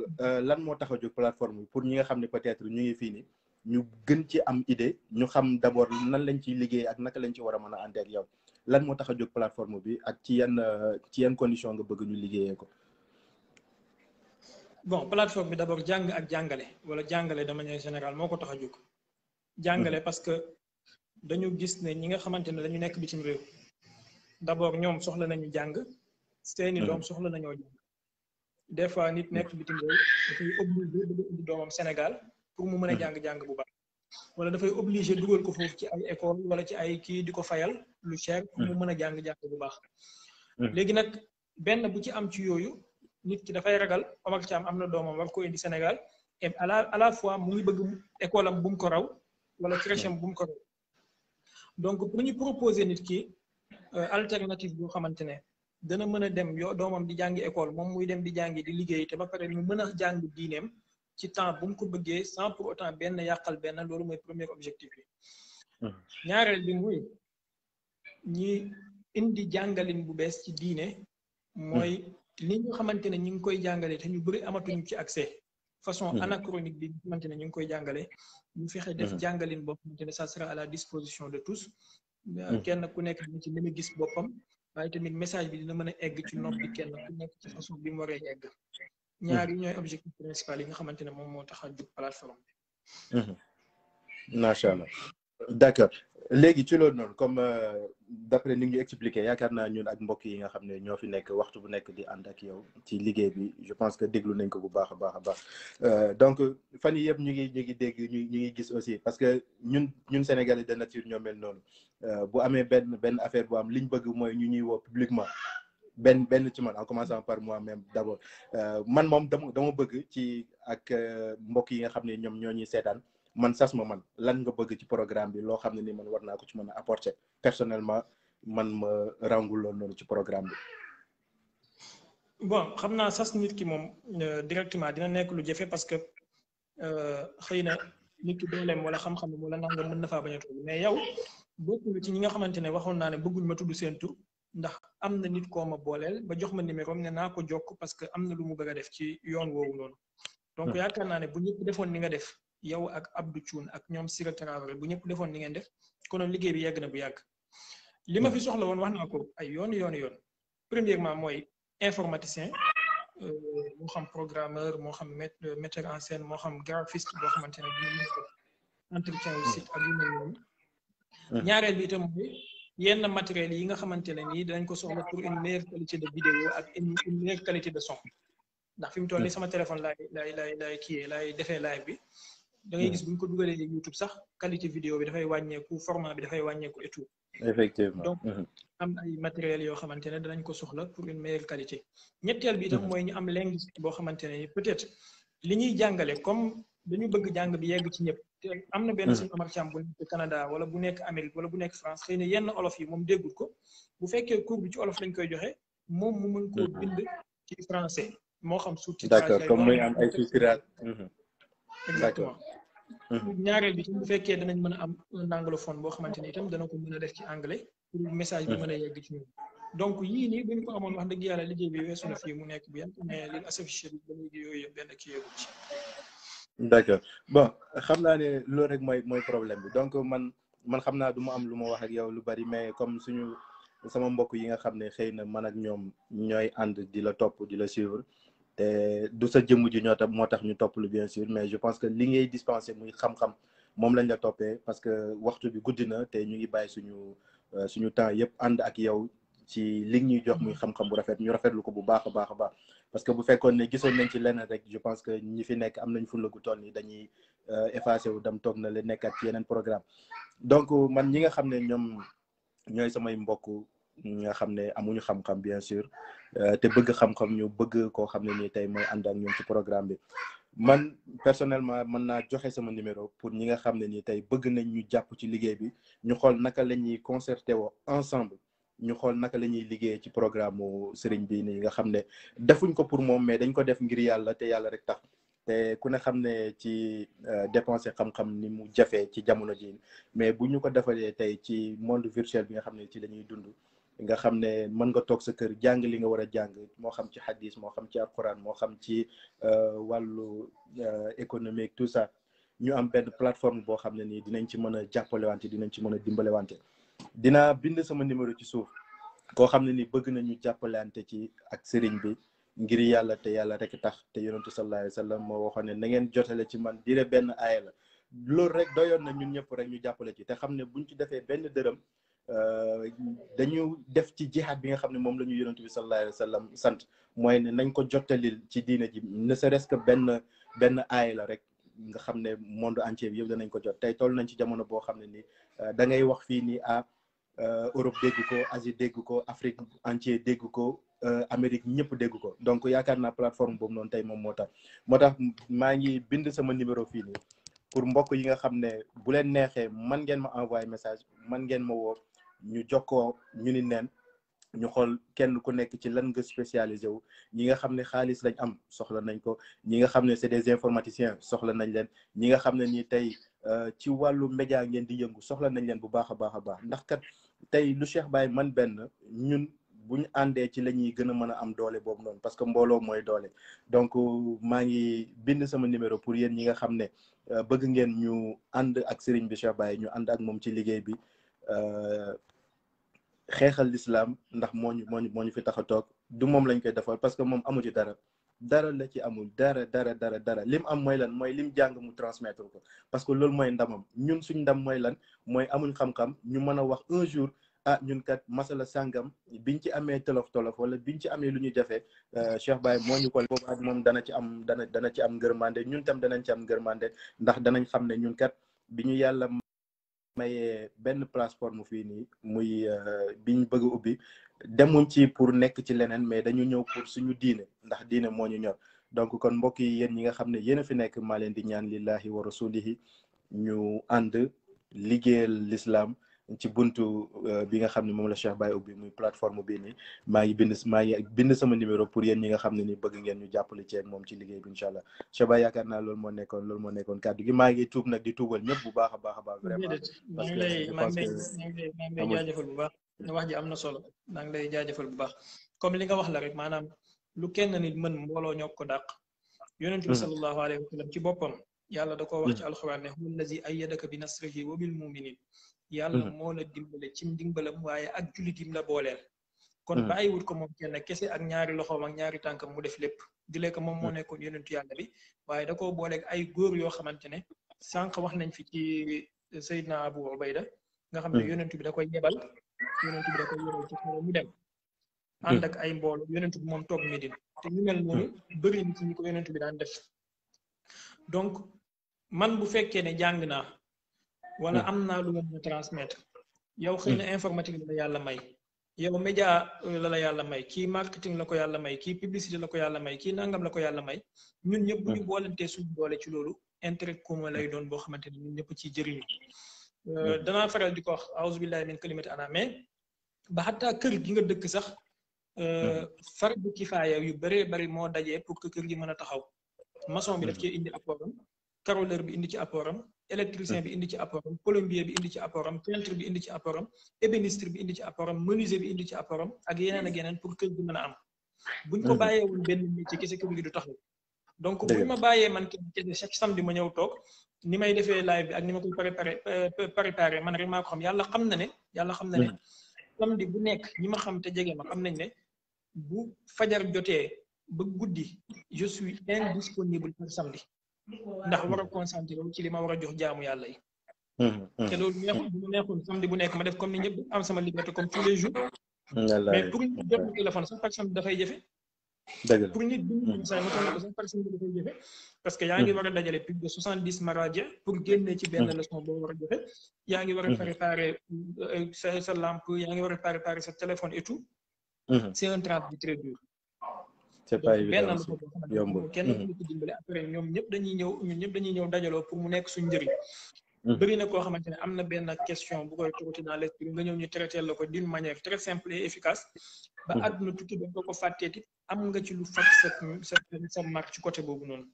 lan moo tax a jóg plateforme bi pour ñi nga xam ne peut-être ñu ngi fii ni ñu gën ci am idée ñu xam d'abord nan lañ ciy liggéey ak naka lañ ci war a mën a ànd ak yow lan moo tax a jóg plateforme bi ak ci yan condition nga bëgg ñu liggéeyee ko. bon plateforme bi d'abord jàng ak jàngale wala jàngale de manière générale moo ko tax a jóg. jàngale parce que dañu gis ne ñi nga xamante ne dañu nekk bitim réew d'abord ñoom soxla nañu jàng seeni doom soxla nañoo jàng des fois nit nekk bitim réew dafay obligé bëgg indi doomam Sénégal pour mu mën a jàng bu baax wala dafay obligé dugal ko foofu ci ay école wala ci ay kii di ko fayal lu cher pour mu mën a jàng bu baax léegi nag benn bu ci am ci yooyu nit ki dafay ragal Omar Thiam am na doomam war ko indi Sénégal et à la fois mu ngi bëgg école am bu mu ko raw wala crèche am bu mu ko raw donc pour ñu proposer nit ki alternative boo xamante ne dana mën a dem doomam di jàngi école moom muy dem di jàngi di liggéey te ba pare mu mën a jàng diineem ci temps bu mu ko bëggee sans pour autant benn yàqal benn loolu mooy premier objectif bi ñaareel bi muy ñi indi jàngalin bu bees ci diine mooy li nga xamante ne ñu ngi koy jàngale te ñu bëri amatuñu ci accès façon anachronique bi nga xamante ne ñu ngi koy jàngale ñu fexe def jàngalin boo xamante ne ça sera à la disposition de tous kenn ku nekk dina ci mën a gis boppam waaye tamit message bi dina mën a egg ci nopp bi kenn ku nekk ci façon bi mu waree egg ñaar yi ñooy objectif principal yi nga xamante ne moom moo tax a jóg plateforme bi. macha allah d'accord léegi ci loolu noonu comme d'après ni ñu expliqué yaakaar naa ñun ak mbokk yi nga xam ne ñoo fi nekk waxtu bu nekk di ànd ak yow ci liggéey bi je pense que déglu nañ ko bu baax a baax donc fan yii yëpp ñu ngi dégg ñu ngi gis aussi parce que ñun Sénégalais de nature ñoo mel noonu bu amee benn affaire bu am liñ bëgg mooy ñu ñuy woo publiquement benn ci man en commençant par moi-même d'abord man moom dama bëgg ci ak mbokk yi nga xam ne ñoom ñoo ñuy seetaan man sas ma man lan nga bëgg ci programme bi loo xam ne ni man war naa ko ci mën a apporter personnellement man ma rangul loolu noonu ci programme bi. bon xam naa sas nit ki moom directement dina nekk lu jafe parce que xëy na nit ki dooleem wala xam-xam wala nangam mën na faa bañ a toog mais yow bokk nga ci ñi nga xamante ne waxoon naa ne bëgguñ ma tudd seen tur ndax am na nit koo ma booleel ba jox ma numéro ne naa ko jokk parce que am na lu mu bëgg a def ci yoon woowu noonu. donc yaakaar naa ne bu ñëpp defoon ni nga def. yow ak Abdou Thioune ak ñoom Sira Traoré bu ñëpp defoon ni ngeen def konoon liggéey bi yegg na bu yàgg li ma fi soxla woon wax naa ko ay yoon premièrement mooy informaticien moo xam programmeur moo xam metteur en scène moo xam graphiste boo xamante ne dina mën ko entretien yu site ak yu mel noonu ñaareel bi itam mooy yenn matériel yi nga xamante ne nii dinañ ko soxla pour une meilleure qualité de vidéo ak une meilleure qualité de son ndax fi mu toll nii sama téléphone laay kii laay defee live bi da ngay gis bu ñu ko dugalee YouTube sax qualité vidéo bi dafay wàññeeku format bi dafay wàññeeku et tout. effectivement donc am ay matériels yoo xamante ne danañ ko soxla pour une meilleure qualité. ñetteel bi itam mooy ñu am linguiste boo xamante ne peut-être li ñuy jàngale comme dañu bëgg jàng bi yegg ci ñëpp te am na benn suñu Omar Thiam bu nekk Canada wala bu nekk Amérique wala bu nekk France xëy na yenn olof yi moom déggul ko bu fekkee cours bi ci olof lañ koy joxe moom mu mën koo bind ci français moo xam sous-titrage d'accord comme muy am ay sous-titrage exactement ñaareel bi tam bu fekkee danañ mën a am un anglophone boo xamante ni itam dana ko mën a def ci anglais pour message bi mën a yegg ci ñun donc yii nii bu ñu ko amoon wax dëgg yàlla liggéey bi weesu na fii mu nekk bi yan mais li associé bi ba léegi yooyu yëpp benn kii yeggu ci d'accord bon xam naa ne loolu rek mooy problème bi donc man xam naa du ma am lu ma wax ak yow lu bari mais comme sama mbokk yi nga xam ne xëy na man ak ñoom ñooy ànd di la topp di la suivre te du sa jëmm ji moo tax ñu topp lu bien sûr mais je pense que li ngay dispenser muy xam-xam moom lañ la toppee parce que waxtu bi guddi na te ñu ngi bàyyi suñu temps yëpp ànd ak yow ci li ñuy jox muy xam-xam bu rafet ñu rafetlu ko bu baax a baax a baax parce que bu fekkoon ne gisoon nañ ci leneen rek je pense que ñi fi nekk am nañ fulla gu toll ni dañuy effacé wu dem toog na leen nekkat ci yeneen programme donc man ñi nga xam ne ñoom ñooy samay mbokk ñi nga xam ne amuñu xam-xam bien sûr te bëgg xam-xam ñu bëgg koo xam ne nii tey mooy ànd ak ñoom ci programme bi man personnellement mën naa joxe sama numéro pour ñi nga xam ne nii tey bëgg nañ ñu jàpp ci liggéey bi ñu xool naka la ñuy concerté woo ensemble ñu xool naka la ñuy liggéey ci programme mu sëriñ bi nii nga xam ne defuñ ko pour moom mais dañ ko def ngir yàlla te yàlla rek tax te ku ne xam ne ci dépenser xam-xam ni mu jafee ci jamono ji mais bu ñu ko defalee tey ci monde virtuel bi nga xam ne ci la ñuy dund nga xam ne mën nga toog sa kër jàng li nga war a jàng moo xam ci hadis moo xam ci alquran moo xam ci wàllu économique tout ça ñu am benn plateforme boo xam ne nii dinañ ci mën a jàppalewante dinañ ci mën a dimbalewante dinaa bind sama numéro ci suuf koo xam ne ni bëgg nañu jàppalante ci ak sëriñ bi ngir yàlla te yàlla rek tax te yonentu sallallahu alayhi wa sallam moo waxoon ne na ngeen jotale ci man dire benn aaya la loolu rek doyoon na ñun ñëpp rek ñu jàppale ci te xam ne buñ ci defee benn dërëm dañu def ci jihaad bi nga xam ne moom la ñu yonent bi sallallahu alayhi wa sallam sant mooy ne nañ ko jottalil ci diina ji ne serait-ce que benn aay la rek nga xam ne monde entier bi yëpp danañ ko jot tey toll nañ ci jamono boo xam ne ni da ngay wax fii nii Europe dégg ko Asie dégg ko Afrique entier dégg ko Amérique ñëpp dégg ko donc yaakaar naa plateforme boobu noonu tey moom moo tax maa ngi bind sama numéro fii nii pour mbokk yi nga xam ne bu leen neexee man ngeen ma envoyer message man ngeen ma woo ñu jokkoo ñu ni neen ñu xool kenn ku nekk ci lan nga spécialisé wu ñi nga xam ne xaalis lañ am soxla nañ ko ñi nga xam ne c'est des informaticiens soxla nañ leen ñi nga xam ne nii tey ci wàllu média ngeen di yëngu soxla nañ leen bu baax a baax a baax ndax kat tey lu Cheikh Baye man benn ñun bu ñu àndee ci la ñuy gën a mën a am doole boobu noonu parce que mbooloo mooy doole donc maa ngi bind sama numéro pour yéen ñi nga xam ne bëgg ngeen ñu ànd ak Serigne bi Cheikh Baye ñu ànd ak moom ci liggéey bi xeexal l'islam ndax moo ñu fi tax a toog du moom lañ koy defal parce que moom amu ci dara la ci amul dara lim am mooy lan mooy lim jàng mu transmettre ko parce que loolu mooy ndamam ñun suñ ndam mooy lan mooy amuñ xam-xam ñu mën a wax un jour ñun kat masala sàngam biñ ci amee tolof wala biñ ci amee lu ñu jafe Cheikh Baye moo ñu ko boobu moom dana ci am ngërmande ñun tam danañ ci am ngërmande ndax danañ xam ne ñun kat bi ñu yàlla mayee benn plateforme fii nii muy biñ bëgg a ubbi demuñ ci pour nekk ci leneen mais dañu ñëw pour suñu diine ndax diine moo ñu ñor donc kon mbokk yi yéen ñi nga xam ne yéen a fi nekk maa leen di ñaan lillahi wa rasulihi ñu ànd liggéeyal l'islam ci buntu bi nga xam ne moom la Cheikh Baye ubbi muy plateforme bii nii maa ngi bind sama numéro pour yéen ñi nga xam ne ni bëgg ngeen ñu jàppale ci ak moom ci liggéey bi incha allah Cheikh Baye yaakaar naa loolu moo nekkoon kàddu gi maa ngi tuub nag di tuubal ñëpp bu baax a baax vraiment maa ngi lay jaajëfal bu baax wax ji am na solo maa ngi lay jaajëfal bu baax comme li nga wax la rek maanaam lu kenn nit mën mbooloo ñoo ko dàq yonent bi sallallahu alayhi wa sallam ci boppam yàlla da koo wax ci alxuraan ne huwa allazi ayyadaka bi nasrihi wa bil muminin yàlla moo la dimbale cim dimbalam waaye ak jullit yim la booleel kon bàyyiwut ko moom kenn kese ak ñaari loxoom ak ñaari tànkam mu def lépp dilee ko moom moo nekkoon yonentu yàlla bi waaye da koo booleeg ay góor yoo xamante ne sànq wax nañ fi ci Seydina Abu Ubayda nga xam ne yonentu bi da koy yebal ci xare mu dem ànd ak ay mbooloo yonentu bi moom toog Médine te ñu mel noonu bëri na ci ñi ko yonentu bi daan def donc man bu fekkee ne jàng naa wala am naa lu ma mën a transmettre yow xëy na informatique la yàlla may yow média la yàlla may kii marketing la ko yàlla may kii publicité la ko yàlla may kii nangam la ko yàlla may ñun ñëpp bu ñu boolantee suñu doole ci loolu intérêt commun lay doon boo xamante ni ñun ñëpp ciy jëriñu danaa faral di ko wax a'uuzu billahi min kalimati ana mais ba xataa kër gi nga dëkk sax fardu kifaaya yu bëree bëri moo dajee pour que kër gi mën a taxaw maçon bi daf cee indi apportam carreleur bi indi ci apportam électricien bi indi ci apportam plombier bi indi ci apportam peintre bi indi ci apportam ébéniste bi indi ci apportam menuisier bi indi ci apportam ak yeneen ak yeneen pour kër gi mën a am buñ ko bàyyee woon benn métier kese kër gi du taxaw donc buñ ma bàyyee man kese chaque samedi ma ñëw toog ni may defee live bi ak ni ma koy préparé man rek maa ko xam yàlla xam na ne samedi bu nekk ñi ma xam te jege ma xam nañ ne bu fajar jotee ba guddi je suis indisponible pour samedi ndax war a concentré wu ci li ma war a jox jaamu yàlla yi te loolu neexul samedi bu nekk ma def comme ni ñëpp am sama liberté comme tous les jours mais pour nit jot téléphone sax par samedi dafay jafe pour nit bi sa ma toll ko sax par samedi dafay jafe parce que yaa ngi war a dajale plus de 70 maraja pour génne ci benn leçon boo war a joxe yaa ngi war a préparer sa lampe yaa ngi war a préparer sa téléphone et tout c'est un travail très dur c'est pas évident yomb kenn ñu ko dimbale après ñun ñëpp dañuy ñëw dajaloo pour mu nekk suñu njëriñ bëri na koo xamante ne am na benn question bu koy tuuti dans l'esprit nga ñëw ñu traité la ko d'une manière très simple et efficace ba àdduna tukki ba nga ko fàtteeti am nga ci lu faj sa marque ci côté boobu noonu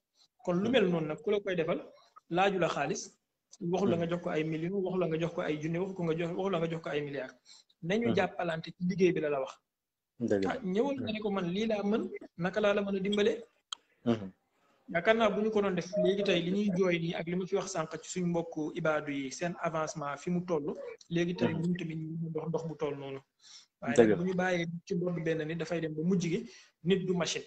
kon lu mel noonu nag ku la koy defal laaju la xaalis waxu la nga jox ko ay millions waxu la nga jox ko ay junne waxu la nga jox ko ay milliards nañu jàppalante ci liggéey bi la wax ñëwal nga ne ko man lii laa mën naka laa la mën a dimbale yaakaar naa bu ñu ko doon def léegi tey li ñuy jooy nii ak li ma fi wax sànq ci suñ mbokk ibaadu yi seen avancement fi mu toll léegi tey ñun tamit ñu dox bu toll noonu waaye nag bu ñu bàyyee ci ndodd benn nit dafay dem ba mujj gi nit du machine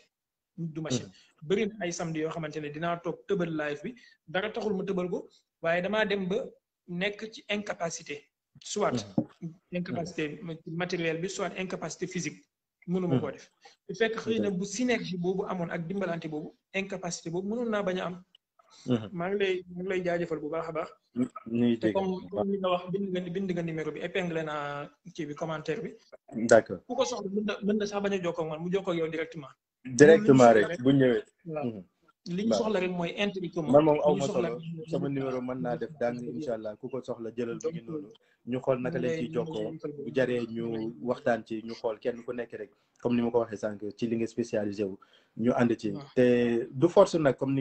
bëri na ay samedi yoo xamante ne dinaa toog tëbal live bi dara taxul ma tëbal ko waaye damaa dem ba nekk ci incapacité soit incapacité matérielle bi soit incapacité physique mënuma koo def su fekk xëy na bu synergie boobu amoon ak dimbalante boobu incapacité boobu mënoon naa bañ a am maa ngi lay jaajëfal bu baax a baax te comme li nga wax bind nga numéro bi épinglé naa kii bi commentaire bi d'accord ku ko soxla mën na sax bañ a jokkoo ak man mu jokkoo ak yow directement rek bu ñëwee li ñu soxla rek mooy intérêt commun man moom aw ma solo sama numéro mën naa def dang incha allah ku ko soxla jëlal bu ngi noonu ñu xool naka lañ ciy jokkoo bu jaree ñu waxtaan ci ñu xool kenn ku nekk rek comme ni ma ko waxee sànq ci li nga spécialisé wu ñu ànd ci te du force nag comme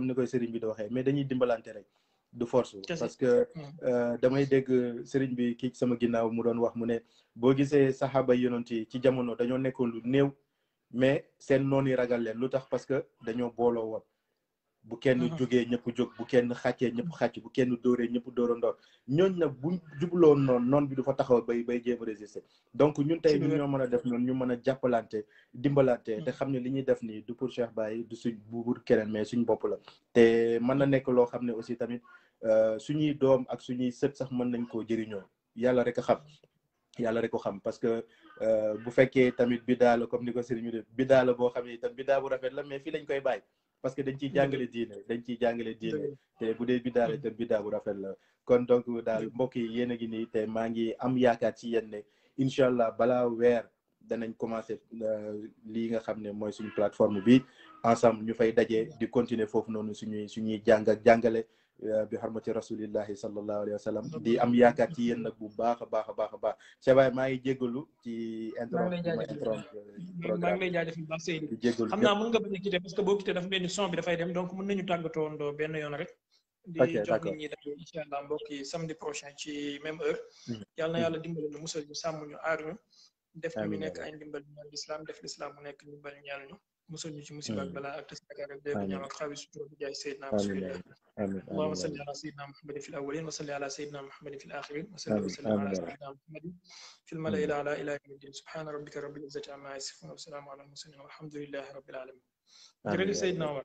ni koy sëriñ bi di waxee mais dañuy dimbalante rek du force parce que damay dégg sëriñ bi kii sama ginnaaw mu doon wax mu ne boo gisee saxaaba yonent yi ci jamono dañoo nekkoon lu néew mais seen noonu yi ragal leen lu tax parce que dañoo booloo woon bu kenn jógee ñëpp jóg bu kenn xàccee ñëpp xàcc bu kenn dóoree ñëpp dóorandoor ñooñ nag buñ jubloon noonu bi du fa taxaw bay jéem a résister donc ñun tey ñun ñoo mën a def noonu ñu mën a jàppalante dimbalante te xam ne li ñuy def nii du pour Cheikh Baye du suñ buur keneen mais suñ bopp la te mën na nekk loo xam ne aussi tamit suñuy doom ak suñuy sët sax mën nañ koo jëriñoo yàlla rek ko xam parce que bu fekkee tamit bidaa la comme ni ko sëriñ def bidaa la boo xam ne itam bidaa bu rafet la mais fii lañ koy bàyyi parce que dañ ciy jàngale diine te bu dee bidaa la itam bidaa bu rafet la kon donc daal mbokk yi yéen a ngi nii te maa ngi am yaakaar ci yéen ne incha allah balaa weer danañ commencé lii nga xam ne mooy suñu plateforme bi ensemble ñu fay dajee di continuer foofu noonu suñuy jàng ak jàngale bi xarmati rasulillahi sallallahu alayhi wa sallam di am yaakaar ci yéen nag bu baax a baax Cheikh Baye maa ngi jégalu ci intro maa ngi lay jaajëfal baax Seydou xam naa mën nga bañ a quitté parce que boo quitté dafa benn son bi dafay dem donc mën nañu tàggatoo ndoo benn yoon rek di jox nit ñi daje incha allah mbokk yi samedi prochain ci même heure yàlla na yàlla dimbali ñu musal ñu sàmm ñu aar ñu def ñu nekk ay ndimbal ñaan l'islam def l'islam mu nekk ndimbal ñaan ñu musal ñu ci musiba ak balaa ak tasakaar ak dégg ñaaw ak xaawi sutura bi jaay Seydina rasulillah اللهم صل على سيدنا محمد في الأولين وصل على سيدنا محمد في الآخرين وصل وسلم على سيدنا محمد في الملأ الأعلى إلى يوم الدين سبحان ربك رب العزة عما يصفون وسلام على المرسلين والحمد لله رب العالمين. جريد سيدنا عمر